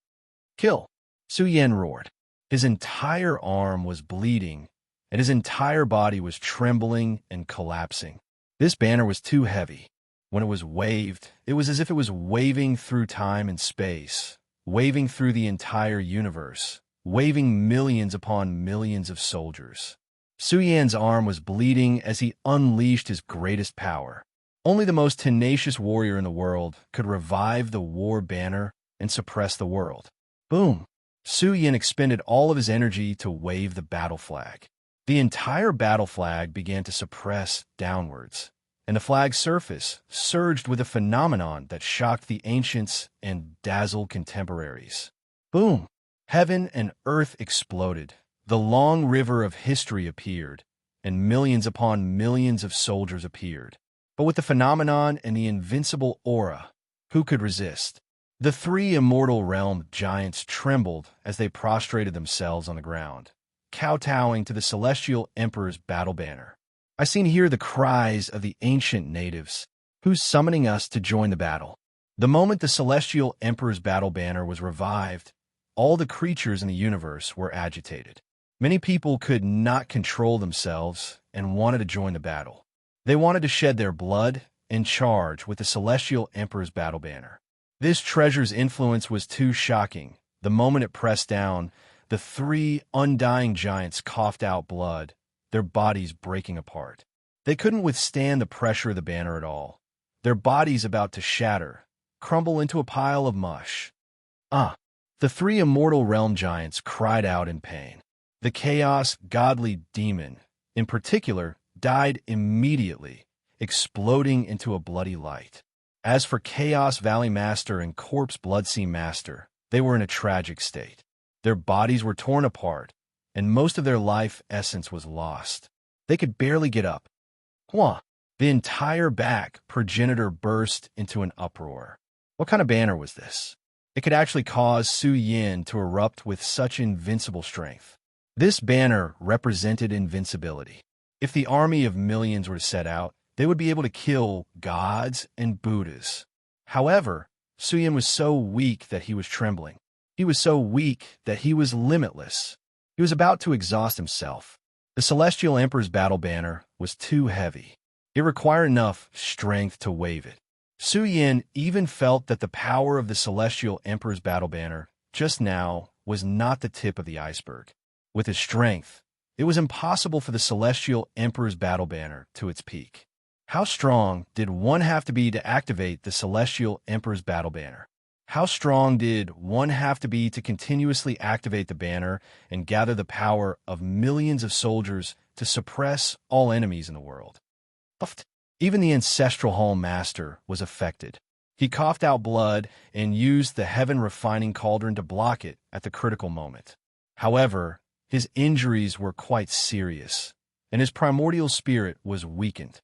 Kill! Su Yen roared. His entire arm was bleeding, and his entire body was trembling and collapsing. This banner was too heavy. When it was waved, it was as if it was waving through time and space, waving through the entire universe, waving millions upon millions of soldiers. Su Yan's arm was bleeding as he unleashed his greatest power. Only the most tenacious warrior in the world could revive the war banner and suppress the world. Boom! Su Yin expended all of his energy to wave the battle flag. The entire battle flag began to suppress downwards, and the flag's surface surged with a phenomenon that shocked the ancients and dazzled contemporaries. Boom! Heaven and earth exploded. The long river of history appeared, and millions upon millions of soldiers appeared. But with the phenomenon and the invincible aura, who could resist? The three immortal realm giants trembled as they prostrated themselves on the ground, kowtowing to the celestial emperor's battle banner. I seen here the cries of the ancient natives, who's summoning us to join the battle. The moment the celestial emperor's battle banner was revived, all the creatures in the universe were agitated. Many people could not control themselves and wanted to join the battle. They wanted to shed their blood and charge with the celestial emperor's battle banner. This treasure's influence was too shocking. The moment it pressed down, the three undying giants coughed out blood, their bodies breaking apart. They couldn't withstand the pressure of the banner at all. Their bodies about to shatter, crumble into a pile of mush. The three immortal realm giants cried out in pain. The chaos godly demon, in particular, died immediately, exploding into a bloody light. As for Chaos Valley Master and Corpse Bloodsea Master, they were in a tragic state. Their bodies were torn apart, and most of their life essence was lost. They could barely get up. The entire back progenitor burst into an uproar. What kind of banner was this? It could actually cause Su Yin to erupt with such invincible strength. This banner represented invincibility. If the army of millions were to set out, they would be able to kill gods and Buddhas. However, Su Yin was so weak that he was trembling. He was so weak that he was limitless. He was about to exhaust himself. The Celestial Emperor's battle banner was too heavy. It required enough strength to wave it. Su Yin even felt that the power of the Celestial Emperor's battle banner just now was not the tip of the iceberg. With his strength, it was impossible for the Celestial Emperor's battle banner to its peak. How strong did one have to be to activate the Celestial Emperor's battle banner? How strong did one have to be to continuously activate the banner and gather the power of millions of soldiers to suppress all enemies in the world? Even the Ancestral Hall Master was affected. He coughed out blood and used the Heaven Refining Cauldron to block it at the critical moment. However, his injuries were quite serious, and his primordial spirit was weakened.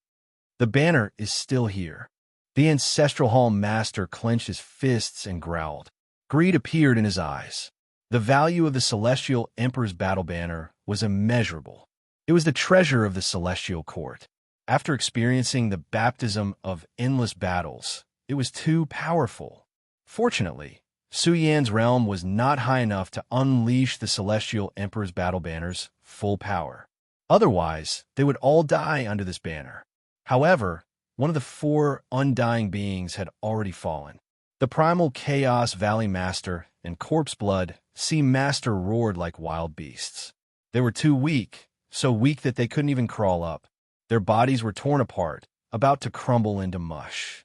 The banner is still here. The Ancestral Hall Master clenched his fists and growled. Greed appeared in his eyes. The value of the Celestial Emperor's battle banner was immeasurable. It was the treasure of the Celestial Court. After experiencing the baptism of endless battles, it was too powerful. Fortunately, Su Yan's realm was not high enough to unleash the Celestial Emperor's battle banner's full power. Otherwise, they would all die under this banner. However, one of the four undying beings had already fallen. The primal Chaos Valley Master and Corpse Blood Sea Master roared like wild beasts. They were too weak, so weak that they couldn't even crawl up. Their bodies were torn apart, about to crumble into mush.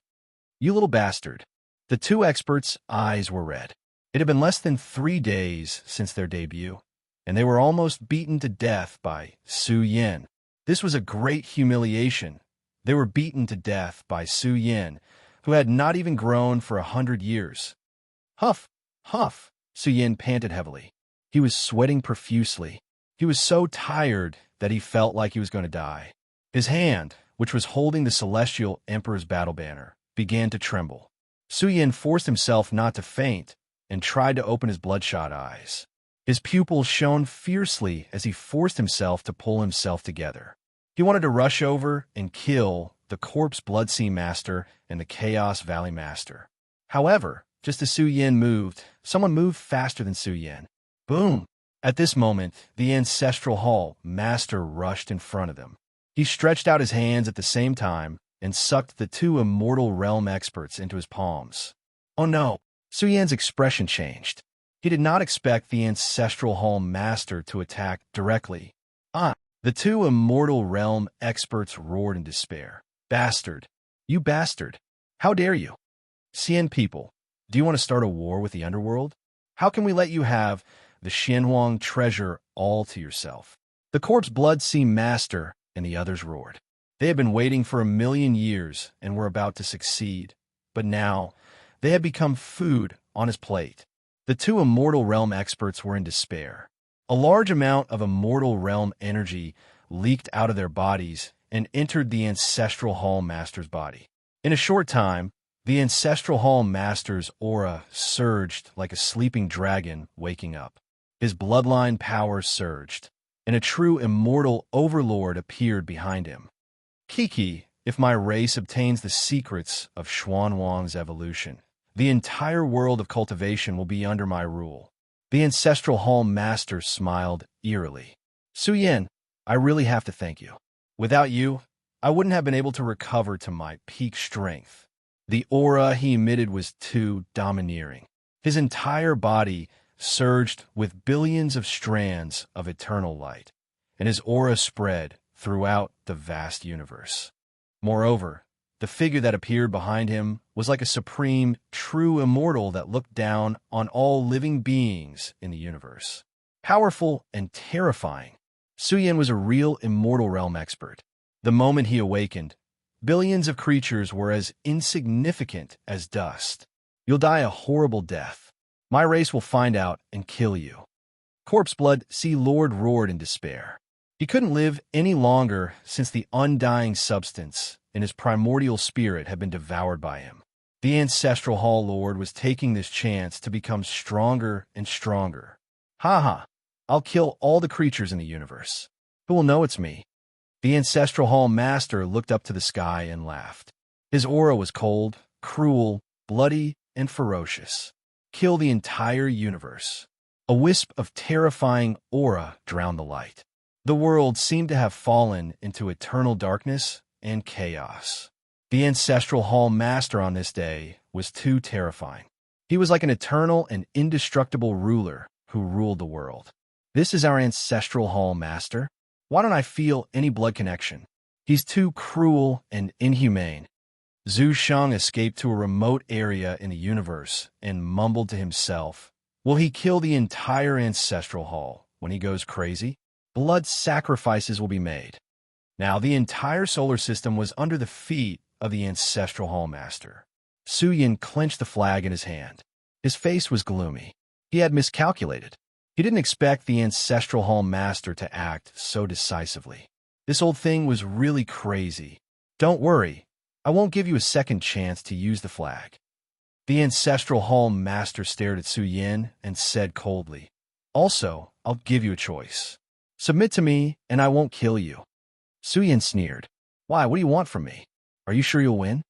You little bastard. The two experts' eyes were red. It had been less than 3 days since their debut, and they were almost beaten to death by Su Yin. This was a great humiliation. They were beaten to death by Su Yin, who had not even grown for 100 years. Huff, huff, Su Yin panted heavily. He was sweating profusely. He was so tired that he felt like he was going to die. His hand, which was holding the Celestial Emperor's battle banner, began to tremble. Su Yin forced himself not to faint and tried to open his bloodshot eyes. His pupils shone fiercely as he forced himself to pull himself together. He wanted to rush over and kill the Corpse Bloodsea Master and the Chaos Valley Master. However, just as Su Yin moved, someone moved faster than Su Yin. Boom! At this moment, the Ancestral Hall Master rushed in front of them. He stretched out his hands at the same time and sucked the two immortal realm experts into his palms. Oh no! Su Yan's expression changed. He did not expect the Ancestral Hall Master to attack directly. The two immortal realm experts roared in despair. Bastard! You bastard! How dare you? Xian people, do you want to start a war with the underworld? How can we let you have the Xianhuang treasure all to yourself? The Corpse Bloodsea Master and the others roared. They had been waiting for 1,000,000 years and were about to succeed, but now they had become food on his plate. The two immortal realm experts were in despair. A large amount of immortal realm energy leaked out of their bodies and entered the Ancestral Hall Master's body. In a short time, The Ancestral Hall Master's aura surged like a sleeping dragon waking up. His bloodline power surged, and a true immortal Overlord appeared behind him. Kiki, if my race obtains the secrets of Xuanwang's evolution, the entire world of cultivation will be under my rule. The Ancestral Hall Master smiled eerily. Suyin, I really have to thank you. Without you, I wouldn't have been able to recover to my peak strength. The aura he emitted was too domineering. His entire body surged with billions of strands of eternal light, and his aura spread throughout the vast universe. Moreover, the figure that appeared behind him was like a supreme, true immortal that looked down on all living beings in the universe. Powerful and terrifying, Suyin was a real immortal realm expert. The moment he awakened, billions of creatures were as insignificant as dust. You'll die a horrible death. My race will find out and kill you. Corpse Blood Sea Lord roared in despair. He couldn't live any longer since the undying substance in his primordial spirit had been devoured by him. The Ancestral Hall Lord was taking this chance to become stronger and stronger. Ha ha! I'll kill all the creatures in the universe. Who will know it's me? The Ancestral Hall Master looked up to the sky and laughed. His aura was cold, cruel, bloody, and ferocious. Kill the entire universe. A wisp of terrifying aura drowned the light. The world seemed to have fallen into eternal darkness and chaos. The Ancestral Hall Master on this day was too terrifying. He was like an eternal and indestructible ruler who ruled the world. This is our Ancestral Hall Master? Why don't I feel any blood connection? He's too cruel and inhumane. Zhu Sheng escaped to a remote area in the universe and mumbled to himself, will he kill the entire Ancestral Hall when he goes crazy? Blood sacrifices will be made. Now the entire solar system was under the feet of the Ancestral Hall Master. Suyin clenched the flag in his hand. His face was gloomy. He had miscalculated. He didn't expect the Ancestral Hall Master to act so decisively. This old thing was really crazy. Don't worry, I won't give you a second chance to use the flag. The Ancestral Hall Master stared at Suyin and said coldly, also, I'll give you a choice. Submit to me, and I won't kill you. Suyin sneered. Why, what do you want from me? Are you sure you'll win?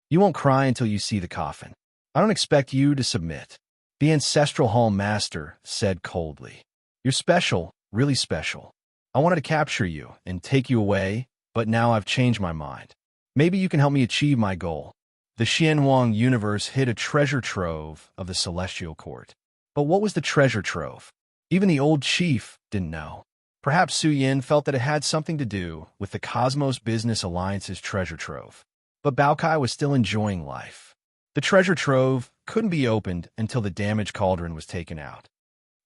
You won't cry until you see the coffin. I don't expect you to submit. The Ancestral Hall Master said coldly. You're special, really special. I wanted to capture you and take you away, but now I've changed my mind. Maybe you can help me achieve my goal. The Xianhuang universe hid a treasure trove of the Celestial Court. But what was the treasure trove? Even the old chief didn't know. Perhaps Suyin felt that it had something to do with the Cosmos Business Alliance's treasure trove. But Baokai was still enjoying life. The treasure trove couldn't be opened until the damaged cauldron was taken out.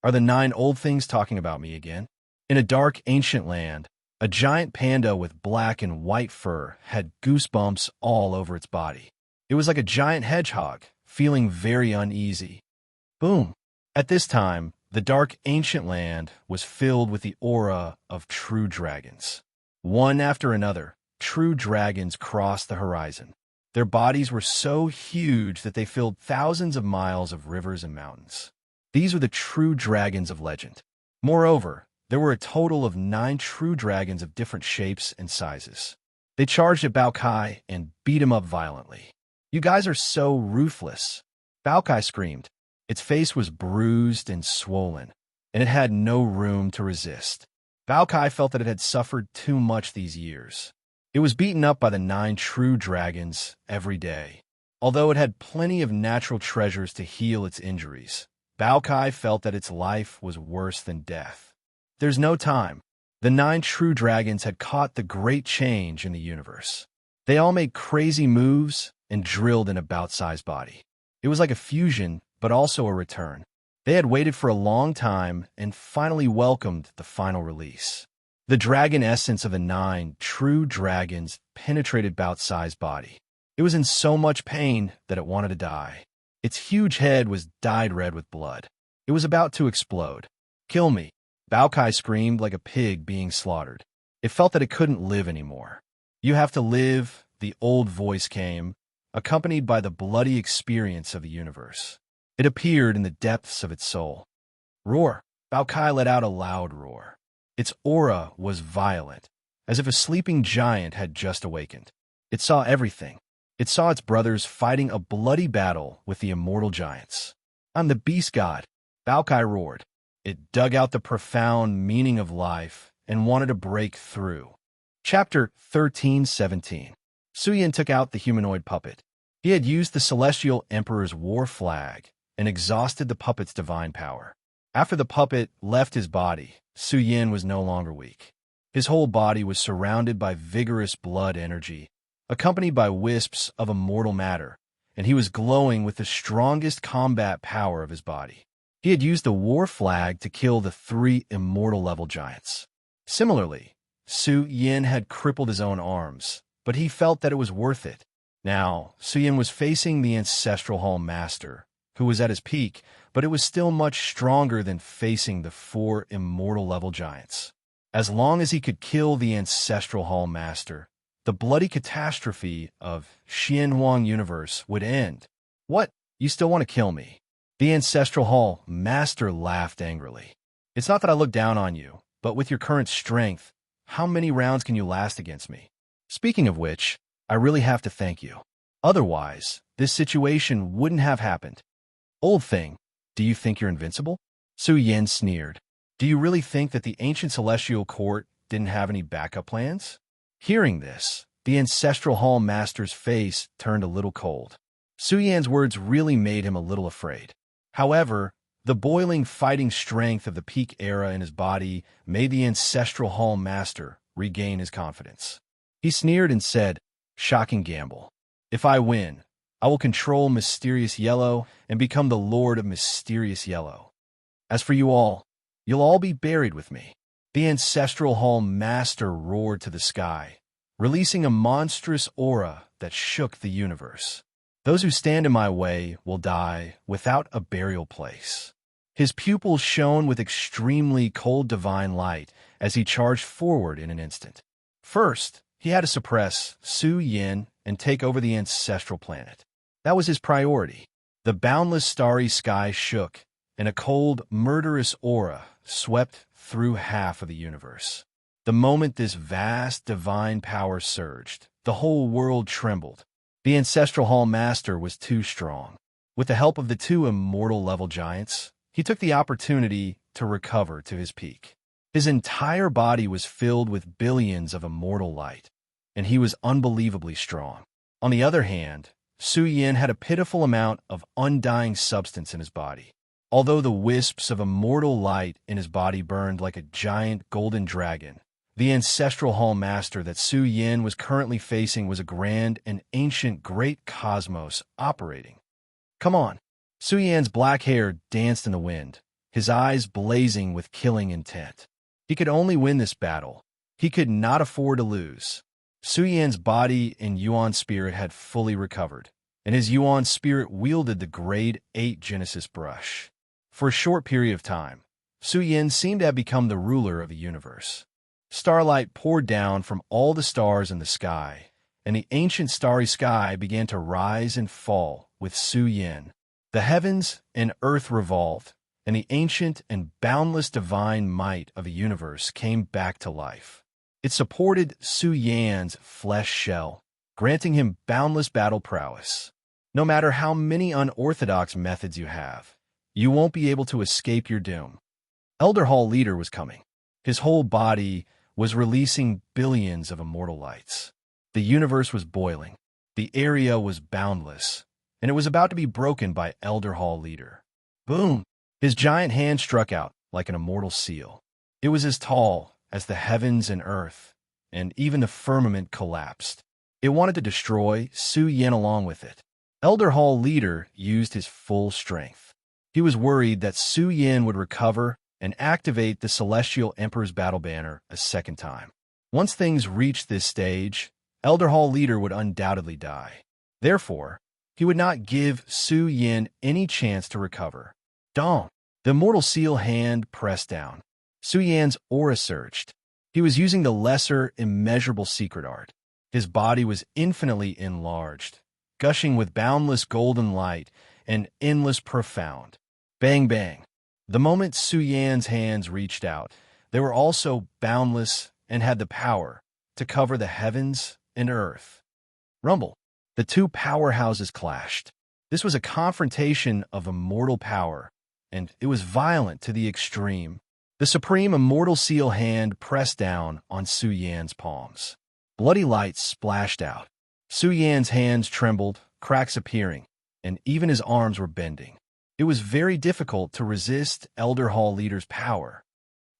Are the 9 old things talking about me again? In a dark, ancient land, a giant panda with black and white fur had goosebumps all over its body. It was like a giant hedgehog, feeling very uneasy. Boom! At this time, the dark, ancient land was filled with the aura of true dragons. One after another, true dragons crossed the horizon. Their bodies were so huge that they filled thousands of miles of rivers and mountains. These were the true dragons of legend. Moreover, there were a total of 9 true dragons of different shapes and sizes. They charged at Baokai and beat him up violently. You guys are so ruthless. Baokai screamed. Its face was bruised and swollen, and it had no room to resist. Baokai felt that it had suffered too much these years. It was beaten up by the 9 true dragons every day. Although it had plenty of natural treasures to heal its injuries, Baokai felt that its life was worse than death. There's no time. The 9 true dragons had caught the great change in the universe. They all made crazy moves and drilled in a bout-sized body. It was like a fusion, but also a return. They had waited for a long time and finally welcomed the final release. The dragon essence of the 9 true dragons penetrated bout-sized body. It was in so much pain that it wanted to die. Its huge head was dyed red with blood. It was about to explode. Kill me! Baokai screamed like a pig being slaughtered. It felt that it couldn't live anymore. You have to live, the old voice came, accompanied by the bloody experience of the universe. It appeared in the depths of its soul. Roar! Baokai let out a loud roar. Its aura was violent, as if a sleeping giant had just awakened. It saw everything. It saw its brothers fighting a bloody battle with the immortal giants. "I'm the beast god," Baokai roared. It dug out the profound meaning of life and wanted to break through. Chapter 13:17. Suyin took out the humanoid puppet. He had used the Celestial Emperor's war flag and exhausted the puppet's divine power. After the puppet left his body, Suyin was no longer weak. His whole body was surrounded by vigorous blood energy, accompanied by wisps of immortal matter, and he was glowing with the strongest combat power of his body. He had used the war flag to kill the 3 immortal-level giants. Similarly, Suyin had crippled his own arms, but he felt that it was worth it. Now, Suyin was facing the Ancestral Hall Master, who was at his peak, but it was still much stronger than facing the 4 immortal-level giants. As long as he could kill the Ancestral Hall Master, the bloody catastrophe of Xianhuang Universe would end. "What? You still want to kill me?" The Ancestral Hall Master laughed angrily. "It's not that I look down on you, but with your current strength, how many rounds can you last against me? Speaking of which, I really have to thank you. Otherwise, this situation wouldn't have happened. Old thing, do you think you're invincible?" Su Yin sneered. "Do you really think that the ancient celestial court didn't have any backup plans?" Hearing this, the Ancestral Hall Master's face turned a little cold. Su Yan's words really made him a little afraid. However, the boiling fighting strength of the peak era in his body made the Ancestral Hall Master regain his confidence. He sneered and said, "Shocking gamble. If I win, I will control Mysterious Yellow and become the Lord of Mysterious Yellow. As for you all, you'll all be buried with me." The Ancestral Hall Master roared to the sky, releasing a monstrous aura that shook the universe. "Those who stand in my way will die without a burial place." His pupils shone with extremely cold divine light as he charged forward in an instant. First, he had to suppress Su Yin and take over the ancestral planet. That was his priority. The boundless starry sky shook, and a cold, murderous aura swept through half of the universe. The moment this vast divine power surged, the whole world trembled. The Ancestral Hall Master was too strong. With the help of the 2 immortal-level giants, he took the opportunity to recover to his peak. His entire body was filled with billions of immortal light, and he was unbelievably strong. On the other hand, Su Yin had a pitiful amount of undying substance in his body. Although the wisps of immortal light in his body burned like a giant golden dragon, the Ancestral Hall Master that Su Yin was currently facing was a grand and ancient great cosmos operating. "Come on." Su Yan's black hair danced in the wind, his eyes blazing with killing intent. He could only win this battle. He could not afford to lose. Su Yan's body and Yuan spirit had fully recovered, and his Yuan spirit wielded the Grade 8 Genesis brush. For a short period of time, Su Yin seemed to have become the ruler of the universe. Starlight poured down from all the stars in the sky, and the ancient starry sky began to rise and fall with Su Yin. The heavens and earth revolved, and the ancient and boundless divine might of the universe came back to life. It supported Su Yan's flesh shell, granting him boundless battle prowess. No matter how many unorthodox methods you have, you won't be able to escape your doom. Elder Hall Leader was coming. His whole body was releasing billions of immortal lights. The universe was boiling. The area was boundless, and it was about to be broken by Elder Hall Leader. Boom! His giant hand struck out like an immortal seal. It was as tall as the heavens and earth, and even the firmament collapsed. It wanted to destroy Su Yin along with it. Elder Hall Leader used his full strength. He was worried that Su Yin would recover and activate the Celestial Emperor's battle banner a second time. Once things reached this stage, Elder Hall Leader would undoubtedly die. Therefore, he would not give Su Yin any chance to recover. Dong! The immortal seal hand pressed down. Su Yan's aura surged. He was using the lesser, immeasurable secret art. His body was infinitely enlarged, gushing with boundless golden light and endless profound. Bang, bang. The moment Su Yan's hands reached out, they were also boundless and had the power to cover the heavens and earth. Rumble. The two powerhouses clashed. This was a confrontation of immortal power, and it was violent to the extreme. The supreme immortal seal hand pressed down on Su Yan's palms. Bloody light splashed out. Su Yan's hands trembled, cracks appearing, and even his arms were bending. It was very difficult to resist Elder Hall Leader's power.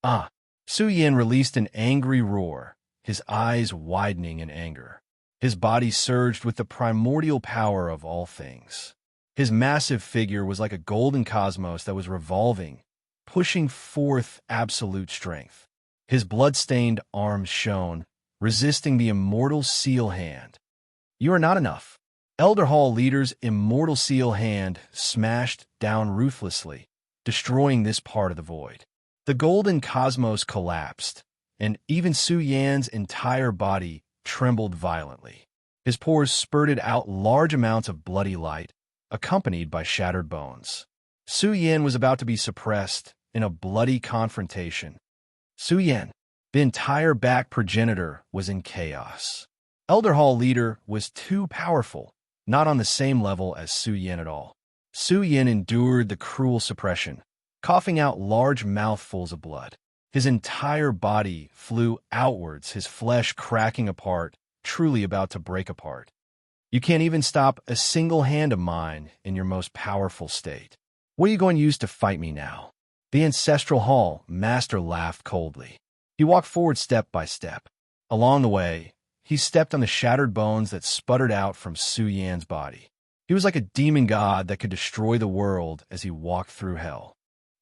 Ah! Su Yan released an angry roar, his eyes widening in anger. His body surged with the primordial power of all things. His massive figure was like a golden cosmos that was revolving, pushing forth absolute strength. His blood-stained arms shone, resisting the immortal seal hand. You are not enough. Elder Hall Leader's immortal seal hand smashed down ruthlessly, destroying this part of the void. The golden cosmos collapsed, and even Su Yan's entire body trembled violently. His pores spurted out large amounts of bloody light, accompanied by shattered bones. Su Yan was about to be suppressed in a bloody confrontation. Su Yan, the entire back progenitor, was in chaos. Elder Hall Leader was too powerful, not on the same level as Su Yan at all. Su Yan endured the cruel suppression, coughing out large mouthfuls of blood. His entire body flew outwards, his flesh cracking apart, truly about to break apart. You can't even stop a single hand of mine in your most powerful state. What are you going to use to fight me now? The Ancestral Hall Master laughed coldly. He walked forward step by step. Along the way, he stepped on the shattered bones that sputtered out from Su Yan's body. He was like a demon god that could destroy the world as he walked through hell.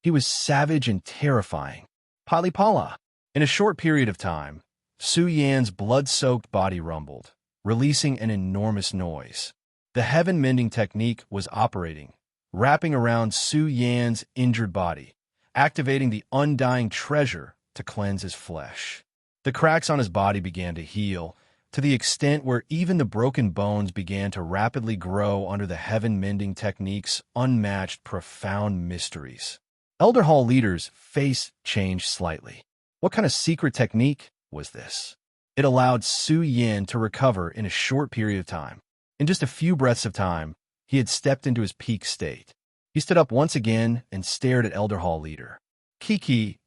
He was savage and terrifying. Palipala. In a short period of time, Su Yan's blood-soaked body rumbled, releasing an enormous noise. The heaven-mending technique was operating, wrapping around Su Yan's injured body, activating the undying treasure to cleanse his flesh. The cracks on his body began to heal, to the extent where even the broken bones began to rapidly grow under the heaven-mending technique's unmatched profound mysteries. Elder Hall Leader's face changed slightly. What kind of secret technique was this? It allowed Su Yan to recover in a short period of time. In just a few breaths of time, he had stepped into his peak state. He stood up once again and stared at Elder Hall Leader. Kiki,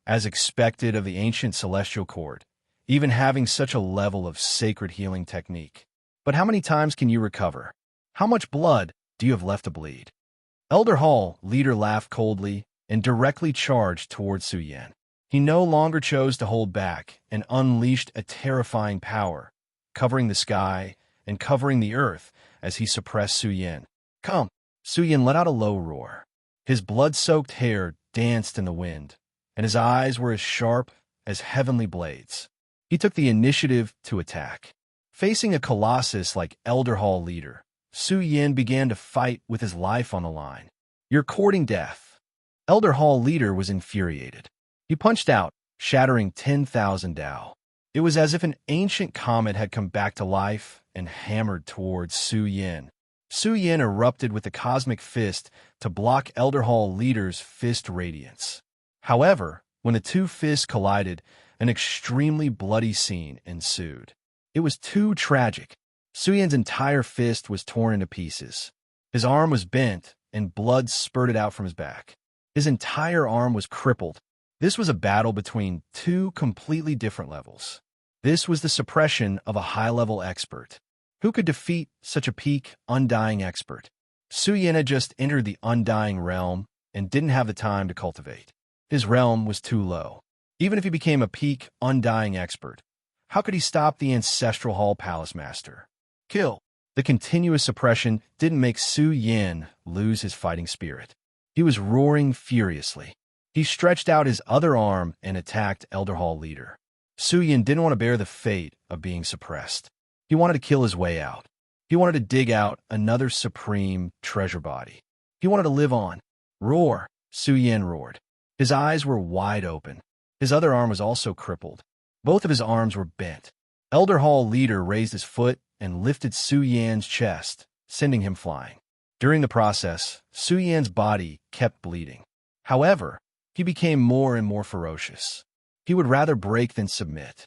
as expected of the ancient celestial court, even having such a level of sacred healing technique. But how many times can you recover? How much blood do you have left to bleed? Elder Hall Leader laughed coldly and directly charged towards Su Yan. He no longer chose to hold back and unleashed a terrifying power, covering the sky and covering the earth as he suppressed Su Yan. Come! Su Yan let out a low roar. His blood-soaked hair danced in the wind, and his eyes were as sharp as heavenly blades. He took the initiative to attack. Facing a colossus like Elder Hall Leader, Su Yan began to fight with his life on the line. You're courting death. Elder Hall Leader was infuriated. He punched out, shattering 10,000 Dao. It was as if an ancient comet had come back to life and hammered towards Su Yan. Su Yan erupted with the cosmic fist to block Elder Hall Leader's fist radiance. However, when the two fists collided, an extremely bloody scene ensued. It was too tragic. Su Yan's entire fist was torn into pieces. His arm was bent, and blood spurted out from his back. His entire arm was crippled. This was a battle between two completely different levels. This was the suppression of a high-level expert. Who could defeat such a peak, undying expert? Su Yan had just entered the undying realm and didn't have the time to cultivate. His realm was too low. Even if he became a peak, undying expert, how could he stop the Ancestral Hall Palace Master? Kill. The continuous suppression didn't make Su Yan lose his fighting spirit. He was roaring furiously. He stretched out his other arm and attacked Elder Hall Leader. Su Yan didn't want to bear the fate of being suppressed. He wanted to kill his way out. He wanted to dig out another supreme treasure body. He wanted to live on. Roar! Su Yan roared. His eyes were wide open. His other arm was also crippled. Both of his arms were bent. Elder Hall Leader raised his foot and lifted Su Yan's chest, sending him flying. During the process, Su Yan's body kept bleeding. However, he became more and more ferocious. He would rather break than submit.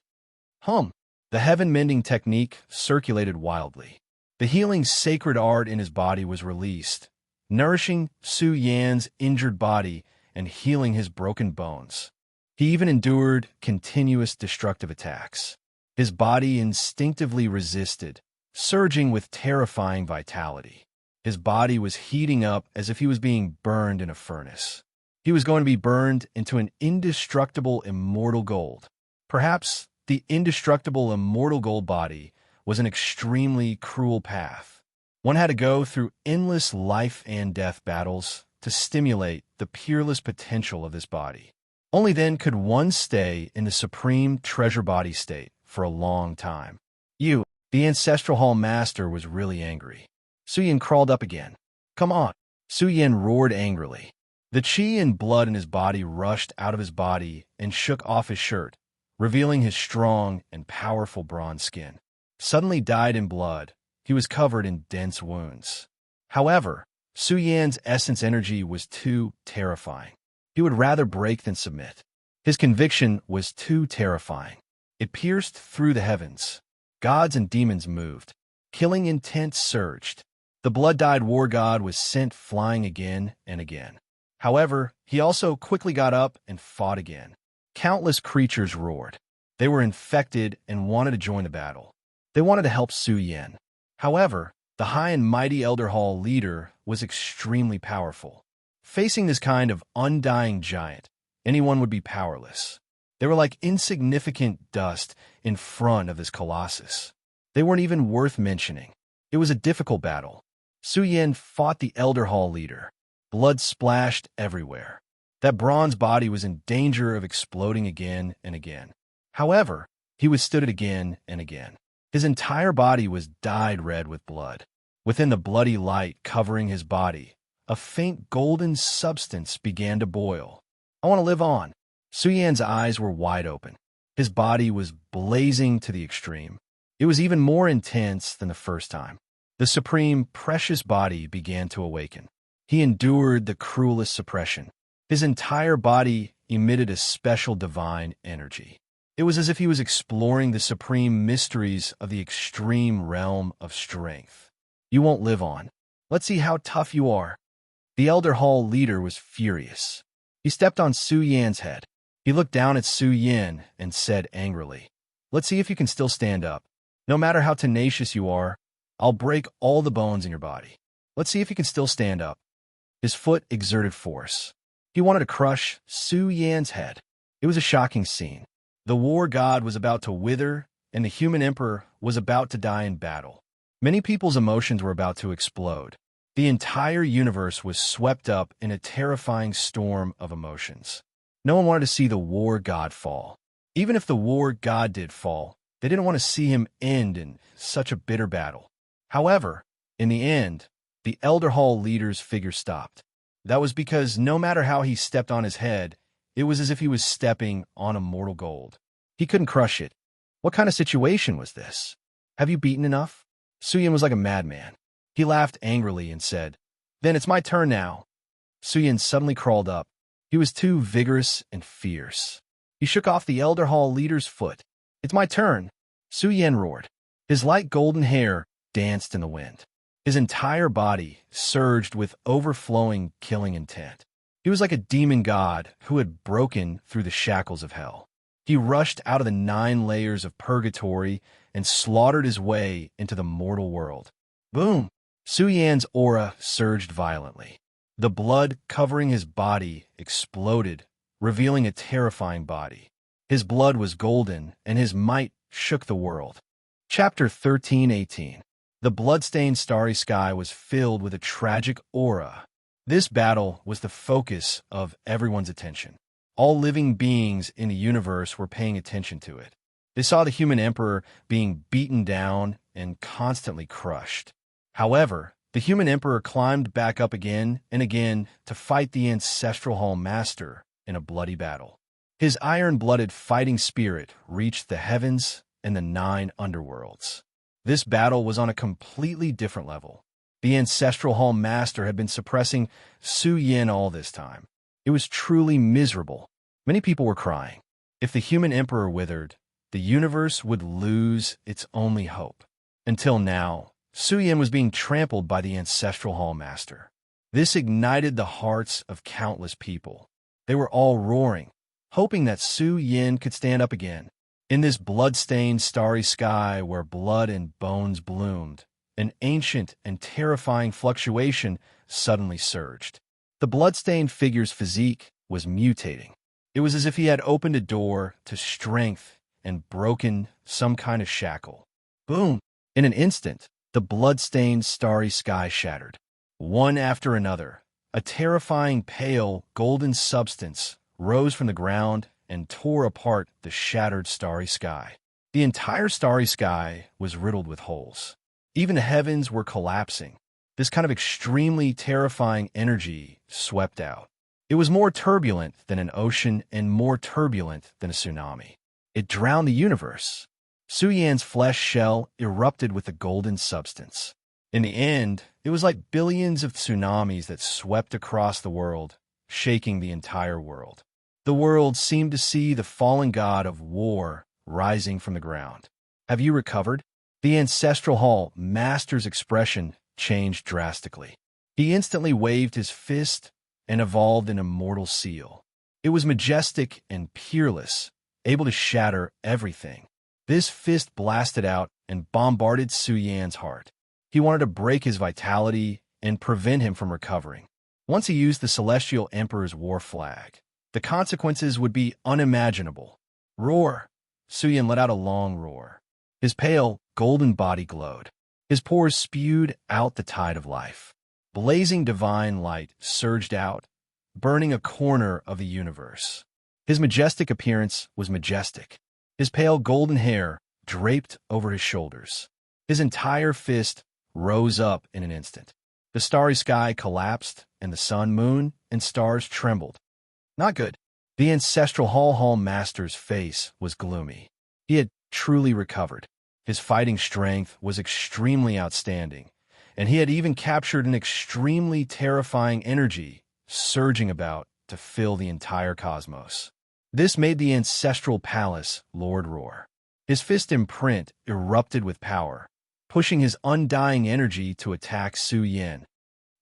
The heaven-mending technique circulated wildly. The healing sacred art in his body was released, nourishing Su Yan's injured body and healing his broken bones. He even endured continuous destructive attacks. His body instinctively resisted, surging with terrifying vitality. His body was heating up as if he was being burned in a furnace. He was going to be burned into an indestructible immortal gold. Perhaps the indestructible immortal gold body was an extremely cruel path. One had to go through endless life and death battles to stimulate the peerless potential of this body. Only then could one stay in the supreme treasure body state for a long time. The Ancestral Hall Master was really angry. Su Yan crawled up again. Come on! Su Yan roared angrily. The qi and blood in his body rushed out of his body and shook off his shirt, revealing his strong and powerful bronze skin. Suddenly dyed in blood, he was covered in dense wounds. However, Su Yan's essence energy was too terrifying. He would rather break than submit. His conviction was too terrifying. It pierced through the heavens. Gods and demons moved. Killing intent surged. The blood-dyed war god was sent flying again and again. However, he also quickly got up and fought again. Countless creatures roared. They were infected and wanted to join the battle. They wanted to help Su Yan. However, the high and mighty Elder Hall leader was extremely powerful. Facing this kind of undying giant, anyone would be powerless. They were like insignificant dust in front of this colossus. They weren't even worth mentioning. It was a difficult battle. Su Yan fought the Elder Hall leader. Blood splashed everywhere. That bronze body was in danger of exploding again and again. However, he withstood it again and again. His entire body was dyed red with blood. Within the bloody light covering his body, a faint golden substance began to boil. I want to live on. Su Yan's eyes were wide open. His body was blazing to the extreme. It was even more intense than the first time. The supreme, precious body began to awaken. He endured the cruelest suppression. His entire body emitted a special divine energy. It was as if he was exploring the supreme mysteries of the extreme realm of strength. You won't live on. Let's see how tough you are. The Elder Hall leader was furious. He stepped on Su Yan's head. He looked down at Su Yan and said angrily, Let's see if you can still stand up. No matter how tenacious you are, I'll break all the bones in your body. Let's see if you can still stand up. His foot exerted force. He wanted to crush Su Yan's head. It was a shocking scene. The war god was about to wither, and the human emperor was about to die in battle. Many people's emotions were about to explode. The entire universe was swept up in a terrifying storm of emotions. No one wanted to see the war god fall. Even if the war god did fall, they didn't want to see him end in such a bitter battle. However, in the end, the Elder Hall leader's figure stopped. That was because no matter how he stepped on his head, it was as if he was stepping on immortal gold. He couldn't crush it. What kind of situation was this? Have you beaten enough? Su Yan was like a madman. He laughed angrily and said, Then it's my turn now. Su Yan suddenly crawled up. He was too vigorous and fierce. He shook off the Elder Hall leader's foot. It's my turn. Su Yan roared. His light golden hair danced in the wind. His entire body surged with overflowing killing intent. He was like a demon god who had broken through the shackles of hell. He rushed out of the 9 layers of purgatory and slaughtered his way into the mortal world. Boom! Su Yan's aura surged violently. The blood covering his body exploded, revealing a terrifying body. His blood was golden, and his might shook the world. Chapter 13:18. The blood-stained starry sky was filled with a tragic aura. This battle was the focus of everyone's attention. All living beings in the universe were paying attention to it. They saw the human emperor being beaten down and constantly crushed. However, the human emperor climbed back up again and again to fight the Ancestral Hall Master in a bloody battle. His iron-blooded fighting spirit reached the heavens and the 9 underworlds. This battle was on a completely different level. The Ancestral Hall Master had been suppressing Su Yin all this time. It was truly miserable. Many people were crying. If the human emperor withered, the universe would lose its only hope. Until now, Su Yin was being trampled by the Ancestral Hall Master. This ignited the hearts of countless people. They were all roaring, hoping that Su Yin could stand up again. In this blood-stained starry sky where blood and bones bloomed, an ancient and terrifying fluctuation suddenly surged. The blood-stained figure's physique was mutating. It was as if he had opened a door to strength and broken some kind of shackle. Boom! In an instant, the blood-stained starry sky shattered. One after another, a terrifying pale golden substance rose from the ground and tore apart the shattered starry sky. The entire starry sky was riddled with holes. Even the heavens were collapsing. This kind of extremely terrifying energy swept out. It was more turbulent than an ocean and more turbulent than a tsunami. It drowned the universe. Su Yan's flesh shell erupted with the golden substance. In the end, it was like billions of tsunamis that swept across the world, shaking the entire world. The world seemed to see the fallen god of war rising from the ground. Have you recovered? The Ancestral Hall Master's expression changed drastically. He instantly waved his fist and evolved an immortal seal. It was majestic and peerless, able to shatter everything. This fist blasted out and bombarded Su Yan's heart. He wanted to break his vitality and prevent him from recovering. Once he used the Celestial Emperor's war flag, the consequences would be unimaginable. Roar! Su Yan let out a long roar. His pale, golden body glowed. His pores spewed out the tide of life. Blazing divine light surged out, burning a corner of the universe. His majestic appearance was majestic. His pale golden hair draped over his shoulders. His entire fist rose up in an instant. The starry sky collapsed, and the sun, moon, and stars trembled. Not good. The Ancestral Hall Master's face was gloomy. He had truly recovered. His fighting strength was extremely outstanding, and he had even captured an extremely terrifying energy surging about to fill the entire cosmos. This made the Ancestral Palace Lord roar. His fist imprint erupted with power, pushing his undying energy to attack Su Yan.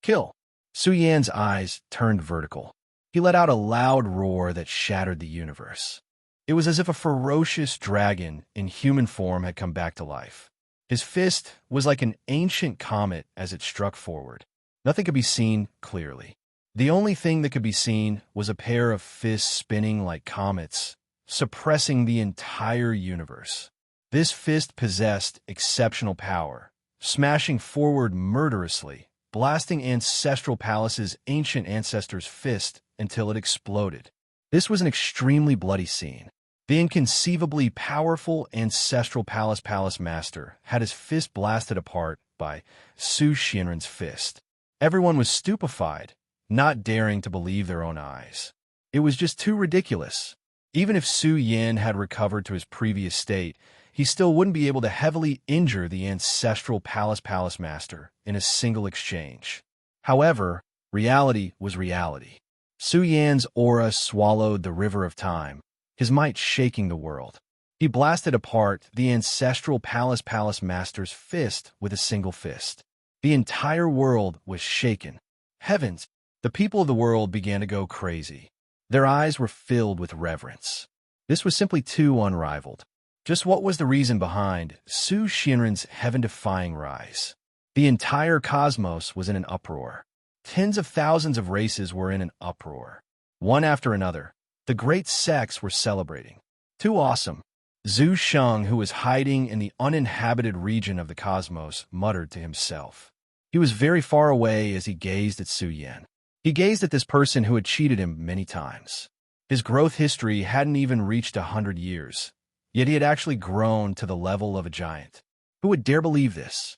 Kill! Su Yan's eyes turned vertical. He let out a loud roar that shattered the universe. It was as if a ferocious dragon in human form had come back to life. His fist was like an ancient comet as it struck forward. Nothing could be seen clearly. The only thing that could be seen was a pair of fists spinning like comets, suppressing the entire universe. This fist possessed exceptional power, smashing forward murderously, blasting Ancestral Palace's ancient ancestor's fist until it exploded. This was an extremely bloody scene. The inconceivably powerful Ancestral Palace Master had his fist blasted apart by Su Xianren's fist. Everyone was stupefied, not daring to believe their own eyes. It was just too ridiculous. Even if Su Yan had recovered to his previous state, he still wouldn't be able to heavily injure the Ancestral Palace Master in a single exchange. However, reality was reality. Su Yan's aura swallowed the river of time, his might shaking the world. He blasted apart the Ancestral Palace Master's fist with a single fist. The entire world was shaken. Heavens! The people of the world began to go crazy. Their eyes were filled with reverence. This was simply too unrivaled. Just what was the reason behind Su Xianren's heaven-defying rise? The entire cosmos was in an uproar. Tens of thousands of races were in an uproar. One after another, the great sects were celebrating. Too awesome. Zhu Sheng, who was hiding in the uninhabited region of the cosmos, muttered to himself. He was very far away as he gazed at Su Yan. He gazed at this person who had cheated him many times. His growth history hadn't even reached 100 years, yet he had actually grown to the level of a giant. Who would dare believe this?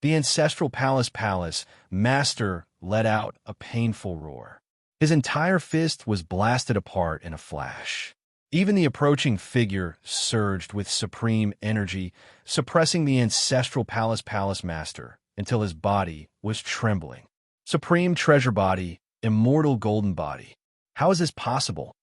The Ancestral Palace Master let out a painful roar. His entire fist was blasted apart in a flash. Even the approaching figure surged with supreme energy, suppressing the ancestral palace master until his body was trembling. Supreme treasure body, immortal golden body. How is this possible?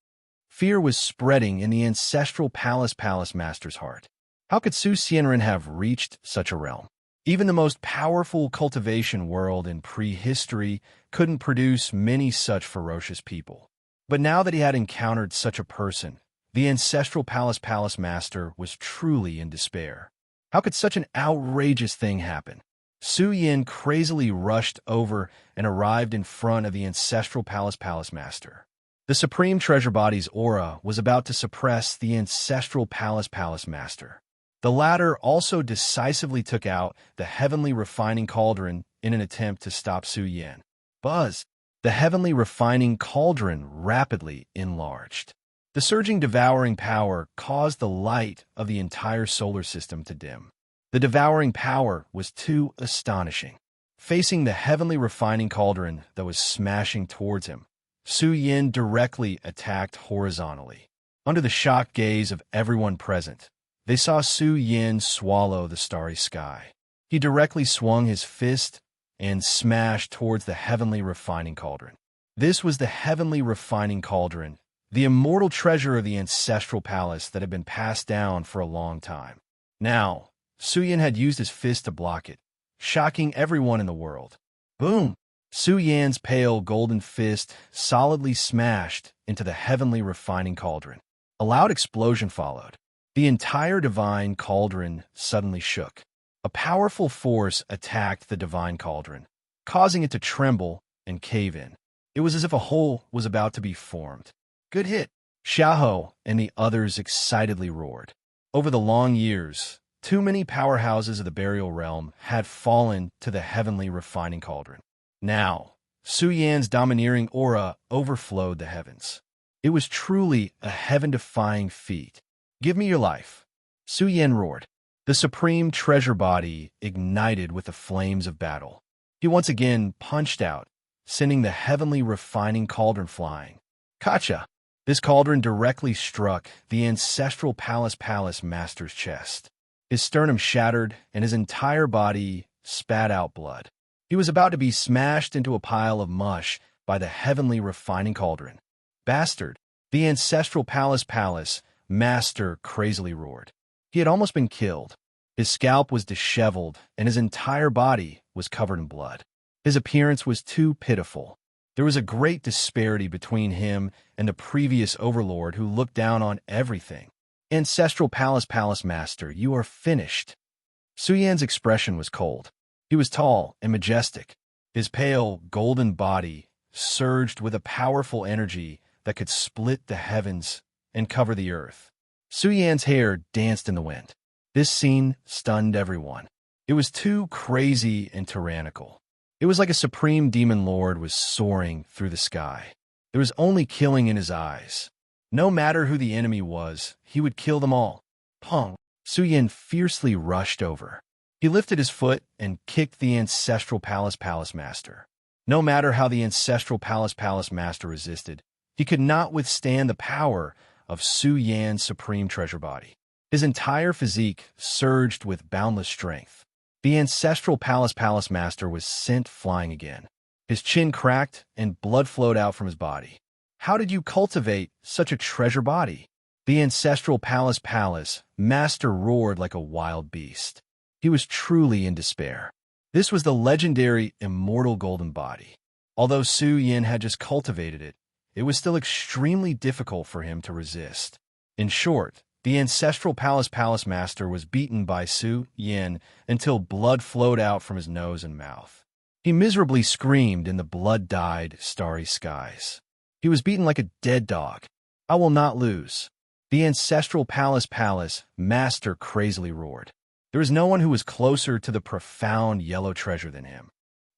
Fear was spreading in the ancestral palace master's heart. How could Su Xianren have reached such a realm? Even the most powerful cultivation world in prehistory couldn't produce many such ferocious people. But now that he had encountered such a person, the ancestral palace master was truly in despair. How could such an outrageous thing happen? Su Yin crazily rushed over and arrived in front of the ancestral palace master. The supreme treasure body's aura was about to suppress the ancestral palace master. The latter also decisively took out the heavenly refining cauldron in an attempt to stop Su Yin. Buzz! The heavenly refining cauldron rapidly enlarged. The surging devouring power caused the light of the entire solar system to dim. The devouring power was too astonishing. Facing the heavenly refining cauldron that was smashing towards him, Su Yin directly attacked horizontally. Under the shocked gaze of everyone present, they saw Su Yin swallow the starry sky. He directly swung his fist and smashed towards the heavenly refining cauldron. This was the heavenly refining cauldron, the immortal treasure of the ancestral palace that had been passed down for a long time. Now, Su Yin had used his fist to block it, shocking everyone in the world. Boom! Su Yan's pale golden fist solidly smashed into the heavenly refining cauldron. A loud explosion followed. The entire divine cauldron suddenly shook. A powerful force attacked the divine cauldron, causing it to tremble and cave in. It was as if a hole was about to be formed. Good hit! Xiaohou and the others excitedly roared. Over the long years, too many powerhouses of the burial realm had fallen to the heavenly refining cauldron. Now, Su Yan's domineering aura overflowed the heavens. It was truly a heaven-defying feat. Give me your life. Su Yan roared. The supreme treasure body ignited with the flames of battle. He once again punched out, sending the heavenly refining cauldron flying. Kacha! This cauldron directly struck the ancestral palace master's chest. His sternum shattered, and his entire body spat out blood. He was about to be smashed into a pile of mush by the heavenly refining cauldron. Bastard! The ancestral palace master crazily roared. He had almost been killed. His scalp was disheveled, and his entire body was covered in blood. His appearance was too pitiful. There was a great disparity between him and the previous Overlord who looked down on everything. Ancestral palace master, you are finished. Su Yan's expression was cold. He was tall and majestic. His pale, golden body surged with a powerful energy that could split the heavens and cover the earth. Su Yan's hair danced in the wind. This scene stunned everyone. It was too crazy and tyrannical. It was like a supreme demon lord was soaring through the sky. There was only killing in his eyes. No matter who the enemy was, he would kill them all. Pong! Su Yan fiercely rushed over. He lifted his foot and kicked the ancestral palace master. No matter how the ancestral palace master resisted, he could not withstand the power of Su Yan's supreme treasure body. His entire physique surged with boundless strength. The ancestral palace master was sent flying again. His chin cracked and blood flowed out from his body. How did you cultivate such a treasure body? The ancestral palace master roared like a wild beast. He was truly in despair. This was the legendary immortal golden body. Although Su Yin had just cultivated it, it was still extremely difficult for him to resist. In short, the ancestral palace master was beaten by Su Yin until blood flowed out from his nose and mouth. He miserably screamed in the blood-dyed, starry skies. He was beaten like a dead dog. I will not lose. The ancestral palace master crazily roared. There was no one who was closer to the profound yellow treasure than him.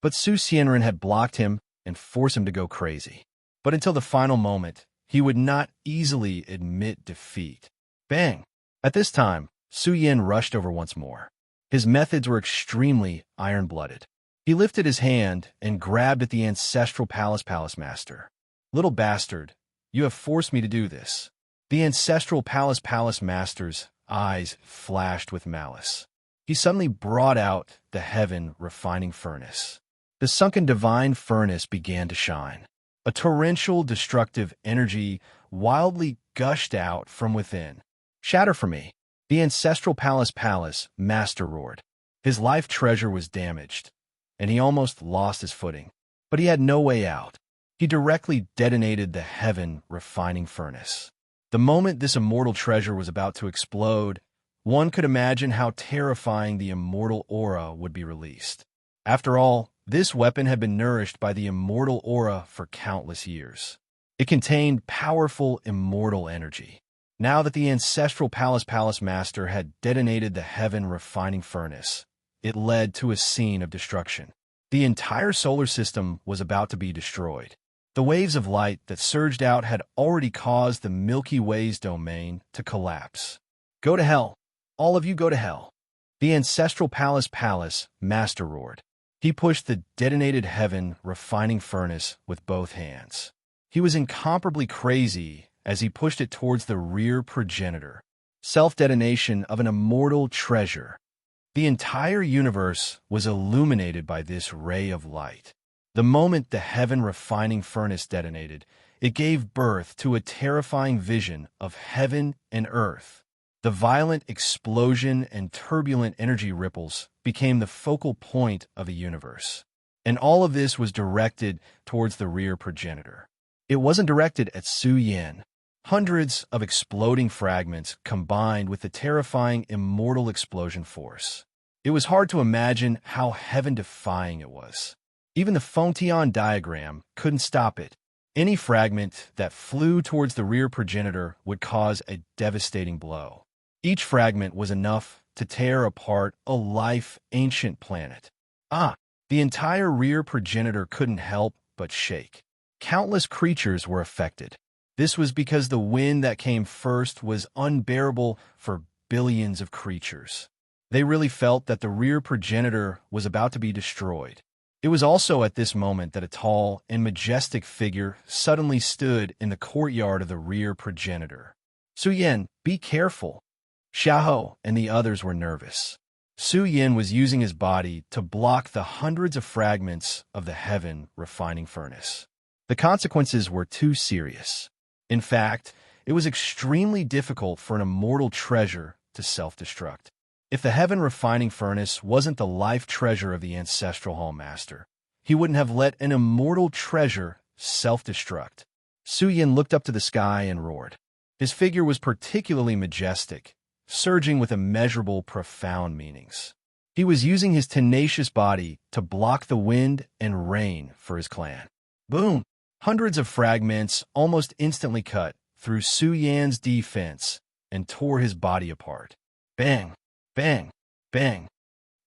But Su Xianren had blocked him and forced him to go crazy. But until the final moment, he would not easily admit defeat. Bang! At this time, Su Yin rushed over once more. His methods were extremely iron-blooded. He lifted his hand and grabbed at the ancestral palace master. Little bastard, you have forced me to do this. The ancestral palace master's eyes flashed with malice. He suddenly brought out the heaven refining furnace. The sunken divine furnace began to shine. A torrential, destructive energy wildly gushed out from within. "Shatter for me!" The ancestral palace master roared. His life treasure was damaged, and he almost lost his footing. But he had no way out. He directly detonated the heaven refining furnace. The moment this immortal treasure was about to explode, one could imagine how terrifying the immortal aura would be released. After all, this weapon had been nourished by the immortal aura for countless years. It contained powerful immortal energy. Now that the ancestral palace master had detonated the heaven refining furnace, it led to a scene of destruction. The entire solar system was about to be destroyed. The waves of light that surged out had already caused the Milky Way's domain to collapse. "Go to hell! All of you go to hell!" The ancestral palace master roared. He pushed the detonated heaven refining furnace with both hands. He was incomparably crazy as he pushed it towards the rear progenitor. Self-detonation of an immortal treasure. The entire universe was illuminated by this ray of light. The moment the heaven refining furnace detonated, it gave birth to a terrifying vision of heaven and earth. The violent explosion and turbulent energy ripples became the focal point of the universe. And all of this was directed towards the rear progenitor. It wasn't directed at Su Yan. Hundreds of exploding fragments combined with the terrifying immortal explosion force. It was hard to imagine how heaven-defying it was. Even the Fontaine diagram couldn't stop it. Any fragment that flew towards the rear progenitor would cause a devastating blow. Each fragment was enough to tear apart a life-ancient planet. The entire rear progenitor couldn't help but shake. Countless creatures were affected. This was because the wind that came first was unbearable for billions of creatures. They really felt that the rear progenitor was about to be destroyed. It was also at this moment that a tall and majestic figure suddenly stood in the courtyard of the rear progenitor. "Su Yan, be careful." Xiaohou and the others were nervous. Su Yan was using his body to block the hundreds of fragments of the heaven refining furnace. The consequences were too serious. In fact, it was extremely difficult for an immortal treasure to self-destruct. If the heaven refining furnace wasn't the life treasure of the ancestral hall master, he wouldn't have let an immortal treasure self-destruct. Su Yan looked up to the sky and roared. His figure was particularly majestic, surging with immeasurable, profound meanings. He was using his tenacious body to block the wind and rain for his clan. Boom! Hundreds of fragments almost instantly cut through Su Yan's defense and tore his body apart. Bang! Bang! Bang!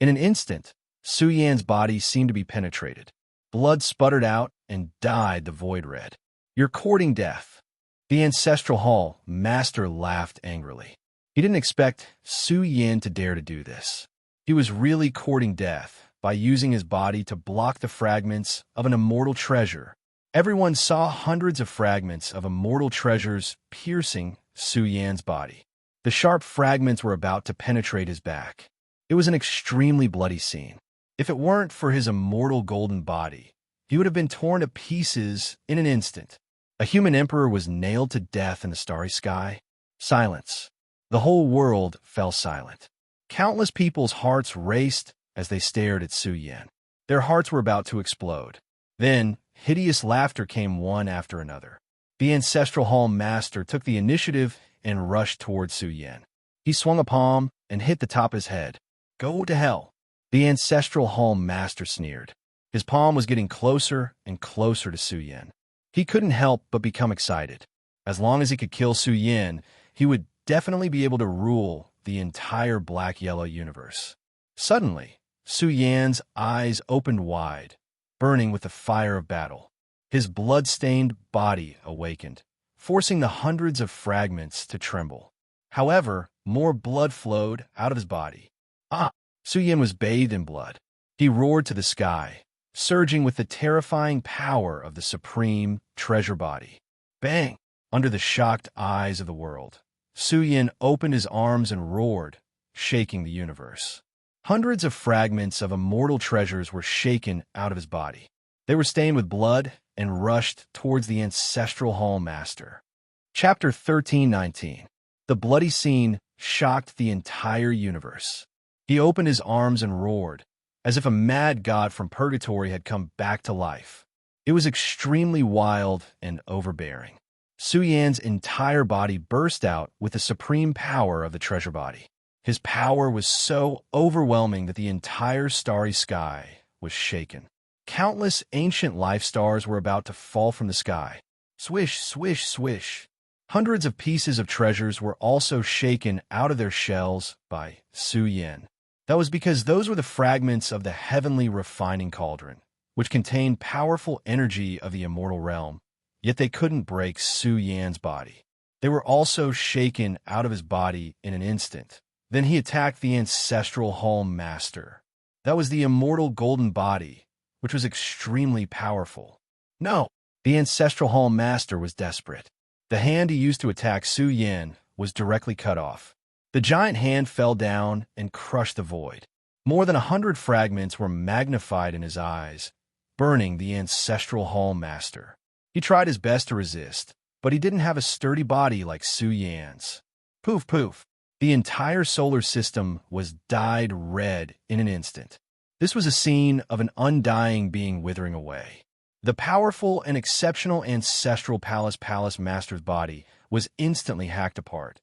In an instant, Su Yan's body seemed to be penetrated. Blood sputtered out and dyed the void red. "You're courting death." The ancestral hall master laughed angrily. He didn't expect Su Yan to dare to do this. He was really courting death by using his body to block the fragments of an immortal treasure. Everyone saw hundreds of fragments of immortal treasures piercing Su Yan's body. The sharp fragments were about to penetrate his back. It was an extremely bloody scene. If it weren't for his immortal golden body, he would have been torn to pieces in an instant. A human emperor was nailed to death in the starry sky. Silence. The whole world fell silent. Countless people's hearts raced as they stared at Su Yan. Their hearts were about to explode. Then, hideous laughter came one after another. The ancestral hall master took the initiative and rushed towards Su Yan. He swung a palm and hit the top of his head. "Go to hell." The ancestral hall master sneered. His palm was getting closer and closer to Su Yan. He couldn't help but become excited. As long as he could kill Su Yan, he would definitely be able to rule the entire black-yellow universe. Suddenly, Su Yan's eyes opened wide, burning with the fire of battle. His blood-stained body awakened, forcing the hundreds of fragments to tremble. However, more blood flowed out of his body. Su Yan was bathed in blood. He roared to the sky, surging with the terrifying power of the supreme treasure body. Bang! Under the shocked eyes of the world, Su Yin opened his arms and roared, shaking the universe. Hundreds of fragments of immortal treasures were shaken out of his body. They were stained with blood and rushed towards the ancestral Hall Master. Chapter 13:19. The bloody scene shocked the entire universe. He opened his arms and roared, as if a mad god from purgatory had come back to life. It was extremely wild and overbearing. Su Yan's entire body burst out with the supreme power of the treasure body. His power was so overwhelming that the entire starry sky was shaken. Countless ancient life stars were about to fall from the sky. Swish, swish, swish. Hundreds of pieces of treasures were also shaken out of their shells by Su Yin. That was because those were the fragments of the heavenly refining cauldron, which contained powerful energy of the immortal realm, yet they couldn't break Su Yan's body. They were also shaken out of his body in an instant. Then he attacked the ancestral Hall Master. That was the immortal golden body, which was extremely powerful. No, the ancestral Hall Master was desperate. The hand he used to attack Su Yin was directly cut off. The giant hand fell down and crushed the void. More than 100 fragments were magnified in his eyes, burning the ancestral Hall Master. He tried his best to resist, but he didn't have a sturdy body like Su Yan's. Poof, poof. The entire solar system was dyed red in an instant. This was a scene of an undying being withering away. The powerful and exceptional ancestral palace master's body was instantly hacked apart,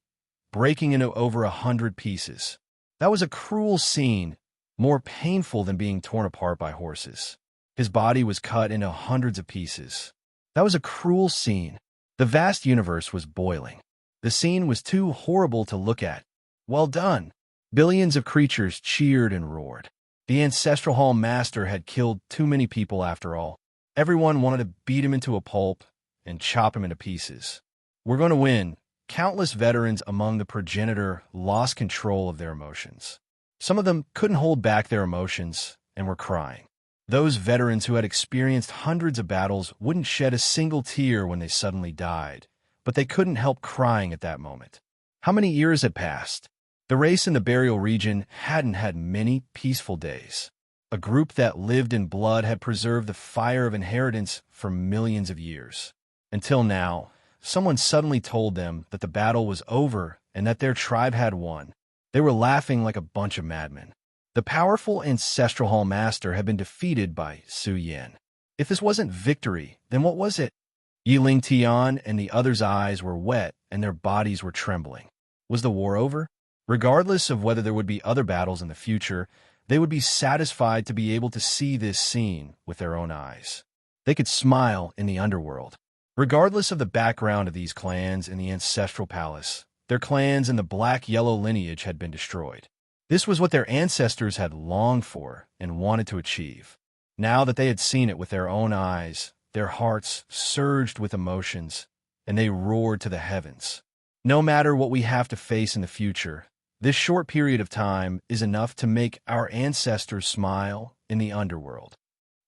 breaking into over 100 pieces. That was a cruel scene, more painful than being torn apart by horses. His body was cut into hundreds of pieces. That was a cruel scene. The vast universe was boiling. The scene was too horrible to look at. Well done. Billions of creatures cheered and roared. The ancestral Hall Master had killed too many people after all. Everyone wanted to beat him into a pulp and chop him into pieces. We're going to win. Countless veterans among the progenitor lost control of their emotions. Some of them couldn't hold back their emotions and were crying. Those veterans who had experienced hundreds of battles wouldn't shed a single tear when they suddenly died, but they couldn't help crying at that moment. How many years had passed? The race in the burial region hadn't had many peaceful days. A group that lived in blood had preserved the fire of inheritance for millions of years. Until now, someone suddenly told them that the battle was over and that their tribe had won. They were laughing like a bunch of madmen. The powerful ancestral Hall Master had been defeated by Su Yin. If this wasn't victory, then what was it? Yiling Tian and the others' eyes were wet and their bodies were trembling. Was the war over? Regardless of whether there would be other battles in the future, they would be satisfied to be able to see this scene with their own eyes. They could smile in the underworld. Regardless of the background of these clans in the ancestral palace, their clans in the black-yellow lineage had been destroyed. This was what their ancestors had longed for and wanted to achieve. Now that they had seen it with their own eyes, their hearts surged with emotions, and they roared to the heavens. No matter what we have to face in the future, this short period of time is enough to make our ancestors smile in the underworld.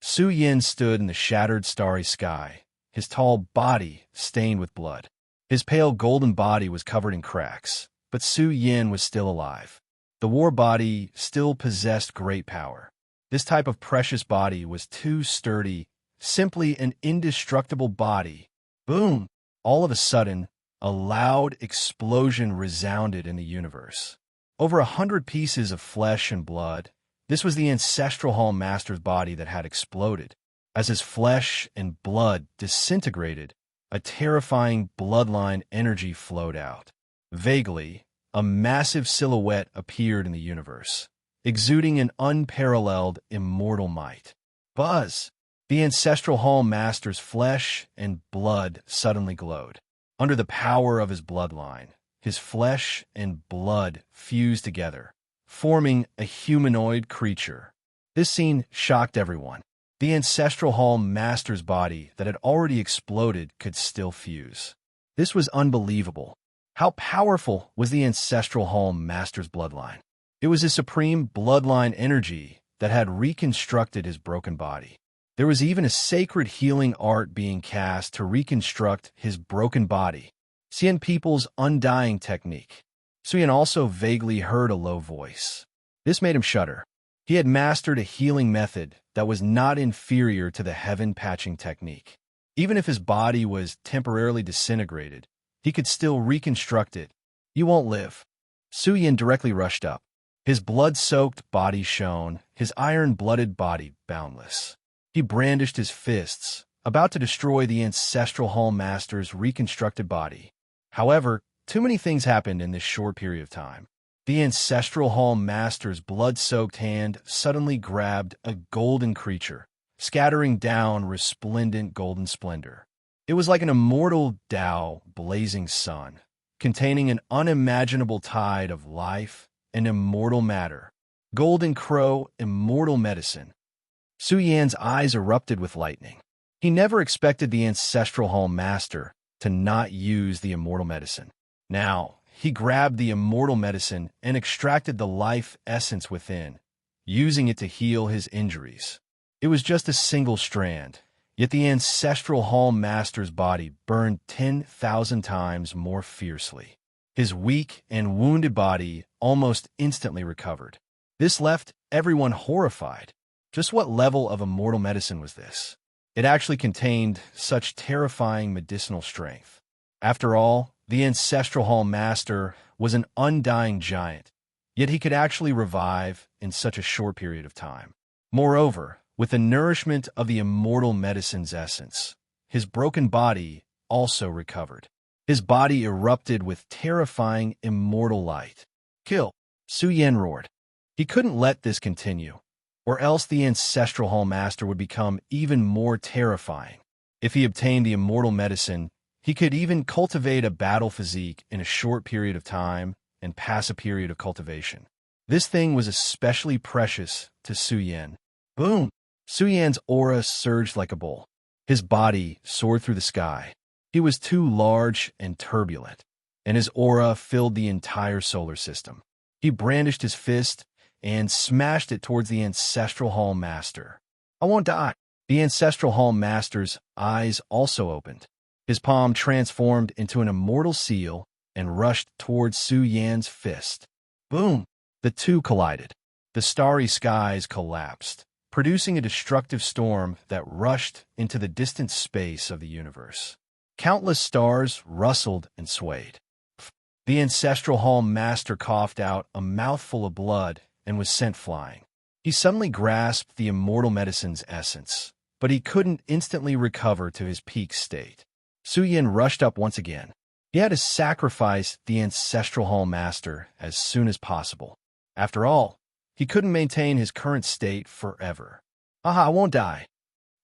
Su Yin stood in the shattered starry sky, his tall body stained with blood. His pale golden body was covered in cracks, but Su Yin was still alive. The war body still possessed great power. This type of precious body was too sturdy, simply an indestructible body. Boom! All of a sudden, a loud explosion resounded in the universe. Over 100 pieces of flesh and blood. This was the ancestral Hall Master's body that had exploded. As his flesh and blood disintegrated, a terrifying bloodline energy flowed out. Vaguely, a massive silhouette appeared in the universe, exuding an unparalleled immortal might. Buzz! The ancestral Hall Master's flesh and blood suddenly glowed. Under the power of his bloodline, his flesh and blood fused together, forming a humanoid creature. This scene shocked everyone. The ancestral Hall Master's body that had already exploded could still fuse. This was unbelievable. How powerful was the ancestral Hall Master's bloodline? It was his supreme bloodline energy that had reconstructed his broken body. There was even a sacred healing art being cast to reconstruct his broken body, Xian people's undying technique. Suyin also vaguely heard a low voice. This made him shudder. He had mastered a healing method that was not inferior to the heaven patching technique. Even if his body was temporarily disintegrated, he could still reconstruct it. You won't live. Suyin directly rushed up. His blood-soaked body shone, his iron-blooded body boundless. He brandished his fists, about to destroy the ancestral Hall Master's reconstructed body. However, too many things happened in this short period of time. The ancestral Hall Master's blood-soaked hand suddenly grabbed a golden creature, scattering down resplendent golden splendor. It was like an immortal Tao blazing sun, containing an unimaginable tide of life and immortal matter. Golden Crow, immortal medicine. Su Yan's eyes erupted with lightning. He never expected the ancestral Hall Master to not use the immortal medicine. Now, he grabbed the immortal medicine and extracted the life essence within, using it to heal his injuries. It was just a single strand, yet the ancestral Hall Master's body burned 10,000 times more fiercely. His weak and wounded body almost instantly recovered. This left everyone horrified. Just what level of immortal medicine was this? It actually contained such terrifying medicinal strength. After all, the ancestral Hall Master was an undying giant, yet he could actually revive in such a short period of time. Moreover, with the nourishment of the immortal medicine's essence, his broken body also recovered. His body erupted with terrifying immortal light. Kill! Su Yan roared. He couldn't let this continue, or else the ancestral Hall Master would become even more terrifying. If he obtained the immortal medicine, he could even cultivate a battle physique in a short period of time and pass a period of cultivation. This thing was especially precious to Su Yan. Boom! Su Yan's aura surged like a bull. His body soared through the sky. He was too large and turbulent, and his aura filled the entire solar system. He brandished his fist and smashed it towards the ancestral Hall Master. I won't die. The ancestral Hall Master's eyes also opened. His palm transformed into an immortal seal and rushed towards Su Yan's fist. Boom! The two collided. The starry skies collapsed, producing a destructive storm that rushed into the distant space of the universe. Countless stars rustled and swayed. The ancestral Hall Master coughed out a mouthful of blood and was sent flying. He suddenly grasped the immortal medicine's essence, but he couldn't instantly recover to his peak state. Su Yan rushed up once again. He had to sacrifice the ancestral Hall Master as soon as possible. After all, he couldn't maintain his current state forever. I won't die.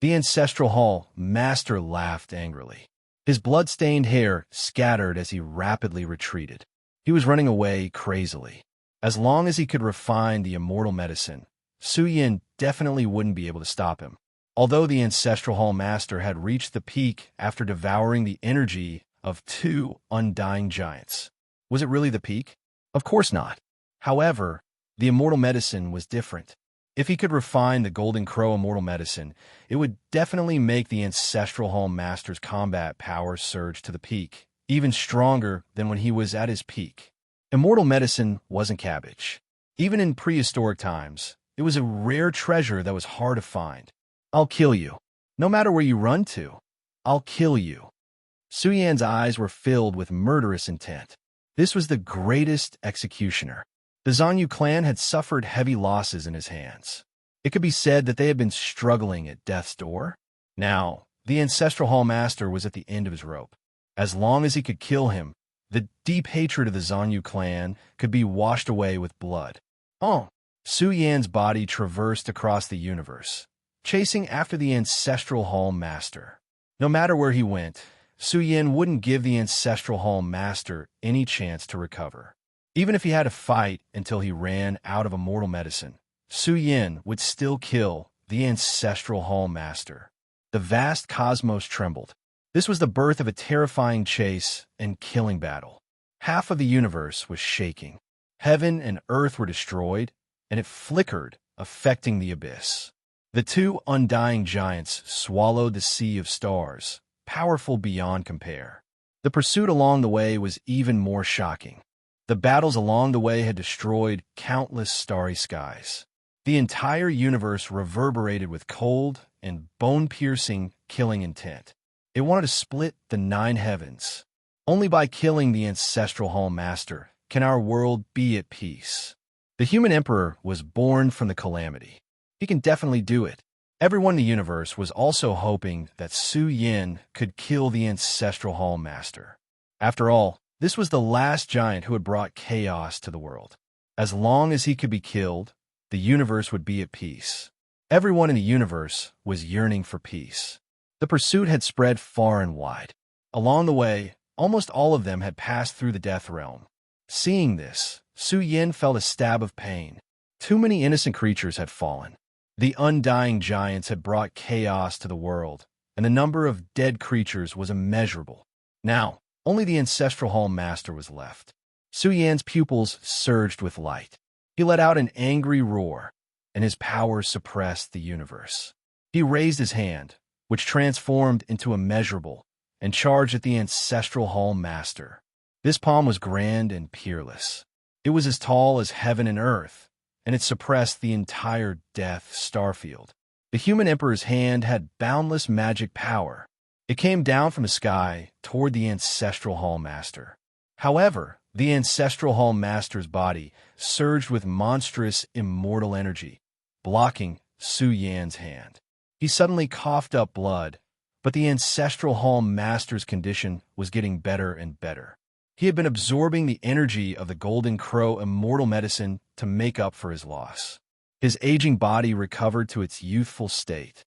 The ancestral Hall Master laughed angrily. His blood-stained hair scattered as he rapidly retreated. He was running away crazily. As long as he could refine the immortal medicine, Su Yan definitely wouldn't be able to stop him. Although the ancestral Hall Master had reached the peak after devouring the energy of two undying giants. Was it really the peak? Of course not. However, the immortal medicine was different. If he could refine the Golden Crow immortal medicine, it would definitely make the ancestral Hall Master's combat power surge to the peak, even stronger than when he was at his peak. Immortal medicine wasn't cabbage. Even in prehistoric times, it was a rare treasure that was hard to find. I'll kill you. No matter where you run to, I'll kill you. Su Yan's eyes were filled with murderous intent. This was the greatest executioner. The Zanyu clan had suffered heavy losses in his hands. It could be said that they had been struggling at death's door. Now, the ancestral Hall Master was at the end of his rope. As long as he could kill him, the deep hatred of the Zanyu clan could be washed away with blood. Su Yan's body traversed across the universe, chasing after the ancestral Hall Master. No matter where he went, Su Yan wouldn't give the ancestral Hall Master any chance to recover. Even if he had to fight until he ran out of immortal medicine, Su Yan would still kill the ancestral Hall Master. The vast cosmos trembled. This was the birth of a terrifying chase and killing battle. Half of the universe was shaking. Heaven and earth were destroyed, and it flickered, affecting the abyss. The two undying giants swallowed the sea of stars, powerful beyond compare. The pursuit along the way was even more shocking. The battles along the way had destroyed countless starry skies. The entire universe reverberated with cold and bone-piercing, killing intent. It wanted to split the 9 heavens. Only by killing the ancestral Hall Master can our world be at peace. The human emperor was born from the calamity. He can definitely do it. Everyone in the universe was also hoping that Su Yin could kill the ancestral Hall Master. After all, this was the last giant who had brought chaos to the world. As long as he could be killed, the universe would be at peace. Everyone in the universe was yearning for peace. The pursuit had spread far and wide. Along the way, almost all of them had passed through the death realm. Seeing this, Su Yin felt a stab of pain. Too many innocent creatures had fallen. The undying giants had brought chaos to the world, and the number of dead creatures was immeasurable. Now, only the ancestral Hall Master was left. Su Yan's pupils surged with light. He let out an angry roar, and his power suppressed the universe. He raised his hand, which transformed into immeasurable, and charged at the ancestral Hall Master. This palm was grand and peerless. It was as tall as heaven and earth, and it suppressed the entire death starfield. The human emperor's hand had boundless magic power. It came down from the sky toward the ancestral Hall Master. However, the ancestral Hall Master's body surged with monstrous immortal energy, blocking Su Yan's hand. He suddenly coughed up blood, but the ancestral Hall Master's condition was getting better and better. He had been absorbing the energy of the Golden Crow immortal medicine to make up for his loss. His aging body recovered to its youthful state.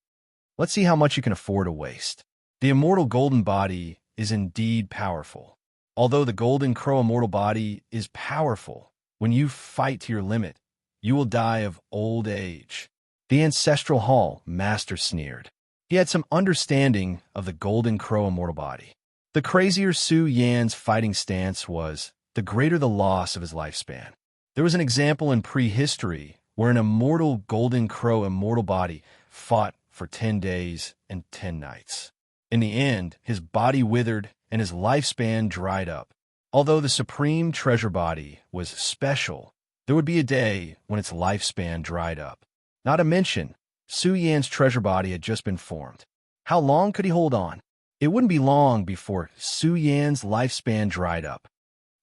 Let's see how much you can afford to waste. The immortal golden body is indeed powerful. Although the Golden Crow immortal body is powerful, when you fight to your limit, you will die of old age. The ancestral Hall Master sneered. He had some understanding of the Golden Crow immortal body. The crazier Su Yan's fighting stance was, the greater the loss of his lifespan. There was an example in prehistory where an immortal Golden Crow immortal body fought for 10 days and 10 nights. In the end, his body withered and his lifespan dried up. Although the Supreme Treasure Body was special, there would be a day when its lifespan dried up. Not to mention, Su Yan's treasure body had just been formed. How long could he hold on? It wouldn't be long before Su Yan's lifespan dried up.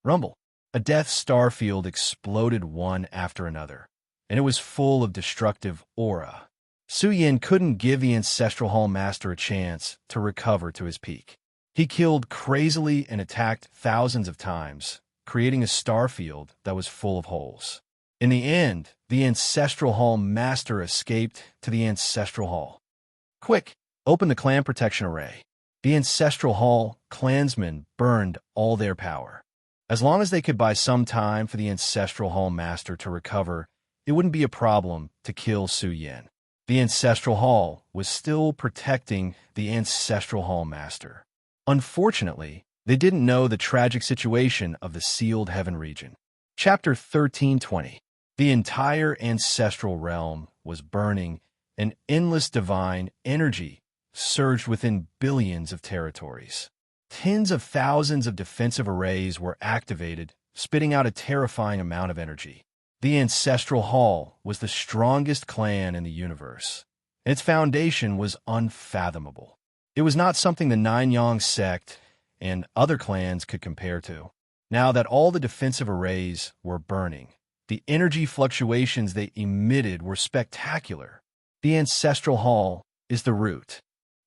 Rumble. A death starfield exploded one after another, and it was full of destructive aura. Su Yan couldn't give the ancestral Hall Master a chance to recover to his peak. He killed crazily and attacked thousands of times, creating a starfield that was full of holes. In the end, the ancestral Hall Master escaped to the ancestral hall. Quick, open the clan protection array. The ancestral hall clansmen burned all their power. As long as they could buy some time for the ancestral Hall Master to recover, it wouldn't be a problem to kill Su Yan. The ancestral hall was still protecting the ancestral Hall Master. Unfortunately, they didn't know the tragic situation of the sealed heaven region. Chapter 1320. The entire ancestral realm was burning, and endless divine energy surged within billions of territories. Tens of thousands of defensive arrays were activated, spitting out a terrifying amount of energy. The Ancestral Hall was the strongest clan in the universe, and its foundation was unfathomable. It was not something the Nine Yang sect and other clans could compare to. Now that all the defensive arrays were burning, the energy fluctuations they emitted were spectacular. The Ancestral Hall is the root.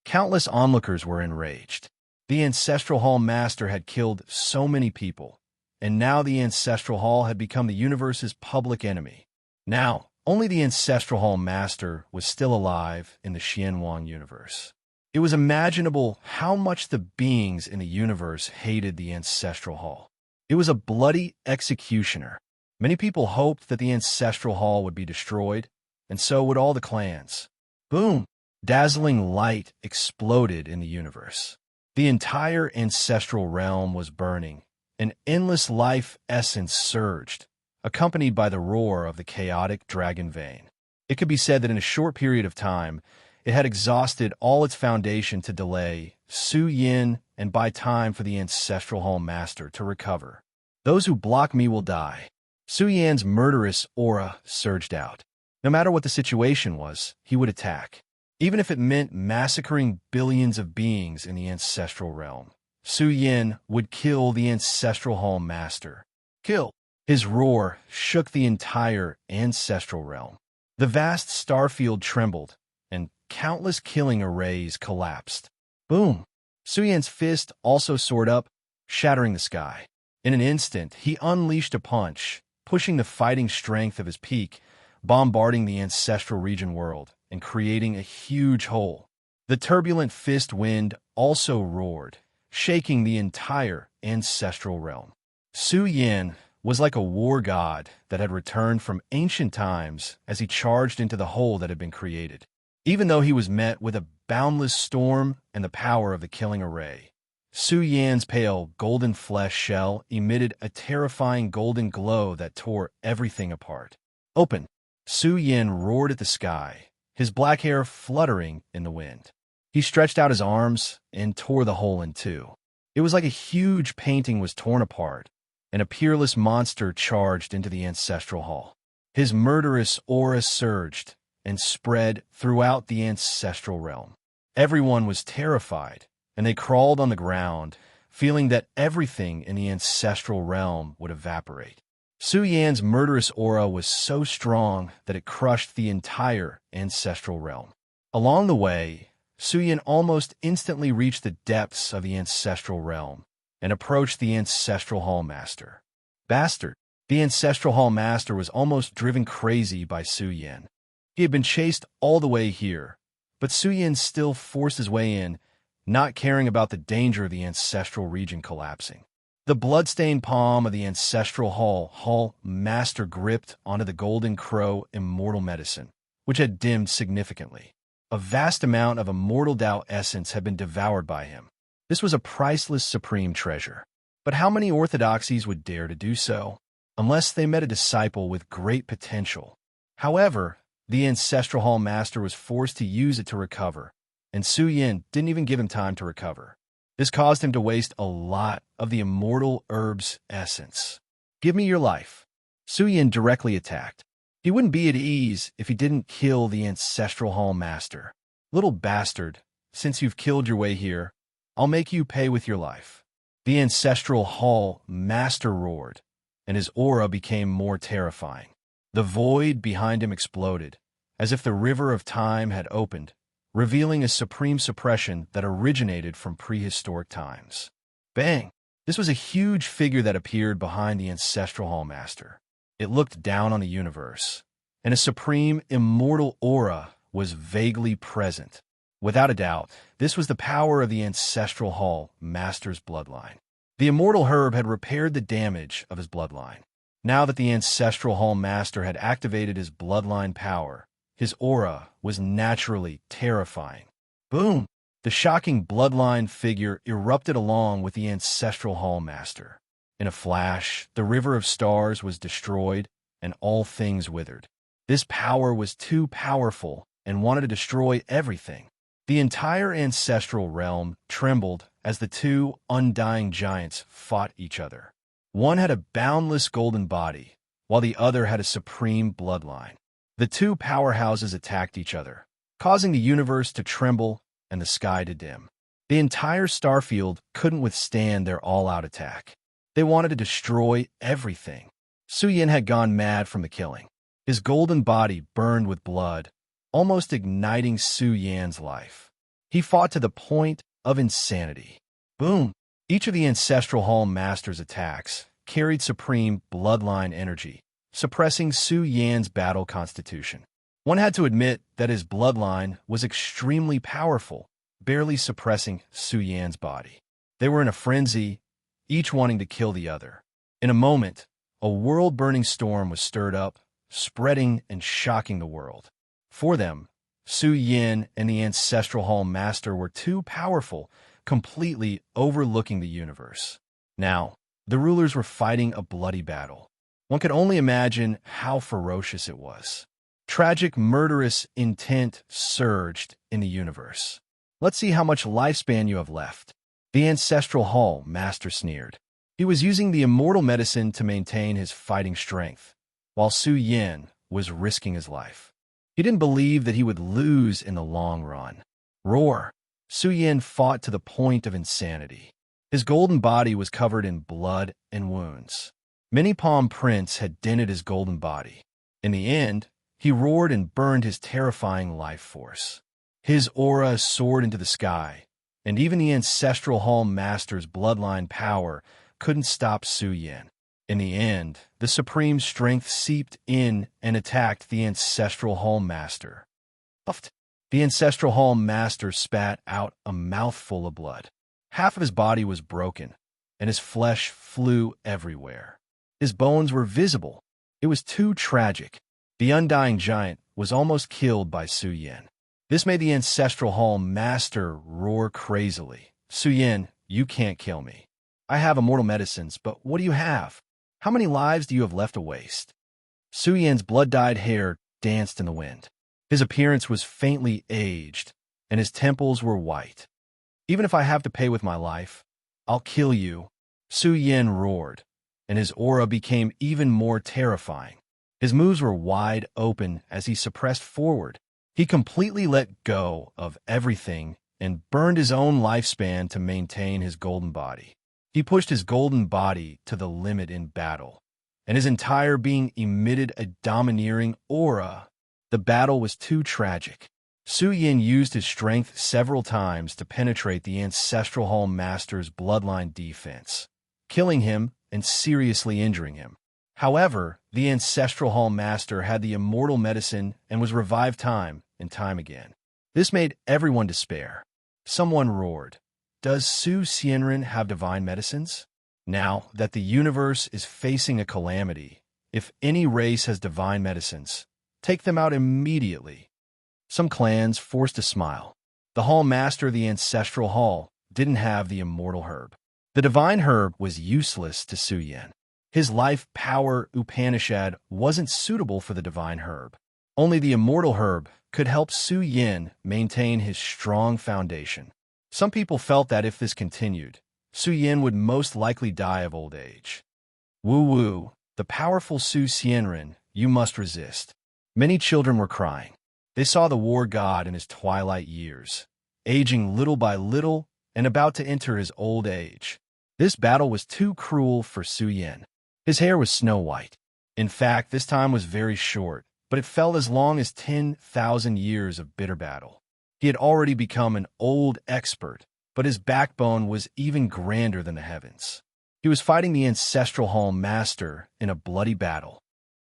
Countless onlookers were enraged. The Ancestral Hall Master had killed so many people, and now the Ancestral Hall had become the universe's public enemy. Now, only the Ancestral Hall Master was still alive in the Xianwang universe. It was imaginable how much the beings in the universe hated the Ancestral Hall. It was a bloody executioner. Many people hoped that the Ancestral Hall would be destroyed, and so would all the clans. Boom! Dazzling light exploded in the universe. The entire ancestral realm was burning. An endless life essence surged, accompanied by the roar of the chaotic dragon vein. It could be said that in a short period of time, it had exhausted all its foundation to delay Su Yin and buy time for the Ancestral Hall Master to recover. Those who block me will die. Su Yan's murderous aura surged out. No matter what the situation was, he would attack. Even if it meant massacring billions of beings in the ancestral realm, Su Yin would kill the Ancestral Hall Master. Kill! His roar shook the entire ancestral realm. The vast starfield trembled, and countless killing arrays collapsed. Boom! Su Yan's fist also soared up, shattering the sky. In an instant, he unleashed a punch, pushing the fighting strength of his peak, bombarding the ancestral region world and creating a huge hole. The turbulent fist wind also roared, shaking the entire ancestral realm. Su Yin was like a war god that had returned from ancient times as he charged into the hole that had been created. Even though he was met with a boundless storm and the power of the killing array, Su Yan's pale golden flesh shell emitted a terrifying golden glow that tore everything apart. Open! Su Yin roared at the sky, his black hair fluttering in the wind. He stretched out his arms and tore the hole in two. It was like a huge painting was torn apart, and a peerless monster charged into the ancestral hall. His murderous aura surged and spread throughout the ancestral realm. Everyone was terrified, and they crawled on the ground, feeling that everything in the ancestral realm would evaporate. Su Yan's murderous aura was so strong that it crushed the entire ancestral realm. Along the way, Su Yan almost instantly reached the depths of the ancestral realm and approached the Ancestral Hall Master. Bastard! The Ancestral Hall Master was almost driven crazy by Su Yan. He had been chased all the way here, but Su Yan still forced his way in, not caring about the danger of the ancestral region collapsing. The bloodstained palm of the Ancestral Hall Master gripped onto the Golden Crow immortal medicine, which had dimmed significantly. A vast amount of immortal Tao essence had been devoured by him. This was a priceless supreme treasure. But how many orthodoxies would dare to do so? Unless they met a disciple with great potential. However, the Ancestral Hall Master was forced to use it to recover, and Su Yan didn't even give him time to recover. This caused him to waste a lot of the immortal herb's essence. Give me your life. Su Yan directly attacked. He wouldn't be at ease if he didn't kill the Ancestral Hall Master. Little bastard, since you've killed your way here, I'll make you pay with your life. The Ancestral Hall Master roared, and his aura became more terrifying. The void behind him exploded, as if the river of time had opened, revealing a supreme suppression that originated from prehistoric times. Bang! This was a huge figure that appeared behind the Ancestral Hall Master. It looked down on the universe, and a supreme immortal aura was vaguely present. Without a doubt, this was the power of the Ancestral Hall Master's bloodline. The immortal herb had repaired the damage of his bloodline. Now that the Ancestral Hall Master had activated his bloodline power, his aura was naturally terrifying. Boom! The shocking bloodline figure erupted along with the Ancestral Hall Master. In a flash, the river of stars was destroyed, and all things withered. This power was too powerful and wanted to destroy everything. The entire ancestral realm trembled as the two undying giants fought each other. One had a boundless golden body, while the other had a supreme bloodline. The two powerhouses attacked each other, causing the universe to tremble and the sky to dim. The entire starfield couldn't withstand their all-out attack. They wanted to destroy everything. Su Yan had gone mad from the killing. His golden body burned with blood, almost igniting Su Yan's life. He fought to the point of insanity. Boom! Each of the Ancestral Hall Master's attacks carried supreme bloodline energy, suppressing Su Yan's battle constitution. One had to admit that his bloodline was extremely powerful, barely suppressing Su Yan's body. They were in a frenzy, each wanting to kill the other. In a moment, a world-burning storm was stirred up, spreading and shocking the world. For them, Su Yan and the Ancestral Hall Master were too powerful, completely overlooking the universe. Now, the rulers were fighting a bloody battle. One could only imagine how ferocious it was. Tragic, murderous intent surged in the universe. Let's see how much lifespan you have left. The Ancestral Hall Master sneered. He was using the immortal medicine to maintain his fighting strength, while Su Yin was risking his life. He didn't believe that he would lose in the long run. Roar! Su Yin fought to the point of insanity. His golden body was covered in blood and wounds. Many palm prints had dented his golden body. In the end, he roared and burned his terrifying life force. His aura soared into the sky, and even the Ancestral Hall Master's bloodline power couldn't stop Su Yin. In the end, the supreme strength seeped in and attacked the Ancestral Hall Master. Puffed. The Ancestral Hall Master spat out a mouthful of blood. Half of his body was broken, and his flesh flew everywhere. His bones were visible. It was too tragic. The undying giant was almost killed by Su Yin. This made the Ancestral Hall Master roar crazily. Su Yin, you can't kill me. I have immortal medicines, but what do you have? How many lives do you have left to waste? Su Yin's blood-dyed hair danced in the wind. His appearance was faintly aged, and his temples were white. Even if I have to pay with my life, I'll kill you. Su Yin roared, and his aura became even more terrifying. His moves were wide open as he suppressed forward. He completely let go of everything and burned his own lifespan to maintain his golden body. He pushed his golden body to the limit in battle, and his entire being emitted a domineering aura. The battle was too tragic. Su Yin used his strength several times to penetrate the Ancestral Hall Master's bloodline defense, killing him and seriously injuring him. However, the Ancestral Hall Master had the immortal medicine and was revived time and time again. This made everyone despair. Someone roared, "Does Su Xianren have divine medicines?" Now that the universe is facing a calamity, if any race has divine medicines, take them out immediately. Some clans forced a smile. The Hall Master of the Ancestral Hall didn't have the immortal herb. The divine herb was useless to Su Yin. His life power Upanishad wasn't suitable for the divine herb. Only the immortal herb could help Su Yin maintain his strong foundation. Some people felt that if this continued, Su Yin would most likely die of old age. Woo-woo, the powerful Su Xianren, you must resist. Many children were crying. They saw the war god in his twilight years, aging little by little and about to enter his old age. This battle was too cruel for Su Yin. His hair was snow white. In fact, this time was very short, but it felt as long as 10,000 years of bitter battle. He had already become an old expert, but his backbone was even grander than the heavens. He was fighting the Ancestral Hall Master in a bloody battle.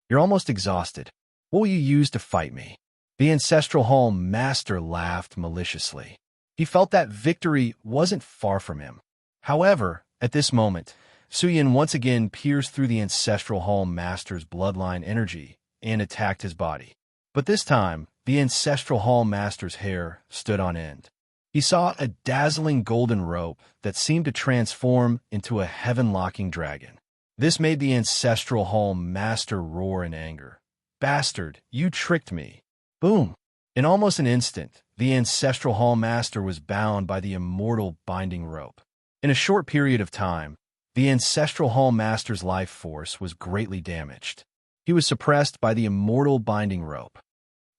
You're almost exhausted. What will you use to fight me? The Ancestral Hall Master laughed maliciously. He felt that victory wasn't far from him. However, at this moment, Su Yin once again pierced through the Ancestral Hall Master's bloodline energy and attacked his body. But this time, the Ancestral Hall Master's hair stood on end. He saw a dazzling golden rope that seemed to transform into a heaven-locking dragon. This made the Ancestral Hall Master roar in anger. Bastard, you tricked me. Boom! In almost an instant, the Ancestral Hall Master was bound by the immortal binding rope. In a short period of time, the Ancestral Hall Master's life force was greatly damaged. He was suppressed by the immortal binding rope.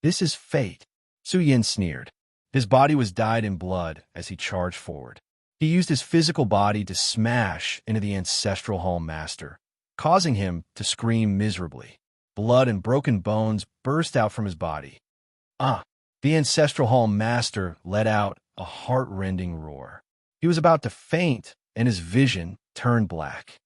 This is fate, Su Yin sneered. His body was dyed in blood as he charged forward. He used his physical body to smash into the Ancestral Hall Master, causing him to scream miserably. Blood and broken bones burst out from his body. The Ancestral Hall Master let out a heart-rending roar. He was about to faint, and his vision turned black.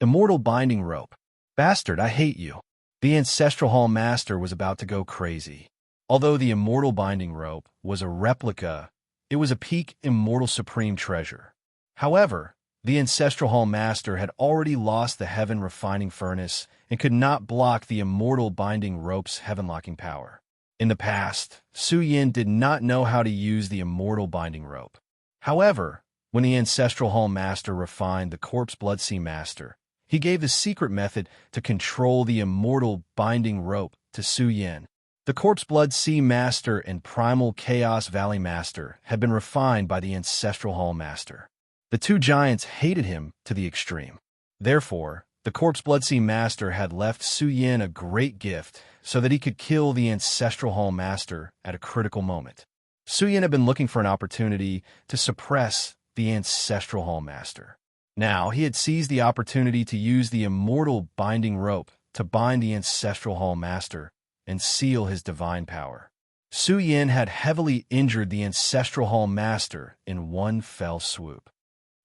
Immortal binding rope. Bastard, I hate you. The Ancestral Hall Master was about to go crazy. Although the immortal binding rope was a replica, it was a peak immortal supreme treasure. However, the Ancestral Hall Master had already lost the heaven refining furnace and could not block the immortal binding rope's heaven-locking power. In the past, Su Yin did not know how to use the immortal binding rope. However, when the Ancestral Hall Master refined the Corpse Blood Sea Master, he gave the secret method to control the immortal binding rope to Su Yin. The Corpse Blood Sea Master and Primal Chaos Valley Master had been refined by the Ancestral Hall Master. The two giants hated him to the extreme. Therefore, the Corpse Blood Sea Master had left Su Yin a great gift so that he could kill the Ancestral Hall Master at a critical moment. Su Yin had been looking for an opportunity to suppress the Ancestral Hall Master. Now, he had seized the opportunity to use the immortal binding rope to bind the Ancestral Hall Master and seal his divine power. Su Yin had heavily injured the Ancestral Hall Master in one fell swoop.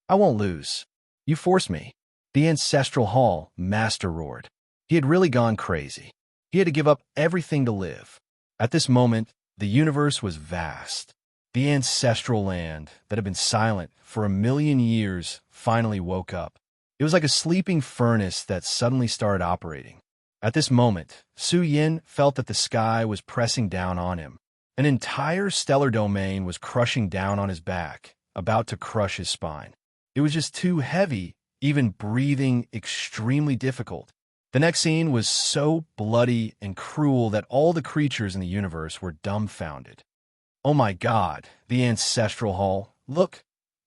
"I won't lose. You force me," the Ancestral Hall Master roared. He had really gone crazy. He had to give up everything to live. At this moment, the universe was vast. The ancestral land that had been silent for 1,000,000 years finally woke up. It was like a sleeping furnace that suddenly started operating. At this moment, Su Yin felt that the sky was pressing down on him. An entire stellar domain was crushing down on his back, about to crush his spine. It was just too heavy, even breathing extremely difficult. The next scene was so bloody and cruel that all the creatures in the universe were dumbfounded. "Oh my God, the Ancestral Hall, look!"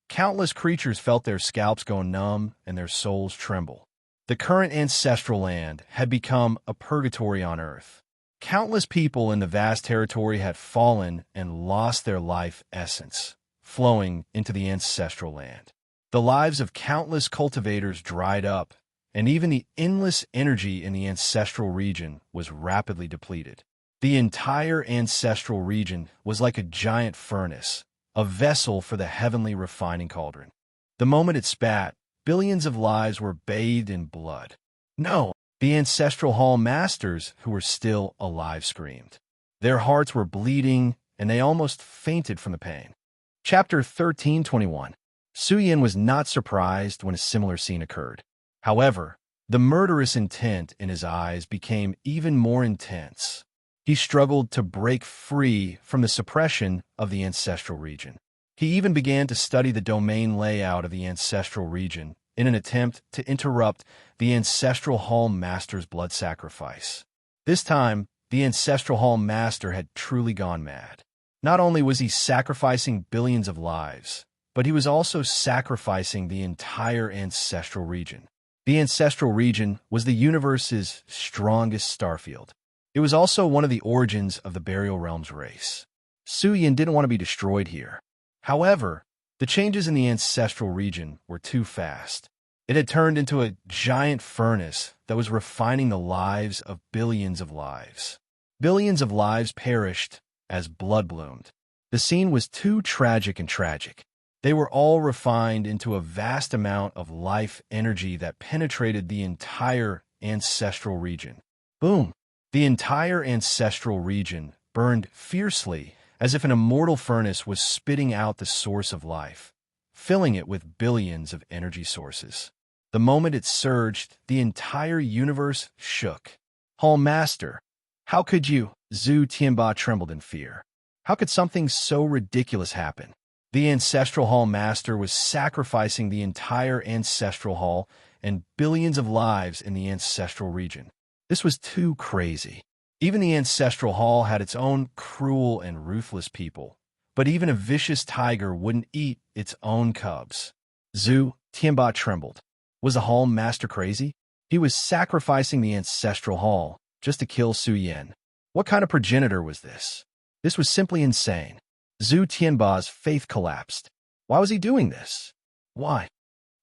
Countless creatures felt their scalps go numb and their souls tremble. The current ancestral land had become a purgatory on Earth. Countless people in the vast territory had fallen and lost their life essence, flowing into the ancestral land. The lives of countless cultivators dried up, and even the endless energy in the ancestral region was rapidly depleted. The entire ancestral region was like a giant furnace, a vessel for the heavenly refining cauldron. The moment it spat, billions of lives were bathed in blood. No, the Ancestral Hall Masters, who were still alive, screamed. Their hearts were bleeding, and they almost fainted from the pain. Chapter 1321. Su Yin was not surprised when a similar scene occurred. However, the murderous intent in his eyes became even more intense. He struggled to break free from the suppression of the ancestral region. He even began to study the domain layout of the ancestral region in an attempt to interrupt the Ancestral Hall Master's blood sacrifice. This time, the Ancestral Hall Master had truly gone mad. Not only was he sacrificing billions of lives, but he was also sacrificing the entire ancestral region. The ancestral region was the universe's strongest starfield. It was also one of the origins of the Burial Realms race. Su Yin didn't want to be destroyed here. However, the changes in the ancestral region were too fast. It had turned into a giant furnace that was refining the lives of billions of lives. Billions of lives perished as blood bloomed. The scene was too tragic and tragic. They were all refined into a vast amount of life energy that penetrated the entire ancestral region. Boom! The entire ancestral region burned fiercely, as if an immortal furnace was spitting out the source of life, filling it with billions of energy sources. The moment it surged, the entire universe shook. "Hall Master, how could you?" Zhu Tianba trembled in fear. How could something so ridiculous happen? The Ancestral Hall Master was sacrificing the entire Ancestral Hall and billions of lives in the ancestral region. This was too crazy. Even the Ancestral Hall had its own cruel and ruthless people, but even a vicious tiger wouldn't eat its own cubs. Zhu Tianba trembled. Was the Hall Master crazy? He was sacrificing the Ancestral Hall just to kill Su Yin. What kind of progenitor was this? This was simply insane. Zhu Tianba's faith collapsed. Why was he doing this? Why?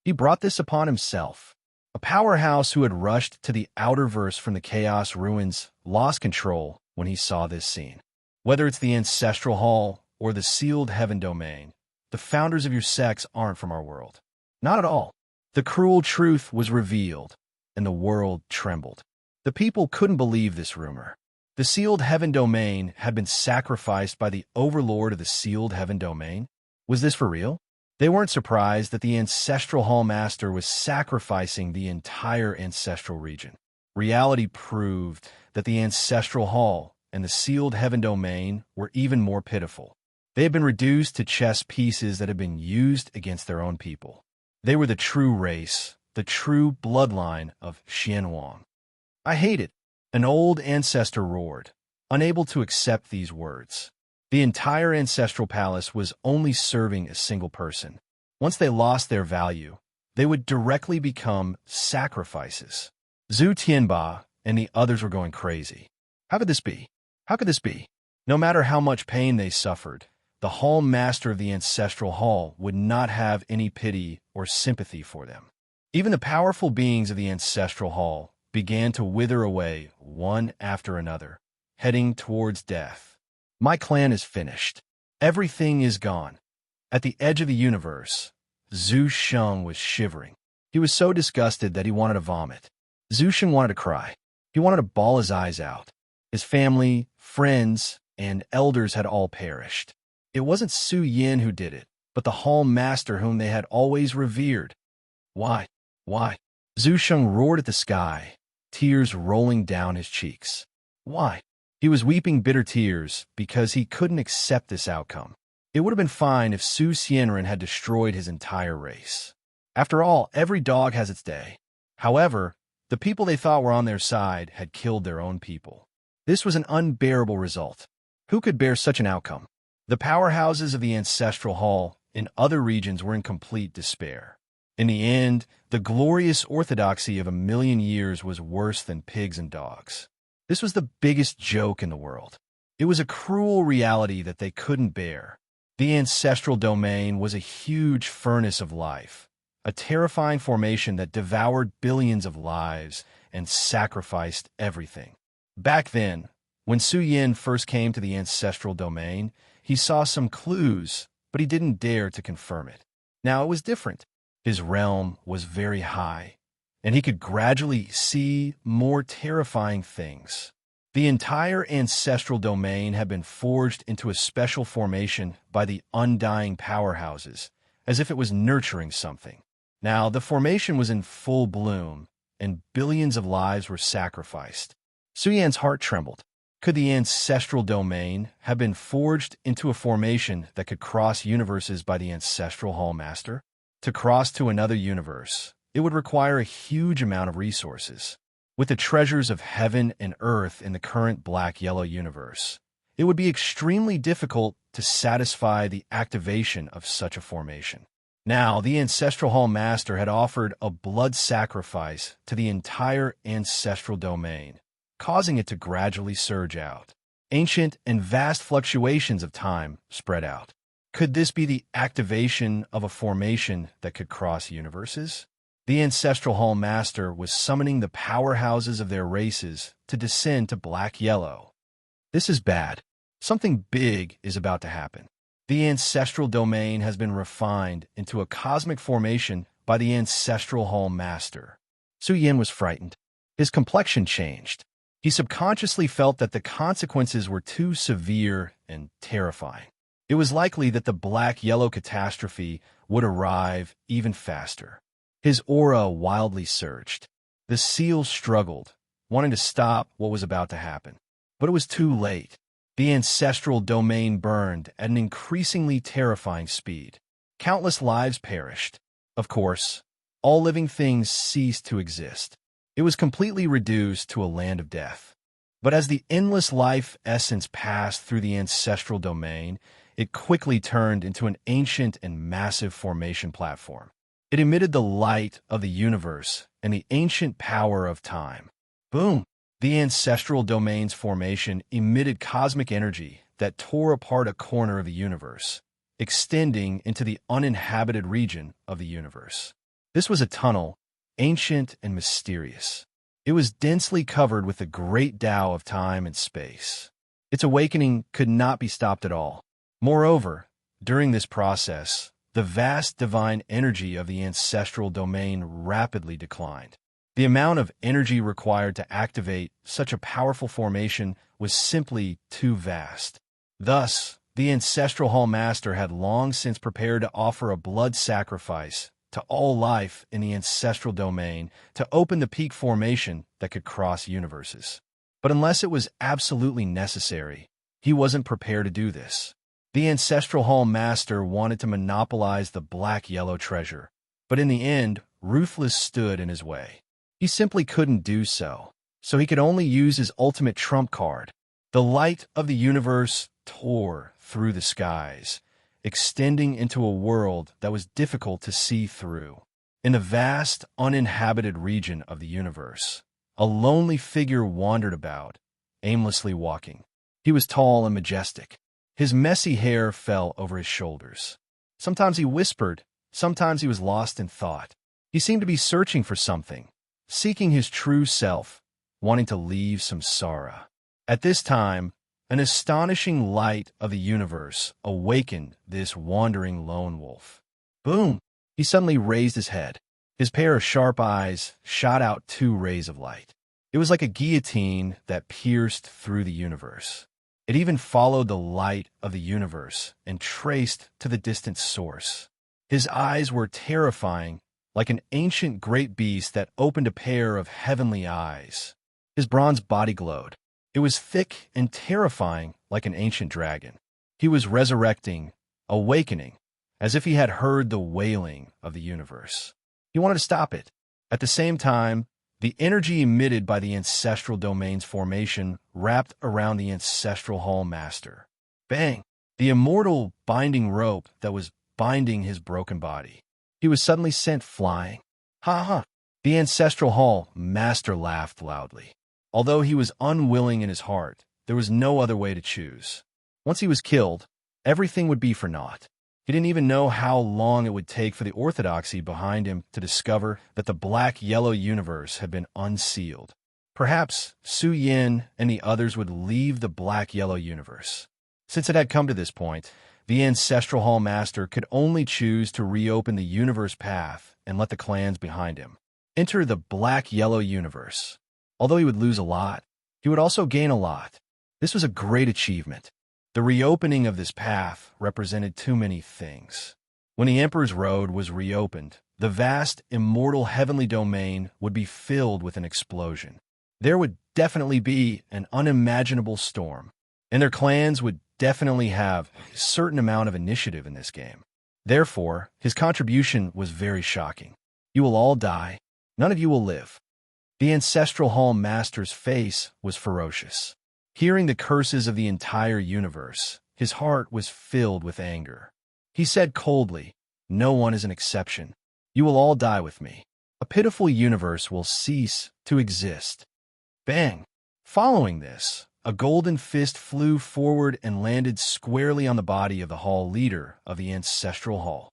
He brought this upon himself. A powerhouse who had rushed to the outerverse from the Chaos Ruins lost control when he saw this scene. Whether it's the Ancestral Hall or the Sealed Heaven Domain, the founders of your sects aren't from our world. Not at all. The cruel truth was revealed, and the world trembled. The people couldn't believe this rumor. The Sealed Heaven Domain had been sacrificed by the Overlord of the Sealed Heaven Domain. Was this for real? They weren't surprised that the Ancestral Hall Master was sacrificing the entire ancestral region. Reality proved that the Ancestral Hall and the Sealed Heaven Domain were even more pitiful. They had been reduced to chess pieces that had been used against their own people. They were the true race, the true bloodline of Xianwang. "I hate it," an old ancestor roared. unable to accept these words. The entire ancestral palace was only serving a single person. Once they lost their value, they would directly become sacrifices. Zhu Tianba and the others were going crazy. How could this be? How could this be? No matter how much pain they suffered, the hall master of the ancestral hall would not have any pity or sympathy for them. Even the powerful beings of the ancestral hall began to wither away one after another, heading towards death. My clan is finished. Everything is gone. At the edge of the universe, Zhu Sheng was shivering. He was so disgusted that he wanted to vomit. Zhu Sheng wanted to cry. He wanted to bawl his eyes out. His family, friends, and elders had all perished. It wasn't Su Yin who did it, but the hall master whom they had always revered. Why? Why? Zhu Sheng roared at the sky, tears rolling down his cheeks. Why? He was weeping bitter tears because he couldn't accept this outcome. It would have been fine if Su Xianren had destroyed his entire race. After all, every dog has its day. However, the people they thought were on their side had killed their own people. This was an unbearable result. Who could bear such an outcome? The powerhouses of the ancestral hall in other regions were in complete despair. In the end, the glorious orthodoxy of 1,000,000 years was worse than pigs and dogs. This was the biggest joke in the world. It was a cruel reality that they couldn't bear. The ancestral domain was a huge furnace of life, a terrifying formation that devoured billions of lives and sacrificed everything. Back then, when Su Yin first came to the ancestral domain, he saw some clues, but he didn't dare to confirm it. Now it was different. His realm was very high, and he could gradually see more terrifying things. The entire ancestral domain had been forged into a special formation by the undying powerhouses, as if it was nurturing something. Now, the formation was in full bloom, and billions of lives were sacrificed. Su Yan's heart trembled. Could the ancestral domain have been forged into a formation that could cross universes by the ancestral hall master? To cross to another universe, it would require a huge amount of resources. With the treasures of heaven and earth in the current black-yellow universe, it would be extremely difficult to satisfy the activation of such a formation. Now, the ancestral hall master had offered a blood sacrifice to the entire ancestral domain, causing it to gradually surge out. Ancient and vast fluctuations of time spread out. Could this be the activation of a formation that could cross universes? The ancestral hall master was summoning the powerhouses of their races to descend to black-yellow. This is bad. Something big is about to happen. The ancestral domain has been refined into a cosmic formation by the ancestral hall master. Su Yin was frightened. His complexion changed. He subconsciously felt that the consequences were too severe and terrifying. It was likely that the black-yellow catastrophe would arrive even faster. His aura wildly surged. The seal struggled, wanting to stop what was about to happen. But it was too late. The ancestral domain burned at an increasingly terrifying speed. Countless lives perished. Of course, all living things ceased to exist. It was completely reduced to a land of death. But as the endless life essence passed through the ancestral domain, it quickly turned into an ancient and massive formation platform. It emitted the light of the universe and the ancient power of time. Boom! The ancestral domain's formation emitted cosmic energy that tore apart a corner of the universe, extending into the uninhabited region of the universe. This was a tunnel, ancient and mysterious. It was densely covered with the great Tao of time and space. Its awakening could not be stopped at all. Moreover, during this process, the vast divine energy of the ancestral domain rapidly declined. The amount of energy required to activate such a powerful formation was simply too vast. Thus, the ancestral hall master had long since prepared to offer a blood sacrifice to all life in the ancestral domain to open the peak formation that could cross universes. But unless it was absolutely necessary, he wasn't prepared to do this. The ancestral hall master wanted to monopolize the black-yellow treasure, but in the end, Ruthless stood in his way. He simply couldn't do so, so he could only use his ultimate trump card. The light of the universe tore through the skies, extending into a world that was difficult to see through. In the vast, uninhabited region of the universe, a lonely figure wandered about, aimlessly walking. He was tall and majestic. His messy hair fell over his shoulders. Sometimes he whispered, sometimes he was lost in thought. He seemed to be searching for something, seeking his true self, wanting to leave some sorrow. At this time, an astonishing light of the universe awakened this wandering lone wolf. Boom! He suddenly raised his head. His pair of sharp eyes shot out 2 rays of light. It was like a guillotine that pierced through the universe. It even followed the light of the universe and traced to the distant source. His eyes were terrifying, like an ancient great beast that opened a pair of heavenly eyes. His bronze body glowed. It was thick and terrifying, like an ancient dragon. He was resurrecting, awakening, as if he had heard the wailing of the universe. He wanted to stop it. At the same time, the energy emitted by the ancestral domain's formation wrapped around the ancestral hall master. Bang! The immortal binding rope that was binding his broken body. He was suddenly sent flying. Ha ha! The ancestral hall master laughed loudly. Although he was unwilling in his heart, there was no other way to choose. Once he was killed, everything would be for naught. He didn't even know how long it would take for the orthodoxy behind him to discover that the black-yellow universe had been unsealed. Perhaps Su Yin and the others would leave the black-yellow universe. Since it had come to this point, the ancestral hall master could only choose to reopen the universe path and let the clans behind him enter the black-yellow universe. Although he would lose a lot, he would also gain a lot. This was a great achievement. The reopening of this path represented too many things. When the Emperor's Road was reopened, the vast, immortal heavenly domain would be filled with an explosion. There would definitely be an unimaginable storm, and their clans would definitely have a certain amount of initiative in this game. Therefore, his contribution was very shocking. You will all die. None of you will live. The ancestral hall master's face was ferocious. Hearing the curses of the entire universe, his heart was filled with anger. He said coldly, "No one is an exception. You will all die with me. A pitiful universe will cease to exist." Bang! Following this, a golden fist flew forward and landed squarely on the body of the hall leader of the ancestral hall.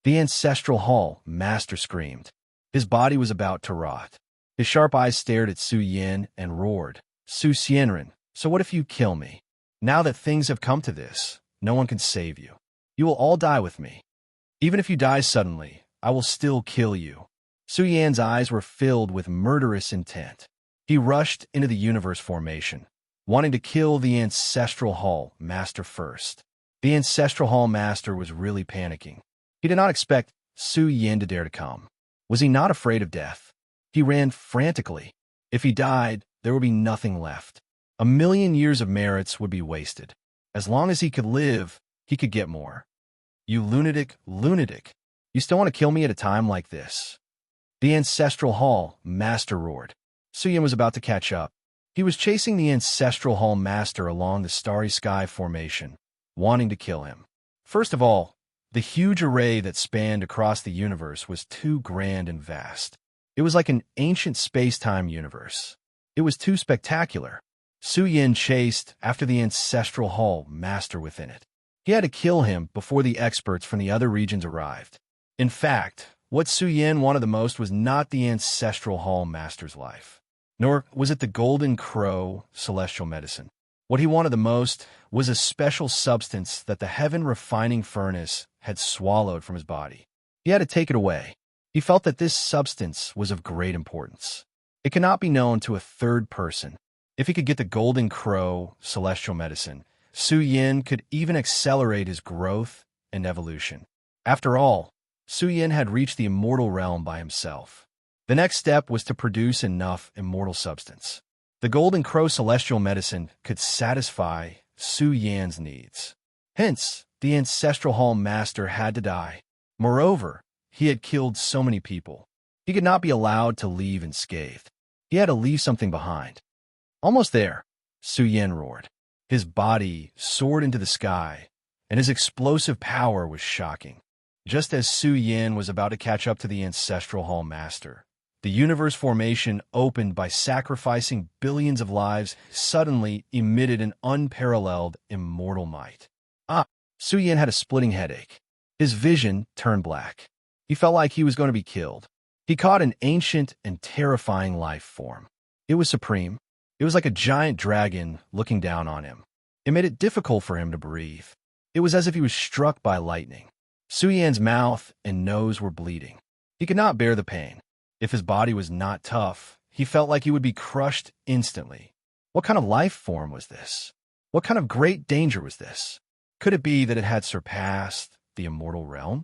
The ancestral hall master screamed. His body was about to rot. His sharp eyes stared at Su Yin and roared, "Su Xianren, so what if you kill me? Now that things have come to this, no one can save you. You will all die with me. Even if you die suddenly, I will still kill you." Su Yan's eyes were filled with murderous intent. He rushed into the universe formation, wanting to kill the ancestral hall master first. The ancestral hall master was really panicking. He did not expect Su Yin to dare to come. Was he not afraid of death? He ran frantically. If he died, there would be nothing left. 1,000,000 years of merits would be wasted. As long as he could live, he could get more. "You lunatic, lunatic. You still want to kill me at a time like this?" The ancestral hall master roared. Su Yin was about to catch up. He was chasing the ancestral hall master along the starry sky formation, wanting to kill him. First of all, the huge array that spanned across the universe was too grand and vast. It was like an ancient space-time universe. It was too spectacular. Su Yin chased after the ancestral hall master within it. He had to kill him before the experts from the other regions arrived. In fact, what Su Yin wanted the most was not the ancestral hall master's life, nor was it the golden crow celestial medicine. What he wanted the most was a special substance that the heaven refining furnace had swallowed from his body. He had to take it away. He felt that this substance was of great importance. It cannot be known to a third person. If he could get the golden crow celestial medicine, Su Yin could even accelerate his growth and evolution. After all, Su Yin had reached the immortal realm by himself. The next step was to produce enough immortal substance. The golden crow celestial medicine could satisfy Su Yan's needs. Hence, the ancestral hall master had to die. Moreover, he had killed so many people. He could not be allowed to leave unscathed. He had to leave something behind. Almost there. Su Yan roared. His body soared into the sky, and his explosive power was shocking. Just as Su Yan was about to catch up to the ancestral Hall Master, the universe formation opened by sacrificing billions of lives suddenly emitted an unparalleled immortal might. Su Yan had a splitting headache. His vision turned black. He felt like he was going to be killed. He caught an ancient and terrifying life form. It was supreme. It was like a giant dragon looking down on him. It made it difficult for him to breathe. It was as if he was struck by lightning. Su Yan's mouth and nose were bleeding. He could not bear the pain. If his body was not tough, he felt like he would be crushed instantly. What kind of life form was this? What kind of great danger was this? Could it be that it had surpassed the immortal realm?